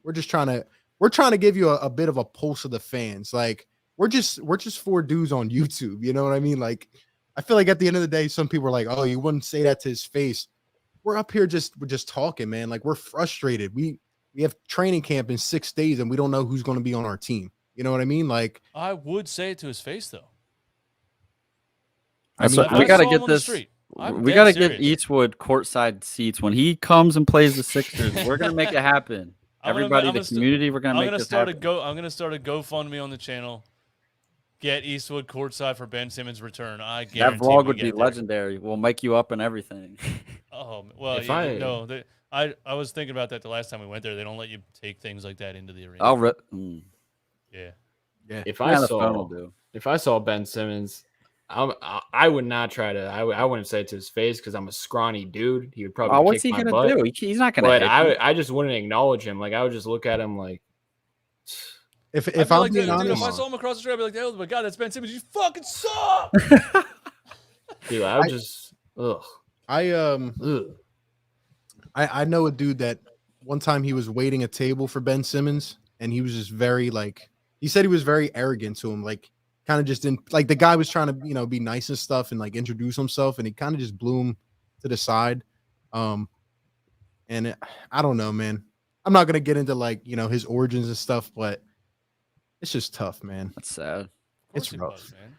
we're trying to give you a bit of a pulse of the fans. Like, we're just 4 dudes on YouTube. You know what I mean? Like, I feel like at the end of the day, some people are like, "Oh, you wouldn't say that to his face." We're up here we're just talking, man. Like, we're frustrated. We have training camp in 6 days, and we don't know who's going to be on our team. You know what I mean? Like, I would say it to his face, though. We got to get this. We got to get Eastwood courtside seats when he comes and plays the Sixers. We're gonna make it happen. Everybody, the community, we're gonna make this happen. I'm gonna start a GoFundMe on the channel. Get Eastwood courtside for Ben Simmons' return. I guarantee that vlog would be legendary. We'll make you up and everything. Oh well, I was thinking about that the last time we went there. They don't let you take things like that into the arena. Yeah. If I saw Ben Simmons, I would not try to. I wouldn't say it to his face because I'm a scrawny dude. He would probably. What's he gonna do? He's not gonna. But I just wouldn't acknowledge him. Like, I would just look at him like. If I'm being honest, if I saw him across the street, I'd be like, "Oh my god, that's Ben Simmons! You fucking suck!" Dude, I would just. Ugh. I know a dude that one time he was waiting a table for Ben Simmons, and he was just very like he said he was very arrogant to him, like kind of just didn't like the guy was trying to be nice and stuff and like introduce himself, and he kind of just blew him to the side. I don't know, man. I'm not gonna get into like his origins and stuff, but it's just tough, man. That's sad. It's rough. Man.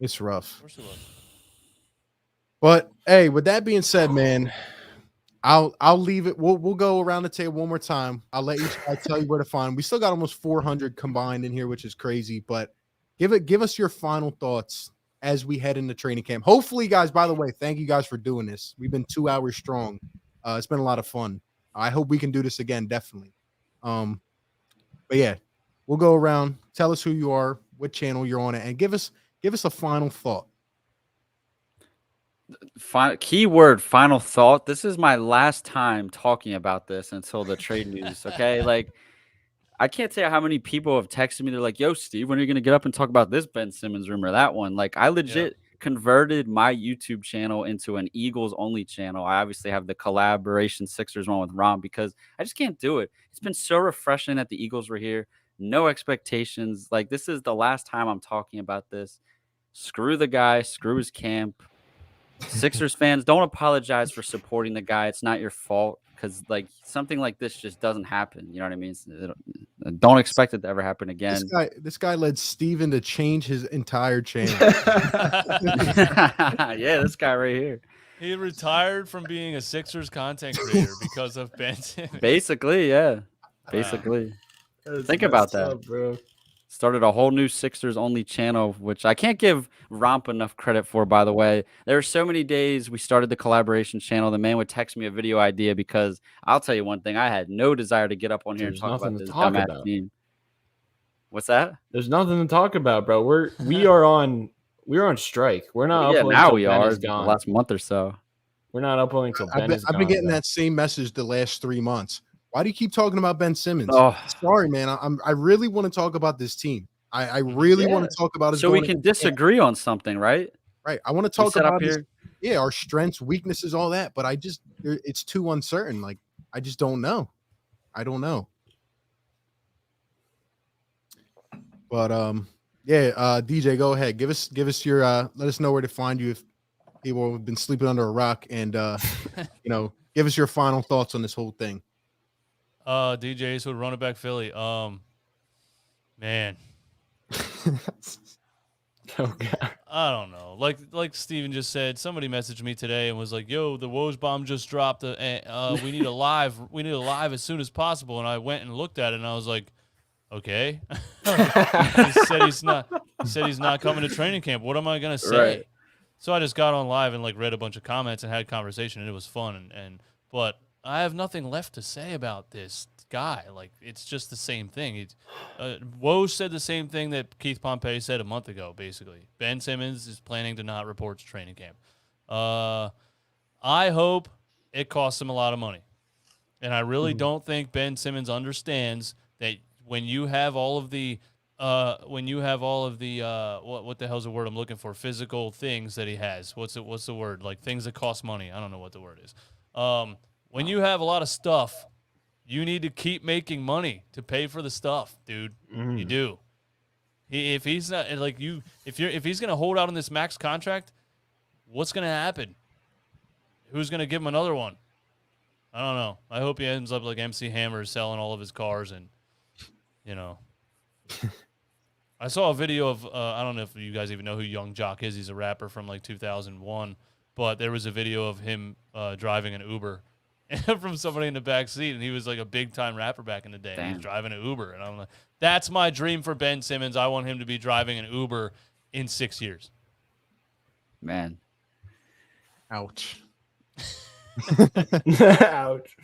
It's rough. Of course it was. But hey, with that being said, man, I'll leave it. We'll go around the table one more time. I'll let each guy tell you where to find. We still got almost 400 combined in here, which is crazy. But give us your final thoughts as we head into training camp. Hopefully, guys. By the way, thank you guys for doing this. We've been 2 hours strong. It's been a lot of fun. I hope we can do this again, definitely. But yeah, we'll go around. Tell us who you are, what channel you're on, and give us a final thought. Keyword final thought. This is my last time talking about this until the trade news. Okay, like I can't tell you how many people have texted me. They're like, "Yo, Steve, when are you gonna get up and talk about this Ben Simmons rumor, that one?" Like I legit converted my YouTube channel into an Eagles only channel. I obviously have the collaboration Sixers one with Romp because I just can't do it. It's been so refreshing that the Eagles were here. No expectations. Like this is the last time I'm talking about this. Screw the guy. Screw his camp. Sixers fans, don't apologize for supporting the guy. It's not your fault because like something like this just doesn't happen. You know what I mean? Don't expect it to ever happen again. This guy led Steven to change his entire channel. Yeah, this guy right here. He retired from being a Sixers content creator because of Ben Simmons. Basically, yeah. Basically. Think about that, bro. Started a whole new Sixers only channel, which I can't give Romp enough credit for, by the way. There were so many days we started the collaboration channel. The man would text me a video idea because I'll tell you one thing. I had no desire to get up on here and talk about this dumbass team. What's that? There's nothing to talk about, bro. We're on strike. We're not uploading. Now we are the last month or so. We're not uploading until Ben is gone. I've been getting that same message the last 3 months. Why do you keep talking about Ben Simmons? Oh. Sorry, man. I really want to talk about this team. I really want to talk about it. So we can disagree on something, right? Right. I want to talk about our strengths, weaknesses, all that. But it's too uncertain. Like I just don't know. I don't know. But DJ, go ahead. Give us your let us know where to find you if people have been sleeping under a rock, and give us your final thoughts on this whole thing. DJ Eastwood, run it back Philly. Man. Oh God. I don't know. Like Steven just said, somebody messaged me today and was like, "Yo, the Woes bomb just dropped. We need a live. We need a live as soon as possible." And I went and looked at it, and I was like, "Okay." He said he's not coming to training camp. What am I gonna say? Right. So I just got on live and like read a bunch of comments and had a conversation, and it was fun. But I have nothing left to say about this guy. Like it's just the same thing. Woj said the same thing that Keith Pompey said a month ago. Basically, Ben Simmons is planning to not report to training camp. I hope it costs him a lot of money, and I really don't think Ben Simmons understands that when you have all of the what the hell's the word I'm looking for? Physical things that he has. What's the word? Like things that cost money. I don't know what the word is. When you have a lot of stuff, you need to keep making money to pay for the stuff, dude. You do. If he's not like you, if he's gonna hold out on this max contract, what's gonna happen? Who's gonna give him another one? I don't know. I hope he ends up like MC Hammer selling all of his cars and, I saw a video of I don't know if you guys even know who Young Jock is. He's a rapper from like 2001, but there was a video of him driving an Uber. From somebody in the back seat, and he was like a big time rapper back in the day. He was driving an Uber, and I'm like, that's my dream for Ben Simmons. I want him to be driving an Uber in 6 years. Man, ouch. Ouch.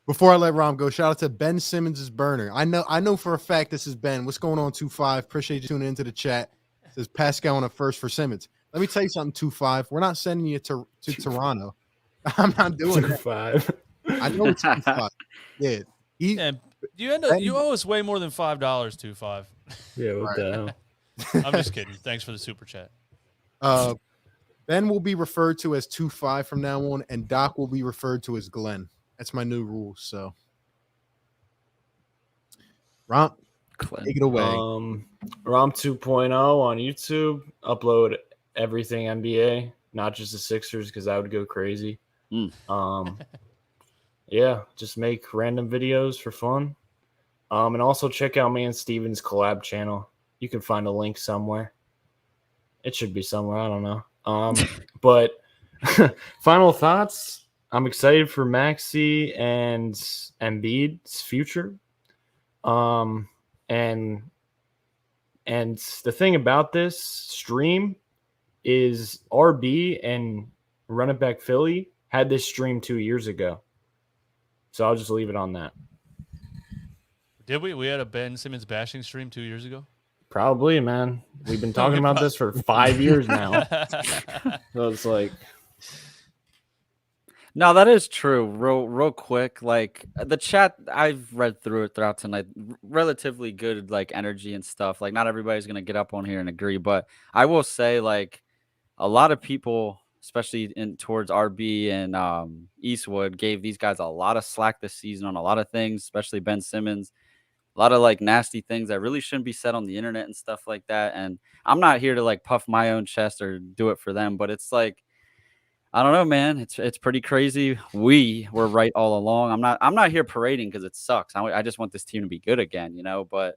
Before I let Rom go, shout out to Ben Simmons' burner. I know for a fact this is Ben. What's going on, 2-5? Appreciate you tuning into the chat. It says Pascal on a first for Simmons. Let me tell you something, 2-5. We're not sending you to Toronto. I'm not doing 2-5. I know it's 2-5. Yeah. You owe us way more than $5, 2-5. Yeah, what the hell? I'm just kidding. Thanks for the super chat. Ben will be referred to as 2-5 from now on, and Doc will be referred to as Glenn. That's my new rule. So, Romp, take it away. Romp 2.0 on YouTube. Upload everything NBA, not just the Sixers, because I would go crazy. Yeah, just make random videos for fun. And also check out me and Steven's collab channel. You can find a link somewhere. It should be somewhere. I don't know. But final thoughts. I'm excited for Maxey and Embiid's future. And the thing about this stream is RB and Run It Back Philly had this stream 2 years ago. So I'll just leave it on that. Did we? We had a Ben Simmons bashing stream 2 years ago? Probably, man. We've been talking about this for 5 years now. So it's like... No, that is true. Real quick, like the chat, I've read through it throughout tonight. Relatively good, like energy and stuff. Like not everybody's gonna get up on here and agree, but I will say, like a lot of people, especially towards RB and Eastwood, gave these guys a lot of slack this season on a lot of things, especially Ben Simmons. A lot of like nasty things that really shouldn't be said on the internet and stuff like that. And I'm not here to like puff my own chest or do it for them, but it's like, I don't know, man. It's pretty crazy. We were right all along. I'm not here parading because it sucks. I just want this team to be good again, you know. But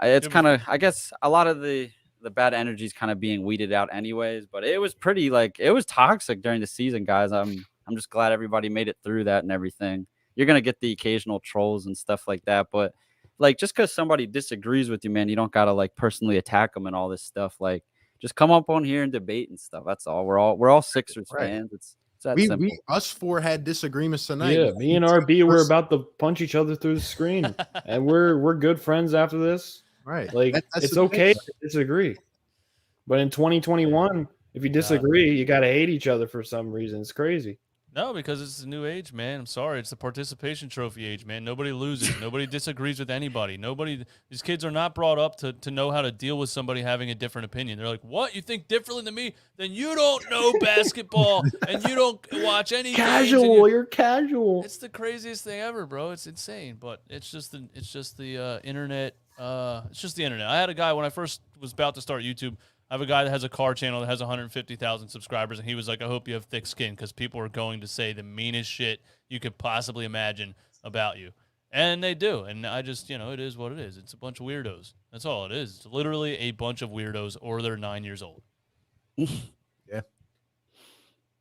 it's kind of, I guess, a lot of the bad energy is kind of being weeded out, anyways. But it was pretty it was toxic during the season, guys. I'm just glad everybody made it through that and everything. You're gonna get the occasional trolls and stuff like that, but like just because somebody disagrees with you, man, you don't gotta like personally attack them and all this stuff. Like, just come up on here and debate and stuff. That's all. We're all Sixers fans. It's that simple. Us four had disagreements tonight. Yeah, me and RB were about to punch each other through the screen, and we're good friends after this. Right? Like it's okay to disagree, but in 2021, if you disagree, you gotta hate each other for some reason. It's crazy. No, because it's a new age, man. I'm sorry. It's the participation trophy age, man. Nobody loses. Nobody disagrees with anybody. These kids are not brought up to know how to deal with somebody having a different opinion. They're like, what? You think differently than me? Then you don't know basketball and you don't watch any casual. You're casual. It's the craziest thing ever, bro. It's insane, but it's just the internet. It's just the internet. I had a guy when I first was about to start YouTube. I have a guy that has a car channel that has 150,000 subscribers, and he was like, I hope you have thick skin because people are going to say the meanest shit you could possibly imagine about you. And they do. And I just, it is what it is. It's a bunch of weirdos. That's all it is. It's literally a bunch of weirdos, or they're 9 years old. Yeah.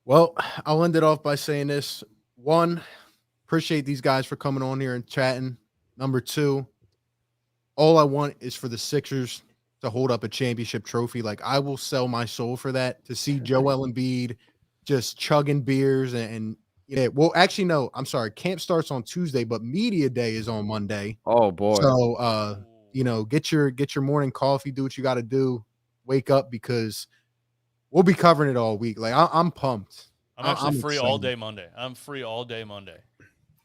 Well, I'll end it off by saying this. 1, appreciate these guys for coming on here and chatting. Number 2, all I want is for the Sixers to hold up a championship trophy. Like, I will sell my soul for that, to see Joel Embiid just chugging beers and yeah. Well, actually, no, I'm sorry. Camp starts on Tuesday, but media day is on Monday. Oh boy. So, get your morning coffee, do what you got to do, wake up, because we'll be covering it all week. Like, I'm pumped. I'm actually free all day Monday. I'm free all day Monday.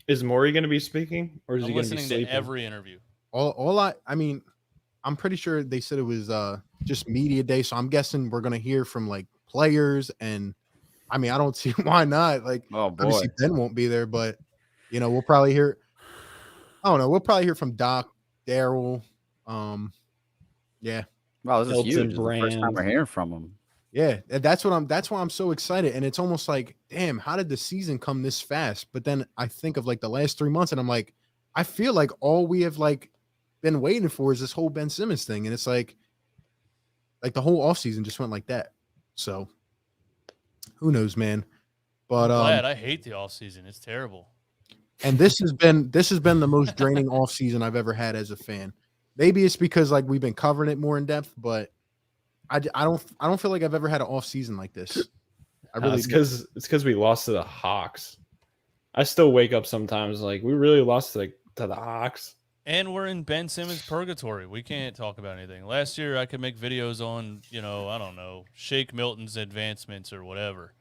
Is Morey going to be speaking, or is he going to be sleeping? Listening to every interview. I'm pretty sure they said it was just media day, so I'm guessing we're gonna hear from like players, and I don't see why not. Like, obviously Ben won't be there, but we'll probably hear. I don't know. We'll probably hear from Doc, Daryl. Yeah. Wow, this is huge. This is the first time we're hearing from him. Yeah, that's why I'm so excited, and it's almost like, damn, how did the season come this fast? But then I think of like the last 3 months, and I'm like, I feel like all we have like been waiting for is this whole Ben Simmons thing, and it's like the whole offseason just went like that. So who knows, man? But I hate the offseason. It's terrible. And this has been the most draining offseason I've ever had as a fan. Maybe it's because like we've been covering it more in depth, but I don't feel like I've ever had an offseason like this. I really it's because we lost to the Hawks. I still wake up sometimes like, we really lost to the Hawks. And we're in Ben Simmons purgatory. We can't talk about anything. Last year, I could make videos on, I don't know, Shake Milton's advancements or whatever.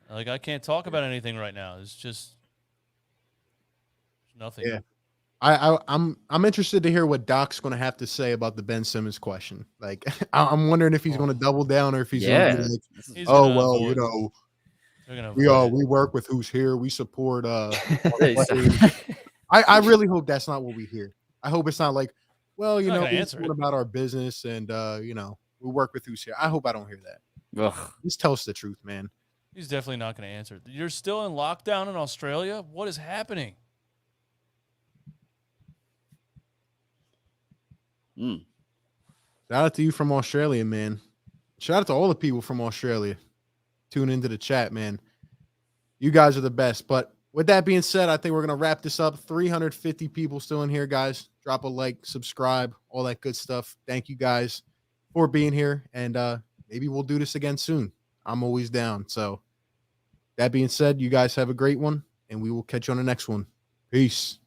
Like, I can't talk about anything right now. It's just nothing. Yeah, I'm interested to hear what Doc's going to have to say about the Ben Simmons question. Like, I'm wondering if he's going to double down or if he's going to be like, We work with who's here. We support I really hope that's not what we hear. I hope it's not like, well, you know, what about our business and you know, we work with who's here. I hope I don't hear that. Ugh. Just tell us the truth, man. He's definitely not going to answer. You're still in lockdown in Australia? What is happening? Shout out to you from Australia, man. Shout out to all the people from Australia. Tune into the chat, man. You guys are the best. But with that being said, I think we're going to wrap this up. 350 people still in here, guys. Drop a like, subscribe, all that good stuff. Thank you guys for being here. And maybe we'll do this again soon. I'm always down. So that being said, you guys have a great one, and we will catch you on the next one. Peace.